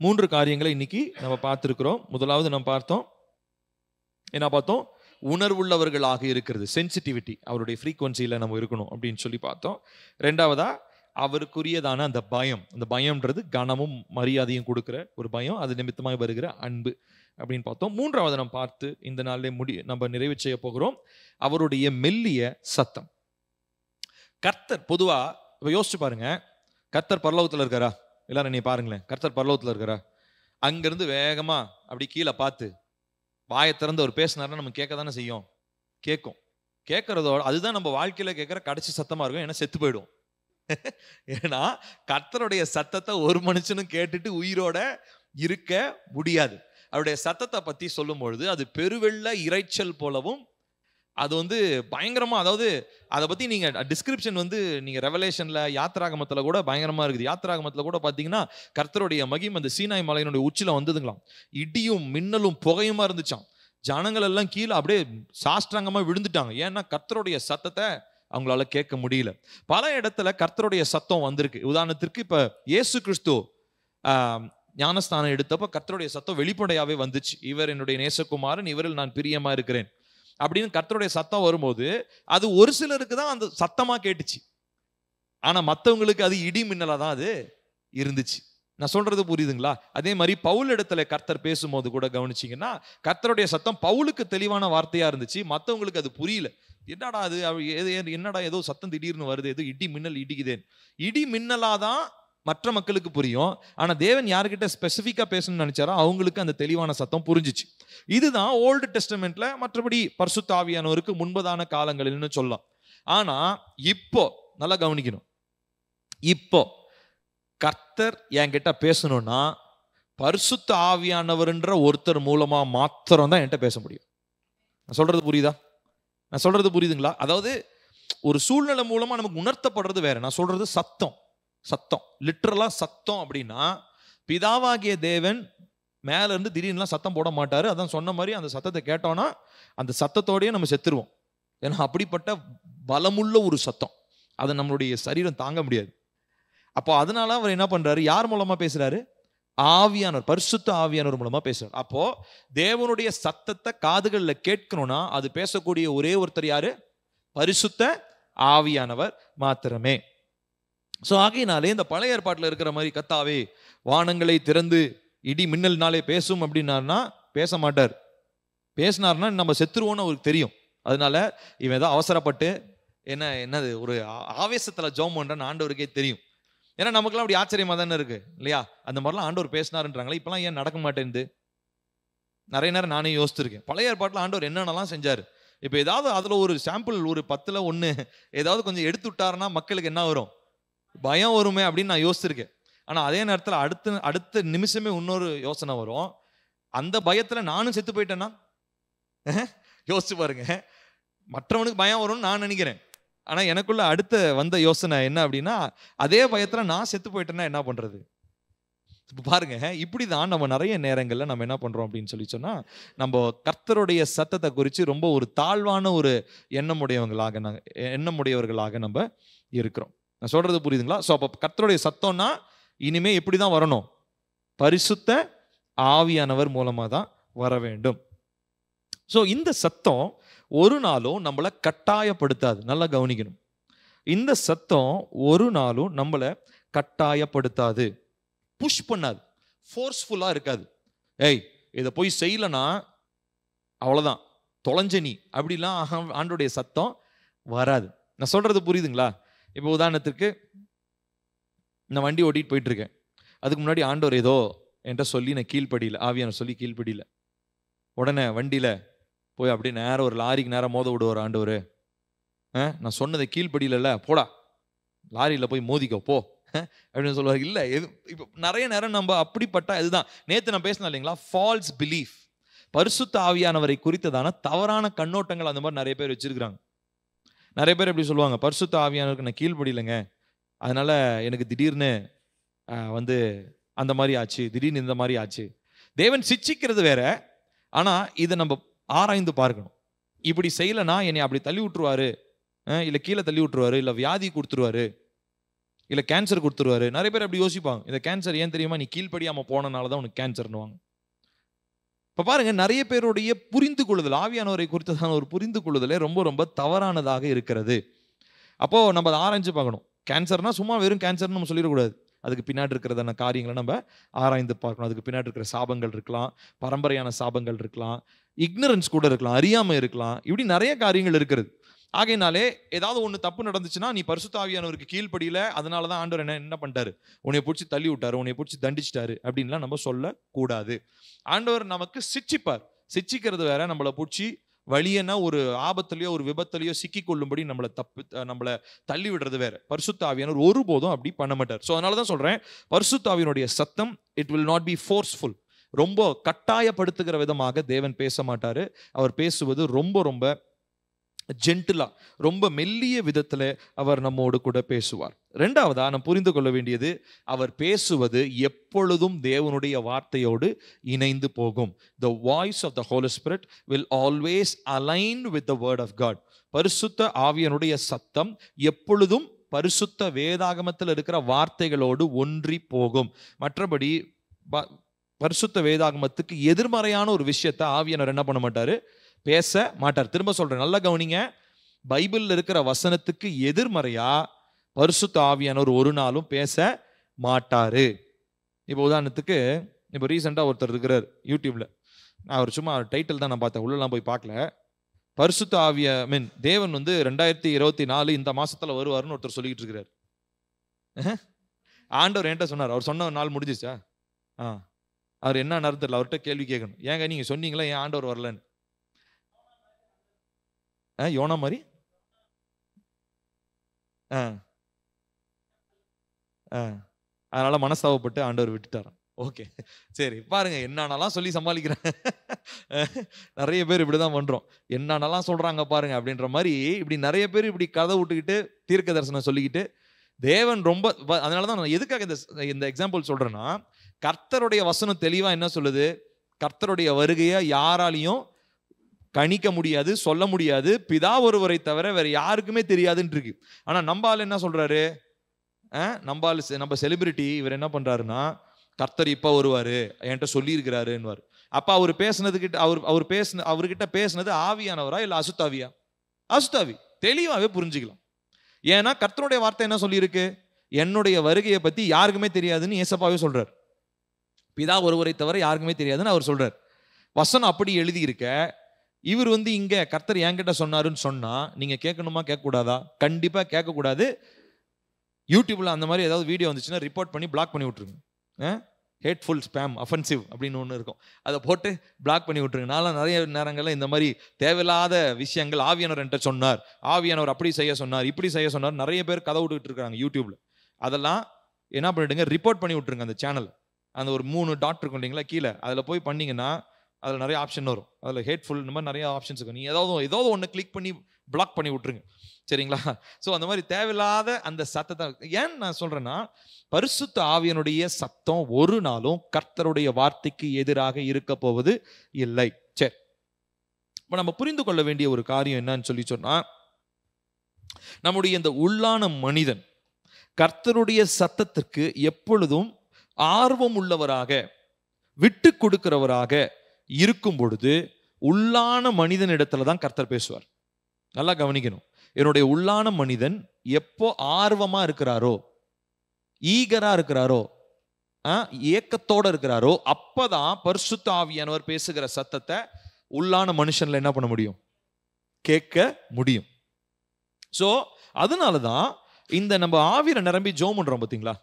3 காரியங்களை இன்னைக்கு நம்ம பார்த்திருக்கிறோம். முதலாவது நம்ம பார்த்தோம், என்ன பார்த்தோம்? உணர்வுள்ளவர்களாக இருக்கிறது, சென்சிட்டிவிட்டி, அவருடைய ஃப்ரீக்வன்சியில நம்ம இருக்கணும் அப்படின்னு சொல்லி பார்த்தோம். ரெண்டாவதா அவருக்குரியதான அந்த பயம், அந்த பயம்ன்றது கனமும் மரியாதையும் கொடுக்கிற ஒரு பயம், அது நிமித்தமாக வருகிற அன்பு அப்படின்னு பார்த்தோம். மூன்றாவது நம்ம பார்த்து இந்த நாளிலே நம்ம நிறைவு செய்ய போகிறோம், அவருடைய மெல்லிய சத்தம். கர்த்தர் பொதுவா இப்ப யோசிச்சு பாருங்க, கர்த்தர் பரலோகத்துல இருக்காரா? எல்லாரும் நீ பாருங்களேன், கர்த்தர் பரலோகத்துல இருக்காரா? அங்கிருந்து வேகமா அப்படி கீழே பார்த்து வாயை திறந்து அவர் பேசினாருன்னா நம்ம கேட்க தானே செய்யும், கேட்கும். கேட்கறதோட அதுதான் நம்ம வாழ்க்கையில கேட்கிற கடைசி சத்தமா இருக்கும், ஏன்னா செத்து போயிடும். ஏன்னா கர்த்தருடைய சத்தத்தை ஒரு மனுஷனும் கேட்டுட்டு உயிரோட இருக்க முடியாது. அவருடைய சத்தத்தை பத்தி சொல்லும் பொழுது அது பெருவெள்ள இரைச்சல் போலவும், அது பயங்கரமா, அதாவது அதை பத்தி நீங்க டிஸ்கிரிப்ஷன் நீங்க ரெவலேஷன்ல, யாத்ராகமத்துல கூட பயங்கரமா இருக்குது. யாத்ராகமத்துல கூட பாத்தீங்கன்னா கர்த்தருடைய மகிமை அந்த சீனாய் மலையினுடைய உச்சில வந்ததுங்களாம், இடியும் மின்னலும் புகையுமா இருந்துச்சாம். ஜனங்கள் எல்லாம் கீழே அப்படியே சாஷ்டாங்கமா விழுந்துட்டாங்க. ஏன்னா கர்த்தருடைய சத்தத்தை அவங்களால கேட்க முடியல. பல இடத்துல கர்த்தருடைய சத்தம் வந்திருக்கு. உதாரணத்திற்கு இப்ப இயேசு கிறிஸ்து ஞானஸ்தானம் எடுத்தப்ப கர்த்தருடைய சத்தம் வெளிப்படையாவே வந்துச்சு. இவர் என்னுடைய நேசகுமாரன், இவரில் நான் பிரியமா இருக்கிறேன் அப்படின்னு கர்த்தருடைய சத்தம் வரும்போது அது ஒரு சிலருக்கு தான் அந்த சத்தமா கேட்டுச்சு. ஆனா மற்றவங்களுக்கு அது இடி மின்னலா தான் அது இருந்துச்சு. நான் சொல்றது புரியுதுங்களா? அதே மாதிரி பவுல் இடத்துல கர்த்தர் பேசும்போது கூட கவனிச்சிங்கன்னா கர்த்தருடைய சத்தம் பவுலுக்கு தெளிவான வார்த்தையா இருந்துச்சு, மற்றவங்களுக்கு அது புரியல. என்னடா அது, என்னடா ஏதோ சத்தம் திடீர்னு வருது, ஏதோ இடி மின்னல் இடிக்குதேன். இடி மின்னலாதான் மற்ற மக்களுக்கு புரியும். ஆனா தேவன் யாருக்கிட்ட ஸ்பெசிபிக்கா பேசணும்னு நினைச்சாரோ அவங்களுக்கு அந்த தெளிவான சத்தம் புரிஞ்சிச்சு. இதுதான் ஓல்டு டெஸ்டமெண்ட்ல, மற்றபடி பரிசுத்த ஆவியானவருக்கு முன்பதான காலங்களில்னு சொல்லலாம். ஆனா இப்போ நல்லா கவனிக்கணும், இப்போ கர்த்தர் என்கிட்ட பேசணும்னா பரிசுத்த ஆவியானவர்ன்ற ஒருத்தர் மூலமா மாத்திரம் தான் என்கிட்ட பேச முடியும். நான் சொல்றது புரியுதா? நான் சொல்றது புரியுதுங்களா? அதாவது ஒரு சூழ்நிலை மூலமா நமக்கு உணர்த்தப்படுறது வேற. நான் சொல்றது சத்தம். சத்தம் லிட்டரலா சத்தம் அப்படின்னா, பிதாவாகிய தேவன் மேல இருந்து திடீர்னுலாம் சத்தம் போட மாட்டாரு. அதான் சொன்ன மாதிரி அந்த சத்தத்தை கேட்டோம்னா அந்த சத்தத்தோடயே நம்ம செத்துருவோம். ஏன்னா அப்படிப்பட்ட பலமுள்ள ஒரு சத்தம், அதை நம்மளுடைய சரீரம் தாங்க முடியாது. அப்போ அதனால அவர் என்ன பண்றாரு? யார் மூலமா பேசுறாரு? ஆவியானவர், பரிசுத்த ஆவியானவர் மூலமா பேசுறாரு. அப்போ தேவனுடைய சத்தத்தை காதுகள்ல கேட்கணும்னா அது பேசக்கூடிய ஒரே ஒருத்தர் யாரு? பரிசுத்த ஆவியானவர் மாத்திரமே. சோ ஆகையினாலே இந்த பழைய ஏற்பாட்டில் இருக்கிற மாதிரி கத்தாவே வானங்களை திறந்து இடி மின்னல்னாலே பேசும் அப்படின்னாருன்னா பேச மாட்டார். பேசினார்னா நம்ம செத்துருவோம்னு அவருக்கு தெரியும். அதனால இவன் ஏதோ அவசரப்பட்டு என்னது ஒரு ஆவேசத்துல ஜெபம் பண்றன்னு ஆண்டவருக்கே தெரியும். ஏன்னா நமக்குலாம் அப்படி ஆச்சரியமா தானே இருக்கு இல்லையா? அந்த மாதிரிலாம் ஆண்டவர் பேசினாருன்றாங்களே, இப்பெல்லாம் ஏன் நடக்க மாட்டேங்குது? நிறைய நேரம் நானே யோசிச்சிருக்கேன். பழைய ஏற்பாட்டில் ஆண்டவர் என்னென்னலாம் செஞ்சாரு. இப்போ ஏதாவது அதுல ஒரு சாம்பிள், ஒரு 10ல் 1 ஏதாவது கொஞ்சம் எடுத்து விட்டாருன்னா மக்களுக்கு என்ன வரும்? பயம் வருமே அப்படின்னு நான் யோசிச்சிருக்கேன். ஆனா அதே நேரத்தில் அடுத்த நிமிஷமே இன்னொரு யோசனை வரும், அந்த பயத்துல நானும் செத்து போயிட்டேன்னா யோசிச்சு பாருங்க. மற்றவனுக்கு பயம் வரும்னு நான் நினைக்கிறேன், ஆனா எனக்குள்ள அடுத்த வந்த யோசனை என்ன அப்படின்னா, அதே பயத்துல நான் செத்து போயிட்டேன்னா என்ன பண்றது? இப்ப பாருங்க, இப்படிதான் நம்ம நிறைய நேரங்கள்ல நம்ம என்ன பண்றோம் அப்படின்னு சொல்லி சொன்னா, நம்ம கர்த்தருடைய சத்தத்தை குறித்து ரொம்ப ஒரு தாழ்வான ஒரு எண்ணமுடையவர்களாக நம்ம இருக்கிறோம். நான் சொல்றது புரியுதுங்களா? ஸோ அப்போ கர்த்தருடைய சத்தம்னா இனிமே எப்படிதான் வரணும்? பரிசுத்த ஆவியானவர் மூலமா தான் வர வேண்டும். ஸோ இந்த சத்தம் ஒரு நாளும் நம்மளை கட்டாயப்படுத்தாது. நல்லா கவனிக்கணும், இந்த சத்தம் ஒரு நாளும் நம்மளை கட்டாயப்படுத்தாது, புஷ் பண்ணாது, ஃபோர்ஸ்ஃபுல்லா இருக்காது. ஏய் இதை போய் செய்யலனா அவ்வளோதான் தொலைஞ்ச நீ அப்படிலாம் ஆண்டோடைய சத்தம் வராது. நான் சொல்றது புரியுதுங்களா? இப்போ உதாரணத்துக்கு நான் வண்டி ஓட்டிட்டு போயிட்டு இருக்கேன். அதுக்கு முன்னாடி ஆண்டவர் ஏதோ என்கிட்ட சொல்லி நான் கீழ்ப்படியில, ஆவியான சொல்லி கீழ்ப்படியில, உடனே வண்டியில போய் அப்படியே நேரம் ஒரு லாரிக்கு நேரம் மோத விடுவார் ஆண்டவர். நான் சொன்னதை கீழ்ப்படியில, போடா லாரியில போய் மோதிக்கோ போ அப்படின்னு சொல்லுவார். இல்லை, இப்போ நிறைய நேரம் நம்ம அப்படிப்பட்ட இதுதான் நேற்று நான் பேசினேன் இல்லைங்களா, ஃபால்ஸ் பிலீஃப், பரிசுத்த ஆவியானவரை குறித்ததான தவறான கண்ணோட்டங்கள் அந்த மாதிரி நிறைய பேர் வச்சிருக்கிறாங்க. நிறைய பேர் எப்படி சொல்லுவாங்க, பரிசுத்த ஆவியானவருக்கு நான் கீழ்ப்படியலைங்க, அதனால எனக்கு திடீர்னு வந்து அந்த மாதிரி ஆச்சு, திடீர்னு இந்த மாதிரி ஆச்சு. தேவன் சிச்சிக்கிறது வேற, ஆனா இதை நம்ம ஆராய்ந்து பார்க்கணும். இப்படி செய்யலைன்னா என்னை அப்படி தள்ளி விட்டுருவாரு, இல்லை கீழே தள்ளி விட்டுருவாரு, இல்லை வியாதி கொடுத்துருவாரு, இல்லை கேன்சர் கொடுத்துருவாரு. நிறைய பேர் அப்படி யோசிப்பாங்க. இந்த கேன்சர் ஏன் தெரியுமா, நீ கீழ்ப்படியாம போனனால தான் உனக்கு கேன்சர்னுவாங்க. இப்போ பாருங்க, நிறைய பேருடைய புரிந்து கொள்ளுதல், ஆவியானவரை குறித்ததான ஒரு புரிந்து கொள்ளுதலே ரொம்ப ரொம்ப தவறானதாக இருக்கிறது. அப்போ நம்ம அதை ஆராய்ஞ்சு பார்க்கணும். கேன்சர்னா சும்மா வெறும் கேன்சர்னு நம்ம சொல்லிடக்கூடாது. அதுக்கு பின்னாடி இருக்கிறதான காரியங்களை நம்ம ஆராய்ந்து பார்க்கணும். அதுக்கு பின்னாடி இருக்கிற சாபங்கள் இருக்கலாம், பரம்பரையான சாபங்கள் இருக்கலாம், இக்னரன்ஸ் கூட இருக்கலாம், அறியாமை இருக்கலாம், இப்படி நிறைய காரியங்கள் இருக்கிறது. ஆகையினாலே ஏதாவது ஒன்று தப்பு நடந்துச்சுன்னா, நீ பரிசுத்த ஆவியானவருக்கு கீழ்ப்படியில, அதனால தான் ஆண்டவர் என்ன பண்ணிட்டாரு, உன்னை பிடிச்சி தள்ளி விட்டாரு, உன்னை பிடிச்சி தண்டிச்சிட்டாரு அப்படின்லாம் நம்ம சொல்லக்கூடாது. ஆண்டவர் நமக்கு சிச்சிப்பார். சிச்சிக்கிறது வேற, நம்மளை பிடிச்சி வழியனா ஒரு ஆபத்துலையோ ஒரு விபத்துலையோ சிக்கி கொள்ளும்படி நம்மளை தள்ளி விடுறது வேற. பரிசுத்த ஆவியானவர் ஒருபோதும் அப்படி பண்ண மாட்டார். ஸோ அதனால தான் சொல்றேன், பரிசுத்த ஆவியினுடைய சத்தம் it will not be forceful. ரொம்ப கட்டாயப்படுத்துகிற விதமாக தேவன் பேச மாட்டாரு. அவர் பேசுவது ரொம்ப ரொம்ப ஜென்டிலா, ரொம்ப மெல்லிய விதத்துல அவர் நம்மோடு கூட பேசுவார். ரெண்டாவதா நாம் புரிந்து கொள்ள வேண்டியது, அவர் பேசுவது எப்பொழுதும் தேவனுடைய வார்த்தையோடு இணைந்து போகும். The voice of the Holy Spirit will always align with the word of God. பரிசுத்த ஆவியனுடைய சத்தம் எப்பொழுதும் பரிசுத்த வேதாகமத்தில் இருக்கிற வார்த்தைகளோடு ஒன்றி போகும். மற்றபடி பரிசுத்த வேதாகமத்துக்கு எதிர்மறையான ஒரு விஷயத்தை ஆவியானவர் என்ன பண்ண மாட்டாரு, பேச மாட்டார். திரும்ப சொல்றேன், நல்லா கவனிங்க. பைபிள்ல இருக்கிற வசனத்துக்கு எதிர்மறையா பரிசுத்த ஆவியானவர் ஒரு நாளும் பேச மாட்டாரு. இப்போ உதாரணத்துக்கு, இப்போ ரீசெண்டா ஒருத்தர் இருக்கிறார் யூடியூப்ல, அவர் சும்மா டைட்டில் தான் நான் பார்த்தேன், உள்ளலாம் போய் பார்க்கல. பரிசுத்த ஆவிய தேவன் 2024 இந்த மாசத்துல வருவாருன்னு ஒருத்தர் சொல்லிட்டு இருக்கிறார். ஆண்டவர் என்கிட்ட சொன்னார். அவர் சொன்ன நாள் முடிஞ்சிச்சா? அவர் என்ன நடத்தல, அவர்கிட்ட கேள்வி கேட்கணும். ஏங்க நீங்க சொன்னீங்களா ஏன் ஆண்டவர் வரலன்னு? யோனா மாதிரி அதனால மனஸ்தாபப்பட்டு ஆண்டவர் விட்டுட்டாராம். ஓகே, சரி, பாருங்க, என்னன்னலாம் சொல்லி சமாளிக்கிறேன். நிறைய பேர் இப்படிதான் பண்றோம். என்னன்னலாம் சொல்றாங்க பாருங்க அப்படின்ற மாதிரி, இப்படி நிறைய பேர் இப்படி கதை விட்டுக்கிட்டு தீர்க்க தரிசனம் சொல்லிக்கிட்டு தேவன் ரொம்ப, அதனாலதான் நான் எதுக்காக இந்த எக்ஸாம்பிள் சொல்றேன்னா, கர்த்தருடைய வசனம் தெளிவா என்ன சொல்லுது, கர்த்தருடைய வருகையை யாராலையும் கணிக்க முடியாது, சொல்ல முடியாது, பிதா ஒருவரை தவிர வேற யாருக்குமே தெரியாதுன்னு இருக்கு. ஆனா நம்பால் என்ன சொல்றாரு, நம்ம செலிபிரிட்டி இவர் என்ன பண்றாருன்னா, கர்த்தர் இப்ப வருவாரு என்கிட்ட சொல்லி இருக்கிறாருன்னு. அப்ப அவர் பேசுனதுக்கிட்ட அவர்கிட்ட பேசுனது ஆவியானவரா இல்ல அசுத்தாவியா? அசுத்தாவி. தெளிவாவே புரிஞ்சுக்கலாம். ஏன்னா கர்த்தருடைய வார்த்தை என்ன சொல்லி இருக்கு, என்னுடைய வருகையை பத்தி யாருக்குமே தெரியாதுன்னு ஏசப்பாவே சொல்றார். பிதா ஒருவரை தவிர யாருக்குமே தெரியாதுன்னு அவர் சொல்றார். வசனம் அப்படி எழுதி இருக்க, இவர் இங்க கர்த்தர் என்கிட்ட சொன்னாருன்னு சொன்னா நீங்க கேட்கணுமா கேட்கக்கூடாதா? கண்டிப்பா கேட்கக்கூடாது. யூடியூப்ல அந்த மாதிரி ஏதாவது வீடியோ வந்துச்சுன்னா ரிப்போர்ட் பண்ணி பிளாக் பண்ணி விட்டுருங்க. ஹேட்ஃபுல் ஸ்பேம் அஃபென்சிவ் அப்படின்னு ஒன்று இருக்கும், அதை போட்டு பிளாக் பண்ணி விட்டுருங்க. நான் நிறைய நேரங்களில் இந்த மாதிரி தேவையில்லாத விஷயங்கள், ஆவியானவர் என்கிட்ட சொன்னார், ஆவியானவர் அப்படி செய்ய சொன்னார், இப்படி செய்ய சொன்னார், நிறைய பேர் கதை விட்டுக்கிட்டு இருக்காங்க யூடியூப்ல. அதெல்லாம் என்ன பண்ணிடுங்க, ரிப்போர்ட் பண்ணி விட்டுருங்க அந்த சேனல். அந்த ஒரு 3 டாட் இருக்கும் இல்லைங்களா கீழே, அதில் போய் பண்ணிங்கன்னா அதில் நிறைய ஆப்ஷன் வரும். அதில் ஹேட்ஃபுல் இந்த மாதிரி நிறைய ஆப்ஷன்ஸ் இருக்கும். நீங்கள் ஏதாவது ஒன்று கிளிக் பண்ணி பிளாக் பண்ணி விட்டுருங்க, சரிங்களா? ஸோ அந்த மாதிரி தேவையில்லாத அந்த சத்தத்தை, ஏன் நான் சொல்கிறேன்னா, பரிசுத்த ஆவியனுடைய சத்தம் ஒரு நாளும் கர்த்தருடைய வார்த்தைக்கு எதிராக இருக்க போவது இல்லை. சரி, இப்போ நம்ம புரிந்து கொள்ள வேண்டிய ஒரு காரியம் என்னன்னு சொல்லி சொன்னால், நம்முடைய இந்த உள்ளான மனிதன் கர்த்தருடைய சத்தத்திற்கு எப்பொழுதும் ஆர்வம் உள்ளவராக, விட்டு கொடுக்கிறவராக இருக்கும் பொழுது உள்ளான மனிதனிடத்துல தான் கர்த்தர் பேசுவார். நல்லா கவனிக்கணும். என்னுடைய உள்ளான மனிதன் எப்போ ஆர்வமா இருக்கிறாரோ, ஈகரா இருக்கிறாரோ, ஏக்கத்தோட இருக்கிறாரோ, அப்பதான் பரிசுத்த ஆவியானவர் பேசுகிற சத்தத்தை உள்ளான மனுஷன்ல என்ன பண்ண முடியும், கேட்க முடியும். சோ அதனாலதான் இந்த நம்ம ஆவியில நிரம்பி ஜெபம் பண்றோம் பாத்தீங்களா,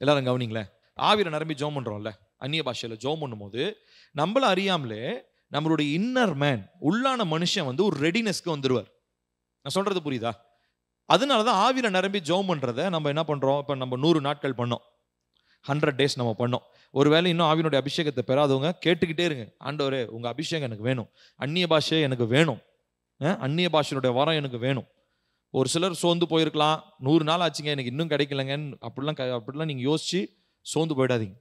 எல்லாரும் கவனிங்களேன். ஆவியில நிரம்பி ஜெபம் பண்றோம்ல, அந்நிய பாஷையில ஜெபம் பண்ணும்போது நம்மள அறியாமலே நம்மளுடைய இன்னர் மேன், உள்ளான மனுஷன் ஒரு ரெடினஸ்க்கு வந்துருவார். நான் சொல்றது புரியுதா? அதனாலதான் ஆவியில நிரம்பி ஜெபம் பண்றதை நம்ம என்ன பண்றோம்? இப்ப நம்ம 100 நாட்கள் பண்ணோம், 100 days நம்ம பண்ணோம். ஒருவேளை இன்னும் ஆவியினுடைய அபிஷேகத்தை பெறாதவங்க கேட்டுக்கிட்டே இருங்க, ஆண்டவரே உங்க அபிஷேகம் எனக்கு வேணும், அந்நிய பாஷை எனக்கு வேணும், அந்நிய பாஷையினுடைய வரம் எனக்கு வேணும். ஒரு சிலர் சோர்ந்து போயிருக்கலாம், 100 நாள் ஆச்சுங்க எனக்கு இன்னும் கிடைக்கலங்கன்னு அப்படிலாம் நீங்க யோசிச்சு சோர்ந்து போயிடாதீங்க.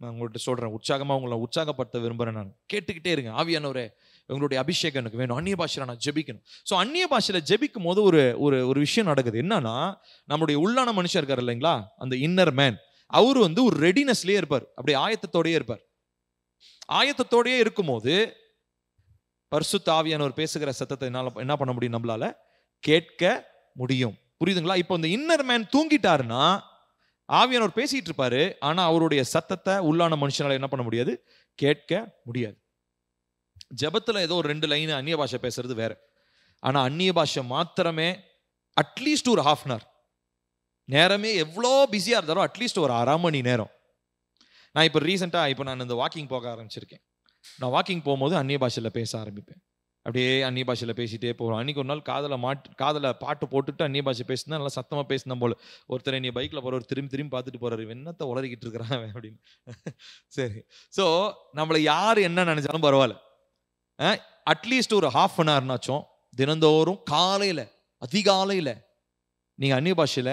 நான் உங்கள்கிட்ட சொல்றேன், உங்களை உற்சாகப்படுத்த விரும்புறேன். நான் கேட்டுக்கிட்டே இருங்க, ஆவியானவரே உங்களுடைய அபிஷேகம் எனக்கு வேணும், அந்நிய பாஷையில நான் ஜெபிக்கணும். ஸோ அந்நிய பாஷையில ஜெபிக்கும் போது ஒரு ஒரு விஷயம் நடக்குது. என்னன்னா, நம்முடைய உள்ளான மனுஷன் இருக்காரு இல்லைங்களா, அந்த இன்னர் மேன், அவரு ஒரு ரெடினஸ்லயே இருப்பார், அப்படியே ஆயத்தத்தோடயே இருப்பார். ஆயத்தத்தோடயே இருக்கும்போது பரிசுத்த ஆவியானவர் பேசுகிற சத்தத்தை என்ன பண்ண முடியும்? நம்மளால கேட்க முடியும். புரியுதுங்களா? இப்போ இந்த இன்னர் மேன் தூங்கிட்டாருன்னா ஆவியானவர் பேசிட்டு இருப்பாரு, ஆனா அவருடைய சத்தத்தை உள்ளான மனுஷனால என்ன பண்ண முடியாது? கேட்க முடியாது. ஜெபத்துல ஏதோ ஒரு 2 லைன் அந்நிய பாஷை பேசுறது வேற, ஆனா அந்நிய பாஷை மாத்திரமே அட்லீஸ்ட் ஒரு 1/2 hour நேரமே, எவ்வளோ பிஸியா இருந்தாலும் அட்லீஸ்ட் ஒரு 1/2 மணி நேரம். நான் இப்போ ரீசெண்டா நான் இந்த வாக்கிங் போக ஆரம்பிச்சிருக்கேன். நான் வாக்கிங் போகும்போது அந்நிய பாஷையில பேச ஆரம்பிப்பேன். அப்படியே அந்நிய பாஷையில பேசிட்டே போகிறோம். அன்னைக்கு ஒரு நாள் காதல பாட்டு போட்டுட்டு அந்நிய பாஷை பேசினா நல்லா சத்தமா பேசினா போல. ஒருத்தர் என்னை பைக்ல போறவர் திரும்பி பார்த்துட்டு போறாரு, என்னத்தை உளறிக்கிட்டு இருக்கிறான் அப்படின்னு. சரி, ஸோ நம்மளை யார் என்ன நினைச்சாலும் பரவாயில்ல, அட்லீஸ்ட் ஒரு 1/2 hour தினந்தோறும் காலையில அதிகாலையில நீங்க அந்நிய பாஷையில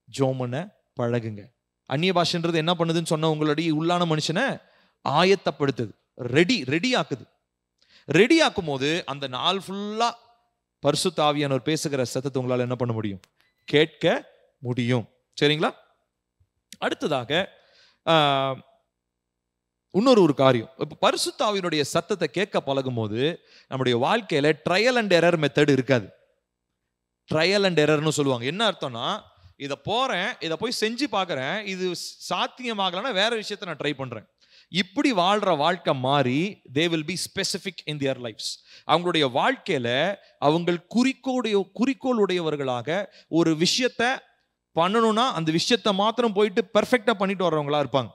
ஜெபம் பண்ண பழகுங்க. அந்நிய பாஷைன்றது என்ன பண்ணுதுன்னு சொன்ன, உங்களுடைய உள்ளான மனுஷனை ஆயத்தப்படுத்துது, ரெடி ஆக்குது. ரெடி ஆக்கும் போது அந்த நாள் ஃபுல்லா பரிசுத்த ஆவியானவர் பேசுகிற சத்தத்தை உங்களால் என்ன பண்ண முடியும்? கேட்க முடியும். சரிங்களா? அடுத்ததாக இன்னொரு காரியம், இப்போ பரிசுத்த ஆவியினுடைய சத்தத்தை கேட்க பழகும் போது நம்முடைய வாழ்க்கையில ட்ரையல் அண்ட் எரர் மெத்தட் இருக்காது. ட்ரையல் அண்ட் எரர்னு சொல்லுவாங்க. என்ன அர்த்தம்னா, இதை போறேன், இதை போய் செஞ்சு பார்க்குறேன், இது சாத்தியமாகலன்னா வேற விஷயத்த நான் ட்ரை பண்றேன். இப்படி வாழ்ற வாழ்க்கை மாறி they will be specific in their lives. அவங்களுடைய வாழ்க்கையில அவங்க குறிக்கோள் உடையவர்களாக ஒரு விஷயத்தை பண்ணணும்னா அந்த விஷயத்தை மாத்திரம் போயிட்டு பெர்ஃபெக்டா பண்ணிட்டு வர்றவங்களா இருப்பாங்க.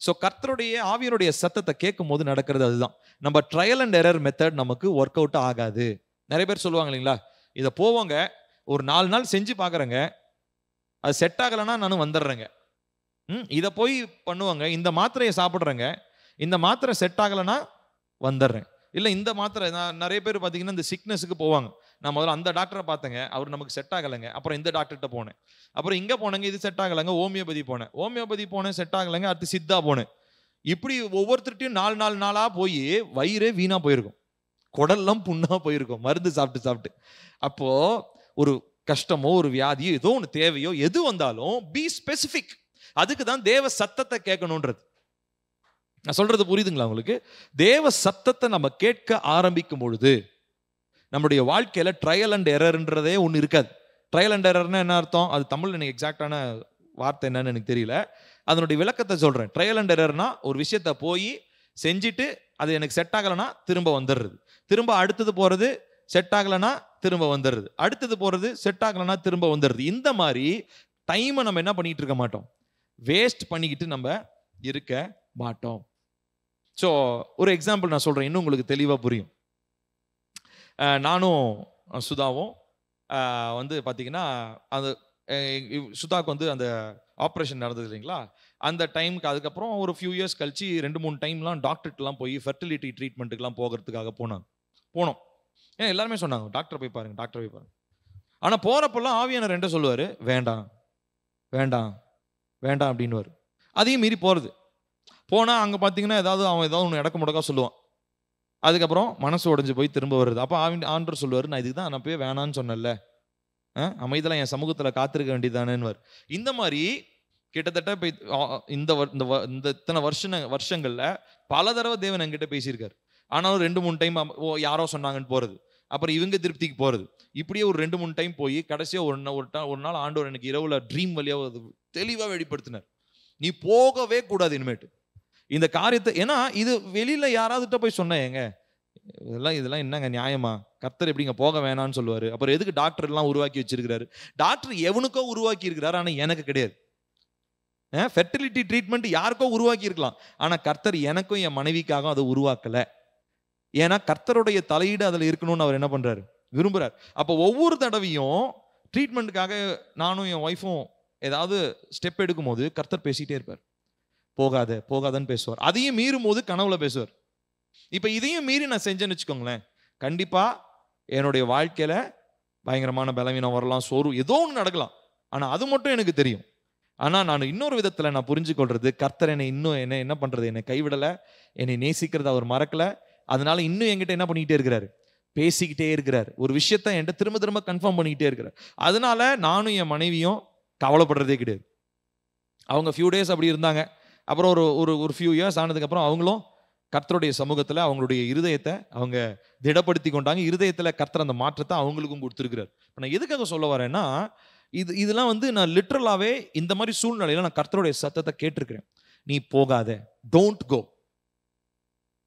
ஸோ கர்த்தருடைய ஆவியருடைய சத்தத்தை கேட்கும் போது நடக்கிறது அதுதான். நம்ம ட்ரையல் அண்ட் எரர் மெத்தட் நமக்கு ஒர்க் அவுட் ஆகாது. நிறைய பேர் சொல்லுவாங்க இல்லைங்களா, இதை போவாங்க, ஒரு 4 நாள் செஞ்சு பார்க்குறேங்க, அது செட் ஆகலைன்னா நானும் வந்துடுறேங்க. இதை போய் பண்ணுவாங்க, இந்த மாத்திரையை சாப்பிட்றேங்க, இந்த மாத்திரை செட் ஆகலைன்னா வந்துடுறேன். இல்லை இந்த மாத்திரை, நான் நிறைய பேர் பார்த்தீங்கன்னா இந்த சிக்னஸுக்கு போவாங்க. நான் முதல்ல அந்த டாக்டரை பார்த்தேங்க, அவர் நமக்கு செட் ஆகலைங்க, அப்புறம் இந்த டாக்டர்கிட்ட போனேன், அப்புறம் இங்கே போனேங்க, இது செட் ஆகலைங்க, ஹோமியோபதி போனேன், செட் ஆகலைங்க, அடுத்து சித்தா போனேன். இப்படி ஒவ்வொருத்தருட்டையும் 4 நாளாக போய் வயிறே வீணா போயிருக்கும், குடல்லாம் புண்ணா போயிருக்கும், மருந்து சாப்பிட்டு. அப்போ ஒரு கஷ்டமோ ஒரு வியாதியோ ஏதோ ஒன்று தேவையோ எது வந்தாலும் பி ஸ்பெசிபிக். அதுக்கு தான் தேவ சத்தத்தை கேட்கணுன்றது. நான் சொல்றது புரியுதுங்களா உங்களுக்கு? தேவ சத்தத்தை நம்ம கேட்க ஆரம்பிக்கும் பொழுது நம்முடைய வாழ்க்கையில ட்ரையல் அண்ட் எரர்ன்றதே ஒன்று இருக்காது. ட்ரையல் அண்ட் எரர்னா என்ன அர்த்தம்? அது தமிழ்ல எனக்கு எக்ஸாக்டான வார்த்தை என்னன்னு எனக்கு தெரியல, அதனுடைய விளக்கத்தை சொல்றேன். ட்ரையல் அண்ட் எரர்னா ஒரு விஷயத்த போய் செஞ்சுட்டு அது எனக்கு செட் ஆகலைன்னா திரும்ப வந்துடுறது, திரும்ப அடுத்தது போறது, செட் ஆகலைன்னா திரும்ப வந்துடுறது, அடுத்தது போறது, செட் ஆகலைன்னா திரும்ப வந்துடுறது. இந்த மாதிரி டைமை நம்ம என்ன பண்ணிட்டு இருக்க மாட்டோம், வேஸ்ட் பண்ணிக்கிட்டு நம்ம இருக்க மாட்டோம். ஸோ ஒரு எக்ஸாம்பிள் நான் சொல்றேன், இன்னும் உங்களுக்கு தெளிவாக புரியும். நானும் சுதாவும் பார்த்தீங்கன்னா அந்த சுதாவுக்கு அந்த ஆப்ரேஷன் நடந்தது இல்லைங்களா, அந்த டைமுக்கு அதுக்கப்புறம் ஒரு ஃபியூ இயர்ஸ் கழிச்சு 2-3 டைம்லாம் டாக்டர்கிட்டலாம் போய் ஃபெர்டிலிட்டி ட்ரீட்மெண்ட்டுக்கெலாம் போகிறதுக்காக போனோம். ஏன் எல்லாருமே சொன்னாங்க டாக்டர் போய் பாருங்க. ஆனால் போகிறப்பெல்லாம் ஆவியானவர் என்ன சொல்லுவார்? வேண்டாம் அப்படின்னு. அதையும் மீறி போனால் அங்கே பார்த்தீங்கன்னா அவன் ஏதாவது ஒன்று இடக்க முடக்கா சொல்லுவான், அதுக்கப்புறம் மனசு உடைஞ்சு போய் திரும்ப வருது. அப்போ ஆண்டவர் சொல்லுவார், நான் இதுக்கு தான் நான் போய் வேணான்னு சொன்னேன்ல, அமைதெல்லாம் என் சமூகத்தில் காத்திருக்க வேண்டியதானேன்னு. இந்த மாதிரி கிட்டத்தட்ட போய் இந்த இத்தனை வருஷங்கள்ல பல தடவை தேவன் என்கிட்ட பேசியிருக்காரு. ஆனாலும் 2-3 டைம் யாரோ சொன்னாங்கன்னு போறது, அப்புறம் இவங்க திருப்திக்கு போறது, இப்படியே ஒரு 2-3 டைம் போய் கடைசியா ஒரு நாள் ஆண்டவர் எனக்கு இரவுல ட்ரீம் வழியாக தெளிவா வெளிப்படுத்தினார், நீ போகவே கூடாது இனிமேட்டு இந்த காரியத்தை. ஏன்னா இது வெளியில யாராவதுட்ட போய் சொன்னேங்க, இதெல்லாம் என்னங்க நியாயமா? கர்த்தர் எப்படிங்க போக வேணான்னு சொல்லுவாரு? அப்புறம் எதுக்கு டாக்டர் எல்லாம் உருவாக்கி வச்சிருக்கிறாரு? டாக்டர் எவனுக்கோ உருவாக்கி இருக்கிறாரு, ஆனா எனக்கு கிடையாது. ஃபெர்டிலிட்டி ட்ரீட்மெண்ட் யாருக்கோ உருவாக்கி இருக்கலாம், ஆனா கர்த்தர் எனக்கும் என் மனைவிக்காக அதை உருவாக்கல. ஏன்னா கர்த்தருடைய தலையீடு அதுல இருக்கணும்னு அவர் என்ன பண்றாரு, விரும்புறாரு. அப்போ ஒவ்வொரு தடவையும் ட்ரீட்மெண்ட்டுக்காக நானும் என் ஒய்ஃபும் ஏதாவது ஸ்டெப் எடுக்கும் போது கர்த்தர் பேசிகிட்டே இருப்பார். போகாத போகாதன்னு பேசுவார். அதையும் மீறும் போது கனவுல பேசுவார். இப்போ இதையும் மீறி நான் செஞ்சேன்னு வச்சுக்கோங்களேன், கண்டிப்பாக என்னுடைய வாழ்க்கையில் பயங்கரமான பலவீனம் வரலாம், சோறு ஏதோ ஒன்று நடக்கலாம். ஆனால் அது மட்டும் எனக்கு தெரியும். ஆனால் நான் இன்னொரு விதத்தில் நான் புரிஞ்சுக்கொள்றது, கர்த்தர் என்னை இன்னும் என்ன பண்ணுறது, என்னை கைவிடலை, என்னை நேசிக்கிறத அவர் மறக்கலை. அதனால இன்னும் என்கிட்ட என்ன பண்ணிக்கிட்டே இருக்கிறாரு, பேசிக்கிட்டே இருக்கிறார். ஒரு விஷயத்த என்கிட்ட திரும்ப திரும்ப கன்ஃபார்ம் பண்ணிக்கிட்டே இருக்கிறார். அதனால நானும் என் மனைவியும் கவலைப்படுறதே கிடையாது. அவங்க ஃபியூ டேஸ் அப்படி இருந்தாங்க. அப்புறம் ஒரு ஃபியூ இயர்ஸ் ஆனதுக்கப்புறம் அவங்களும் கர்த்தருடைய சமூகத்தில் அவங்களுடைய இருதயத்தை அவங்க திடப்படுத்தி கொண்டாங்க. இருதயத்தில் கர்த்தர் அந்த மாற்றத்தை அவங்களுக்கும் கொடுத்துருக்கிறார். இப்போ நான் எதுக்காக சொல்ல வரேன்னா, இதெல்லாம் வந்து நான் லிட்ரலாகவே இந்த மாதிரி சூழ்நிலையில் நான் கர்த்தருடைய சத்தத்தை கேட்டிருக்கிறேன். நீ போகாத, டோன்ட் கோ.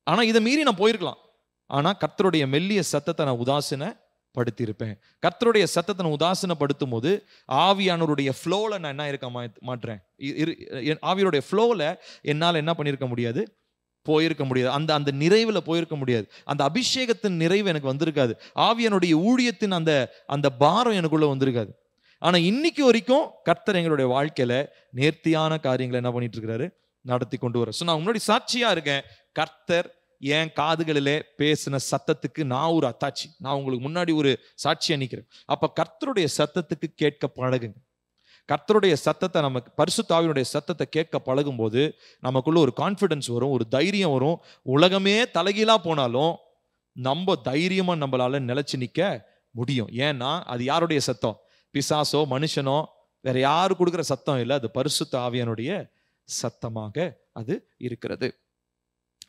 ஆனால் இதை மீறி நான் போயிருக்கலாம். ஆனால் கர்த்தருடைய மெல்லிய சத்தத்தை நான் உதாசீனப்படுத்தியிருப்பேன். கர்த்தருடைய சத்தத்தை நான் உதாசீனப்படுத்தும் போது ஆவியானவருடைய ஃப்ளோவில் நான் என்ன இருக்க மாட்டேன். ஆவியோடைய ஃப்ளோவில் என்னால் என்ன பண்ணியிருக்க முடியாது, போயிருக்க முடியாது. அந்த நிறைவில் போயிருக்க முடியாது. அந்த அபிஷேகத்தின் நிறைவு எனக்கு வந்திருக்காது. ஆவியானுடைய ஊழியத்தின் அந்த பாரம் எனக்குள்ள வந்திருக்காது. ஆனால் இன்னைக்கு வரைக்கும் கர்த்தர் எங்களுடைய வாழ்க்கையில நேர்த்தியான காரியங்களை என்ன பண்ணிட்டு இருக்கிறாரு, நடத்தி கொண்டு வர. ஸோ நான் முன்னாடி சாட்சியா இருக்கேன். கர்த்தர் என் காதுகளிலே பேசின சத்தத்துக்கு நான் ஒரு அத்தாட்சி. நான் உங்களுக்கு முன்னாடி ஒரு சாட்சியா நிற்கிறேன். அப்ப கர்த்தருடைய சத்தத்துக்கு கேட்க பழகுங்க. கர்த்தருடைய சத்தத்தை, நமக்கு பரிசுத்த ஆவியினுடைய சத்தத்தை கேட்க பழகும் போது நமக்குள்ள ஒரு கான்ஃபிடன்ஸ் வரும், ஒரு தைரியம் வரும். உலகமே தலைகீழா போனாலும் நம்ம தைரியமா நம்மளால நிலைச்சு நிற்க முடியும். ஏன்னா அது யாருடைய சத்தம்? பிசாசோ மனுஷனோ வேற யாரு கொடுக்குற சத்தம் இல்லை, அது பரிசுத்த ஆவியானுடைய சத்தமாக அது இருக்கிறது.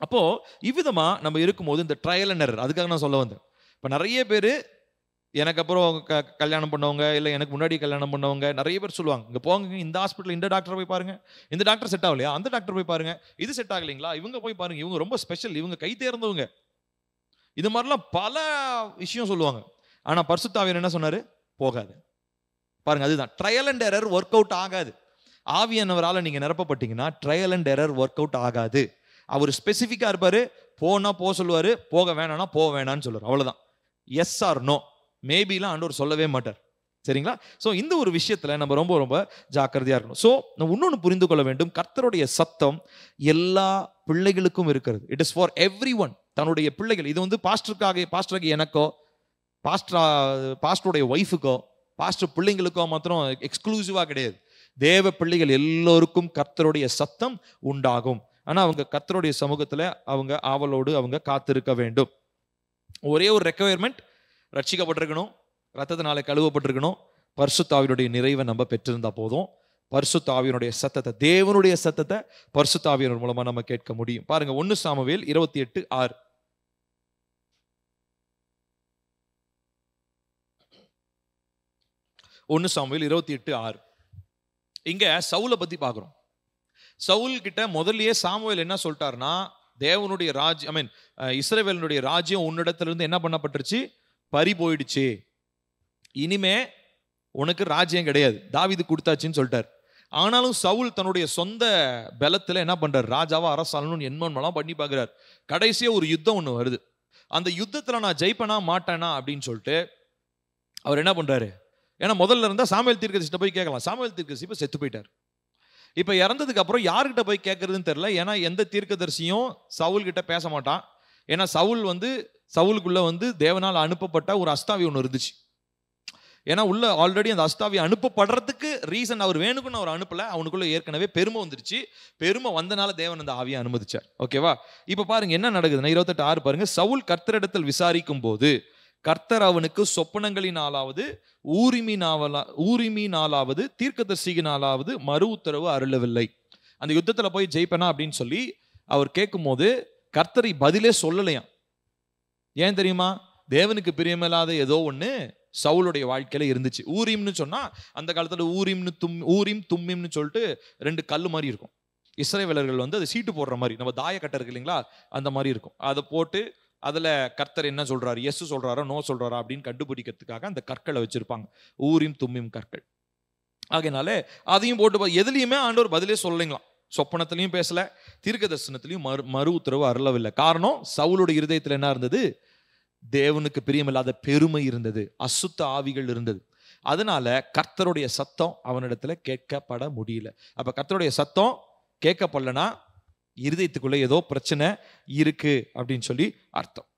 அப்போ இவ்விதமா நம்ம இருக்கும்போது இந்த ட்ரையல் அண்ட் எரர், அதுக்காக நான் சொல்ல வந்தேன். இப்போ நிறைய பேர் எனக்கு அப்புறம் கல்யாணம் பண்ணவங்க, இல்லை எனக்கு முன்னாடி கல்யாணம் பண்ணவங்க நிறைய பேர் சொல்லுவாங்க, இங்கே போங்க, இந்த ஹாஸ்பிட்டல் இந்த டாக்டரை போய் பாருங்க, இந்த டாக்டர் செட் ஆகலையா அந்த டாக்டர் போய் பாருங்க, இது செட் ஆகலைங்களா இவங்க போய் பாருங்க, இவங்க ரொம்ப ஸ்பெஷல், இவங்க கை தேர்ந்தவங்க, இது மாதிரிலாம் பல விஷயம் சொல்லுவாங்க. ஆனால் பரிசுத்த ஆவியானவர் என்ன சொன்னாரு? போகாது. பாருங்க, அதுதான் trial and error work out ஆகாது. ஆவியானவரால் நீங்க நிரப்பப்பட்டீங்கன்னா trial and error work out ஆகாது. அவர் ஸ்பெசிஃபிக்கா இருப்பாரு. போனா போ சொல்லுவாரு, போக வேணாம்னா போக வேணான்னு சொல்லுவார். அவ்வளவுதான். எஸ் ஆர் நோ, மேபிலாம் ஆண்டவர் சொல்லவே மாட்டார். சரிங்களா? ஸோ இந்த ஒரு விஷயத்துல நம்ம ரொம்ப ரொம்ப ஜாக்கிரதையா இருக்கணும். ஸோ நம்ம இன்னொன்று புரிந்து கொள்ள வேண்டும், கர்த்தருடைய சத்தம் எல்லா பிள்ளைகளுக்கும் இருக்கிறது. It is for every one. தன்னுடைய பிள்ளைகள், இது வந்து பாஸ்டருக்கு எனக்கோ, பாஸ்டருடைய ஒய்ஃபுக்கோ, பாஸ்டர் பிள்ளைங்களுக்கோ மாத்திரம் எக்ஸ்க்ளூசிவா கிடையாது. தேவ பிள்ளைகள் எல்லோருக்கும் கர்த்தருடைய சத்தம் உண்டாகும். ஆனா அவங்க கர்த்தருடைய சமூகத்துல அவங்க ஆவலோடு அவங்க காத்திருக்க வேண்டும். ஒரே ஒரு ரெக்குயர்மெண்ட், ரட்சிக்கப்பட்டிருக்கணும், ரத்தத்தினால கழுவப்பட்டிருக்கணும், பரிசுத்த ஆவியினுடைய நிறைவை நம்ம பெற்றிருந்தா போதும். பரிசுத்த ஆவியினுடைய சத்தத்தை, தேவனுடைய சத்தத்தை பரிசுத்த ஆவியினர் மூலமா நம்ம கேட்க முடியும். பாருங்க 1 சாமுவேல் 28:6. 1 சாமுவேல் 28:6. இங்க சவுலை பத்தி பார்க்கிறோம். சவுல் கிட்ட முதல்லயே சாமுவேல் என்ன சொல்லிட்டாருன்னா, தேவனுடைய ராஜ்யம், இஸ்ரவேலினுடைய ராஜ்யம் உன்னிடத்திலிருந்து என்ன பண்ணப்பட்டுருச்சு, பறி போயிடுச்சு, இனிமே உனக்கு ராஜ்யம் கிடையாது, தாவீது கொடுத்தாச்சுன்னு சொல்லிட்டார். ஆனாலும் சவுல் தன்னுடைய சொந்த பலத்துல என்ன பண்றாரு, ராஜாவா அரசாளனும் என்னென்னலாம் பண்ணி பார்க்கிறார். கடைசியா ஒரு யுத்தம் ஒண்ணு வருது. அந்த யுத்தத்துல நான் ஜெயிப்பனா மாட்டேனா அப்படின்னு சொல்லிட்டு அவர் என்ன பண்றாரு, ஏன்னா முதல்ல இருந்தா சாமுவேல் தீர்க்கதரிசிட்ட போய் கேட்கலாம். சாமுவேல் தீர்க்கதரிசி இப்ப செத்து போயிட்டார். இப்ப இறந்ததுக்கு அப்புறம் யாருக்கிட்ட போய் கேட்கறதுன்னு தெரியல. ஏன்னா எந்த தீர்க்கதரிசியும் சவுல் கிட்ட பேச மாட்டான். ஏன்னா சவுலுக்குள்ள தேவனால் அனுப்பப்பட்ட ஒரு அஸ்தாவி ஒன்று இருந்துச்சு. ஏன்னா உள்ள ஆல்ரெடி அந்த அஸ்தாவி அனுப்பப்படுறதுக்கு ரீசன் அவர் வேணுக்குன்னு அவர் அனுப்பல, அவனுக்குள்ள ஏற்கனவே பெருமை வந்துருச்சு. பெருமை வந்தனால தேவன் அந்த ஆவியை அனுமதிச்சார். ஓகேவா? இப்ப பாருங்க என்ன நடக்குதுன்னா 28:6 பாருங்க. சவுல் கர்த்தரிடத்தில் விசாரிக்கும் போது கர்த்தர் அவனுக்கு சொப்பனங்களினாலாவது ஊரிமினாலாவது தீர்க்கதரிசியினாலாவது மறு உத்தரவு அருளவில்லை. அந்த யுத்தத்துல போய் ஜெயிப்பனா அப்படின்னு சொல்லி அவர் கேட்கும் போது கர்த்தரை பதிலே சொல்லலையாம். ஏன் தெரியுமா? தேவனுக்கு பிரியமில்லாத ஏதோ ஒண்ணு சவுளுடைய வாழ்க்கையில இருந்துச்சு. ஊரிம்னு சொன்னா அந்த காலத்துல ஊரிம் தும்மிம்னு சொல்லிட்டு 2 கல்லு மாதிரி இருக்கும். இஸ்ரவேலர்கள் அது சீட்டு போடுற மாதிரி, நம்ம தாய கட்ட இருக்கு இல்லைங்களா, அந்த மாதிரி இருக்கும். அதை போட்டு அதுல கர்த்தர் என்ன சொல்றாரு, எஸ் சொல்றாரா நோ சொல்றாரா அப்படின்னு கண்டுபிடிக்கிறதுக்காக அந்த கற்களை வச்சிருப்பாங்க, ஊரிம் தும்மிம் கற்கள். ஆகையினால அதையும் போட்டு எதுலையுமே ஆண்டவர் பதிலே சொல்லலைங்களாம். சொப்பனத்திலையும் பேசல, தீர்க்க தரிசனத்திலையும் மறு உத்தரவு அருளவில்லை. காரணம், சவுளுடைய இருதயத்துல என்ன இருந்தது, தேவனுக்கு பிரியமில்லாத பெருமை இருந்தது, அசுத்த ஆவிகள் இருந்தது. அதனால கர்த்தருடைய சத்தம் அவனிடத்துல கேட்கப்பட முடியல. அப்ப கர்த்தருடைய சத்தம் கேட்கப்படலனா இருதயத்துக்குள்ள ஏதோ பிரச்சனை இருக்கு அப்படின்னு சொல்லி அர்த்தம்.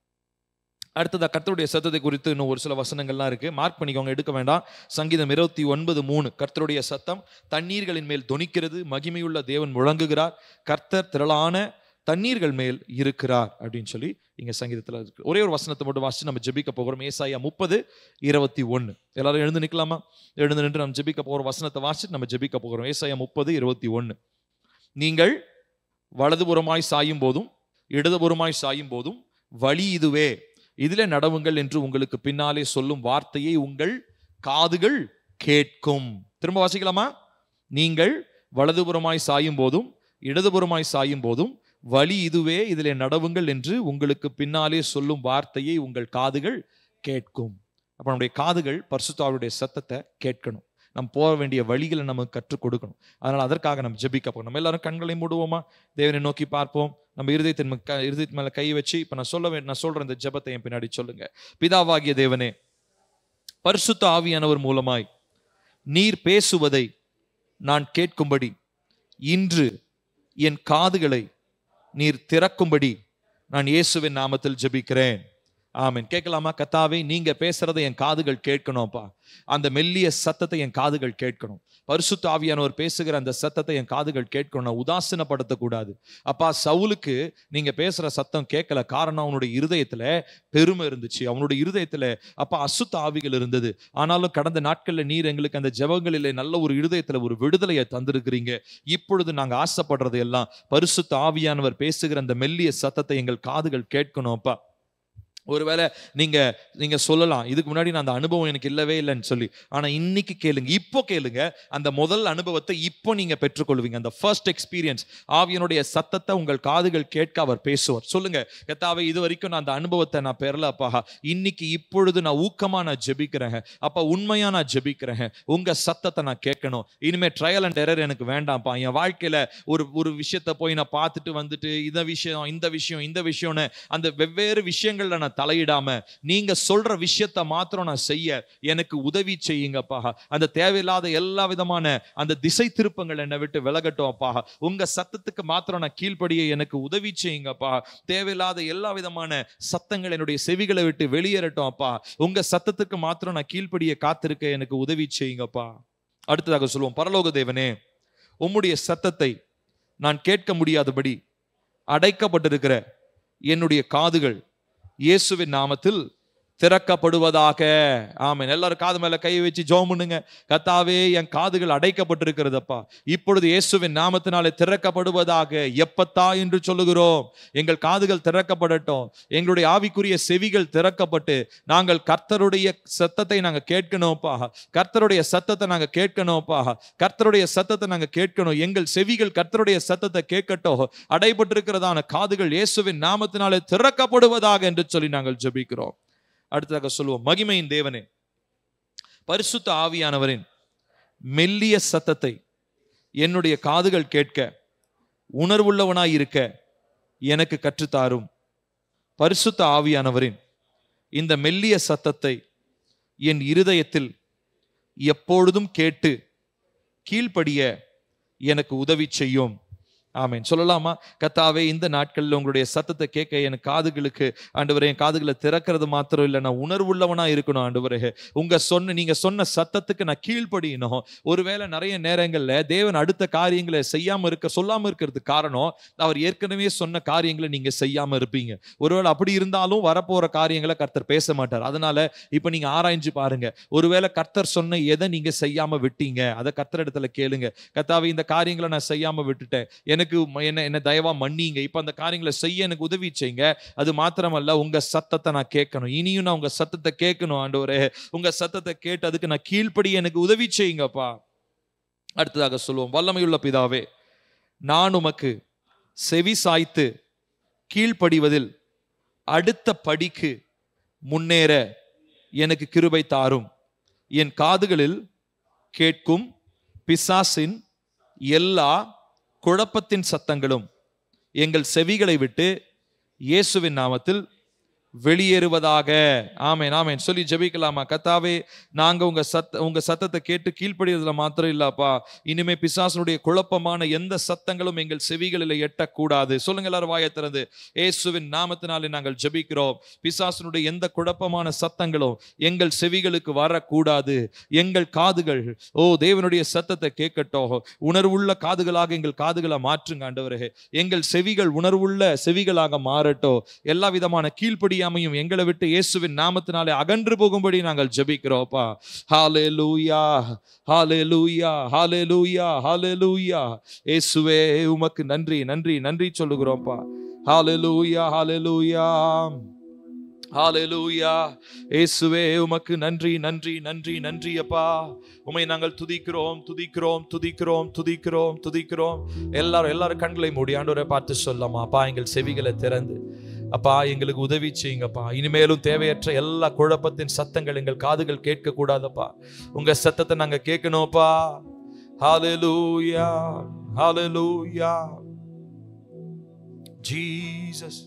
அடுத்ததா கர்த்தருடைய சத்தத்தை குறித்து இன்னும் ஒரு சில வசனங்கள்லாம் இருக்கு, மார்க் பண்ணிக்கோங்க, எடுக்க வேண்டாம். சங்கீதம் 29:3, கர்த்தருடைய சத்தம் தண்ணீர்களின் மேல் தொனிக்கிறது, மகிமையுள்ள தேவன் முழங்குகிறார், கர்த்தர் திரளான தண்ணீர்கள் மேல் இருக்கிறார் அப்படின்னு சொல்லி இங்க சங்கீதத்துல இருக்கு. ஒரே ஒரு வசனத்தை மட்டும் வாசிச்சு நம்ம ஜெபிக்க போகிறோம். ஏசாயா 30:21. எல்லாரும் எழுந்து நிற்கலாமா? எழுந்து நின்று நம்ம ஜெபிக்க போகிற வசனத்தை வாசிச்சு நம்ம ஜெபிக்க போகிறோம். ஏசாயா 30:21. நீங்கள் வலதுபுறமாய் சாயும் போதும் இடதுபுறமாய் சாயும் போதும் வழி இதுவே, இதிலே நடவுங்கள் என்று உங்களுக்கு பின்னாலே சொல்லும் வார்த்தையை உங்கள் காதுகள் கேட்கும். திரும்ப வாசிக்கலாமா? நீங்கள் வலதுபுறமாய் சாயும் போதும் இடதுபுறமாய் சாயும் போதும் வழி இதுவே, இதிலே நடவுங்கள் என்று உங்களுக்கு பின்னாலே சொல்லும் வார்த்தையை உங்கள் காதுகள் கேட்கும். அப்ப நம்முடைய காதுகள் பரிசுத்த ஆவியுடைய சத்தத்தை கேட்கணும். நம்ம போக வேண்டிய வழிகளை நமக்கு கற்றுக் கொடுக்கணும். அதனால அதற்காக நம்ம ஜெபிக்க போறோம். நம்ம எல்லாரும் கண்களை மூடுவோமா? தேவனை நோக்கி பார்ப்போம். நம்ம இருதயத்தின் மேல கை வச்சு இப்ப நான் சொல்ற இந்த ஜெபத்தை என் பின்னாடி சொல்லுங்க. பிதாவாகிய தேவனே, பரிசுத்த ஆவியானவர் மூலமாய் நீர் பேசுவதை நான் கேட்கும்படி இன்று என் காதுகளை நீர் திறக்கும்படி நான் இயேசுவின் நாமத்தில் ஜெபிக்கிறேன். ஆமென். கேட்கலாமா? கர்த்தாவே, நீங்க பேசுறதை என் காதுகள் கேட்கணும்ப்பா. அந்த மெல்லிய சத்தத்தை என் காதுகள் கேட்கணும். பரிசுத்த ஆவியானவர் பேசுகிற அந்த சத்தத்தை என் காதுகள் கேட்கணும். உதாசீனப்படுத்தக்கூடாது. அப்பா, சவுலுக்கு நீங்க பேசுற சத்தம் கேட்கல. காரணம், அவனுடைய இருதயத்துல பெருமை இருந்துச்சு. அவனுடைய இருதயத்துல அப்பா அசுத்த ஆவிகள் இருந்தது. ஆனாலும் கடந்த நாட்கள்ல நீர் எங்களுக்கு அந்த ஜெபங்களிலே நல்ல ஒரு இருதயத்துல ஒரு விடுதலையை தந்திருக்கிறீங்க. இப்பொழுது நாங்க ஆசைப்படுறது எல்லாம் பரிசுத்த ஆவியானவர் பேசுகிற அந்த மெல்லிய சத்தத்தை எங்கள் காதுகள் கேட்கணும். அப்பா, ஒருவேளை நீங்க சொல்லலாம், இதுக்கு முன்னாடி நான் அந்த அனுபவம் எனக்கு இல்லவே இல்லைன்னு சொல்லி. ஆனா இன்னைக்கு கேளுங்க, இப்போ கேளுங்க. அந்த முதல் அனுபவத்தை இப்போ நீங்க பெற்றுக்கொள்வீங்க. அந்த ஃபர்ஸ்ட் எக்ஸ்பீரியன்ஸ். ஆவியனுடைய சத்தத்தை உங்கள் காதுகள் கேட்க அவர் பேசுவார். சொல்லுங்க, கர்த்தாவே, இது வரைக்கும் நான் அந்த அனுபவத்தை நான் பெறல அப்பா. இன்னைக்கு இப்பொழுது நான் ஊக்கமா நான் ஜெபிக்கிறேன் அப்பா, உண்மையா நான் ஜெபிக்கிறேன். உங்க சத்தத்தை நான் கேட்கணும். இனிமே ட்ரையல் அண்ட் எரர் எனக்கு வேண்டாம்ப்பா. என் வாழ்க்கையில ஒரு விஷயத்தை போய் நான் பார்த்துட்டு வந்துட்டு இந்த விஷயம்னு அந்த வெவ்வேறு விஷயங்கள்ல நான் தலையிடாம நீங்க சொல்ற விஷயத்தை மாத்திரம் நான் செய்ய எனக்கு உதவி செய்யுங்கப்பா. அந்த தேவையில்லாத எல்லா விதமான அந்த திசை திருப்பங்கள் என்னை விட்டு விலகட்டும் அப்பா. உங்க சத்தத்துக்கு மாத்திரம் நான் கீழ்ப்படிய எனக்கு உதவி செய்யுங்கப்பா. தேவையில்லாத எல்லா விதமான சத்தங்கள் என்னுடைய செவிகளை விட்டு வெளியேறட்டும் அப்பா. உங்க சத்தத்துக்கு மாத்திரம் நான் கீழ்ப்படிய காத்திருக்க எனக்கு உதவி செய்யுங்கப்பா. அடுத்ததாக சொல்லுவோம். பரலோக தேவனே, உம்முடைய சத்தத்தை நான் கேட்க முடியாதபடி அடைக்கப்பட்டிருக்கிற என்னுடைய காதுகள் இயேசுவின் நாமத்தில் திறக்கப்படுவதாக. ஆமென். எல்லாரும் காது மேல கை வச்சு ஜெபம் பண்ணுங்க. கர்த்தாவே, என் காதுகள் அடைக்கப்பட்டிருக்கிறதப்பா, இப்பொழுது இயேசுவின் நாமத்தினாலே திறக்கப்படுவதாக. எப்பத்தா என்று சொல்லுகிறோம். எங்கள் காதுகள் திறக்கப்படட்டும். எங்களுடைய ஆவிக்குரிய செவிகள் திறக்கப்பட்டு நாங்கள் கர்த்தருடைய சத்தத்தை நாங்க கேட்கணும்ப்பா. கர்த்தருடைய சத்தத்தை நாங்க கேட்கணும்ப்பா. கர்த்தருடைய சத்தத்தை நாங்க கேட்கணும். எங்கள் செவிகள் கர்த்தருடைய சத்தத்தை கேட்கட்டும். அடைபட்டிருக்கிறதான காதுகள் இயேசுவின் நாமத்தினாலே திறக்கப்படுவதாக என்று சொல்லி நாங்கள் ஜெபிக்கிறோம். அடுத்ததாக சொல்லுவோம். மகிமையின் தேவனே, பரிசுத்த ஆவியானவரின் மெல்லிய சத்தத்தை என்னுடைய காதுகள் கேட்க உணர்வுள்ளவனாய் இருக்க எனக்கு கற்றுத்தாரும். பரிசுத்த ஆவியானவரின் இந்த மெல்லிய சத்தத்தை என் இருதயத்தில் எப்பொழுதும் கேட்டு கீழ்ப்படிய எனக்கு உதவி செய்யும். ஆமென். சொல்லலாமா? கர்த்தாவே, இந்த நாட்களில் உங்களுடைய சத்தத்தை கேட்க என் காதுகளுக்கு ஆண்டவரே, என் காதுகளை திறக்கிறது மாத்திரம் இல்லை, நான் உணர்வுள்ளவனா இருக்கணும் ஆண்டவரே. நீங்க சொன்ன சத்தத்துக்கு நான் கீழ்ப்படியணும். ஒருவேளை நிறைய நேரங்கள்ல தேவன் அடுத்த காரியங்களை சொல்லாம இருக்கிறதுக்கு காரணம், அவர் ஏற்கனவே சொன்ன காரியங்களை நீங்க செய்யாம இருப்பீங்க. ஒருவேளை அப்படி இருந்தாலும் வரப்போற காரியங்களை கர்த்தர் பேச மாட்டார். அதனால இப்ப நீங்க ஆராய்ஞ்சு பாருங்க. ஒருவேளை கர்த்தர் சொன்ன எதை நீங்க செய்யாம விட்டீங்க, அதை கர்த்தர் இடத்துல கேளுங்க. கர்த்தாவே, இந்த காரியங்களை நான் செய்யாம விட்டுட்டேன், எனக்கு என்ன தயவா மன்னிங்க. இப்ப அந்த காரியங்களை செய்ய எனக்கு உதவி செய்யுங்க. அது மாத்திரமல்ல, உங்க சத்தத்தை நான் கேட்கணும். இனியும் நான் உங்க சத்தத்தை கேட்கணும் ஆண்டவரே. உங்க சத்தத்தை கேட்டு அதுக்கு நான் கீழ்ப்படி எனக்கு உதவி செய்யுங்கப்பா. அடுத்ததாக சொல்லுவோம். வல்லமையுள்ள பிதாவே, நான் உமக்கு செவி சாய்த்து கீழ்ப்படிவதில் அடுத்த படிக்கு முன்னேற எனக்கு கிருபை தாரும். என் காதுகளில் கேட்கும் பிசாசின் எல்லா குழப்பத்தின் சத்தங்களும் எங்கள் செவிகளை விட்டு இயேசுவின் நாமத்தில் வெளியேறுவதாக. ஆமென், ஆமென். சொல்லி ஜெபிக்கலாமா? கர்த்தாவே, நாங்க உங்க சத்தத்தை கேட்டு கீழ்ப்படியறதுல மாத்திரம் இல்லப்பா, இனிமே பிசாசனுடைய குழப்பமான எந்த சத்தங்களும் எங்கள் செவிகளில் எட்டக்கூடாது. சொல்லுங்க எல்லாரும் வாயை திறந்து. இயேசுவின் நாமத்தினாலே நாங்கள் ஜெபிக்கிறோம். பிசாசனுடைய எந்த குழப்பமான சத்தங்களும் எங்கள் செவிகளுக்கு வரக்கூடாது. எங்கள் காதுகள் தேவனுடைய சத்தத்தை கேட்கட்டும். உணர்வுள்ள காதுகளாக எங்கள் காதுகளை மாற்றுங்க ஆண்டவரே. எங்கள் செவிகள் உணர்வுள்ள செவிகளாக மாறட்டும். எல்லா விதமான கீழ்ப்படியாமையும் எங்களை விட்டு இயேசுவின் நாமத்தினாலே அகன்று போகும்படி நாங்கள் ஜெபிக்கிறோம்ப்பா. ஹல்லேலூயா, ஹல்லேலூயா, ஹல்லேலூயா, ஹல்லேலூயா. இயேசுவே உமக்கு நன்றி, நன்றி, நன்றி சொல்லுகிறோம்ப்பா. ஹல்லேலூயா, ஹல்லேலூயா, ஹல்லேலூயா. இயேசுவே உமக்கு நன்றி, நன்றி, நன்றி, நன்றி அப்பா. உம்மை நாங்கள் துதிக்கிறோம், துதிக்கிறோம், துதிக்கிறோம், துதிக்கிறோம், துதிக்கிறோம். எல்லாரும் கண்களை மூடி ஆண்டவரை பார்த்து சொல்லமா, அப்பா எங்கள் செவிகளை திறந்து அப்பா எங்களுக்கு உதவி செய்யுங்கப்பா. இனிமேலும் தேவையற்ற எல்லா குழப்பத்தின் சத்தங்கள் எங்கள் காதுகள் கேட்க கூடாதப்பா. உங்க சத்தத்தை நாங்க கேட்கணும்ப்பா. ஹல்லேலூயா, ஹல்லேலூயா. ஜீசஸ்.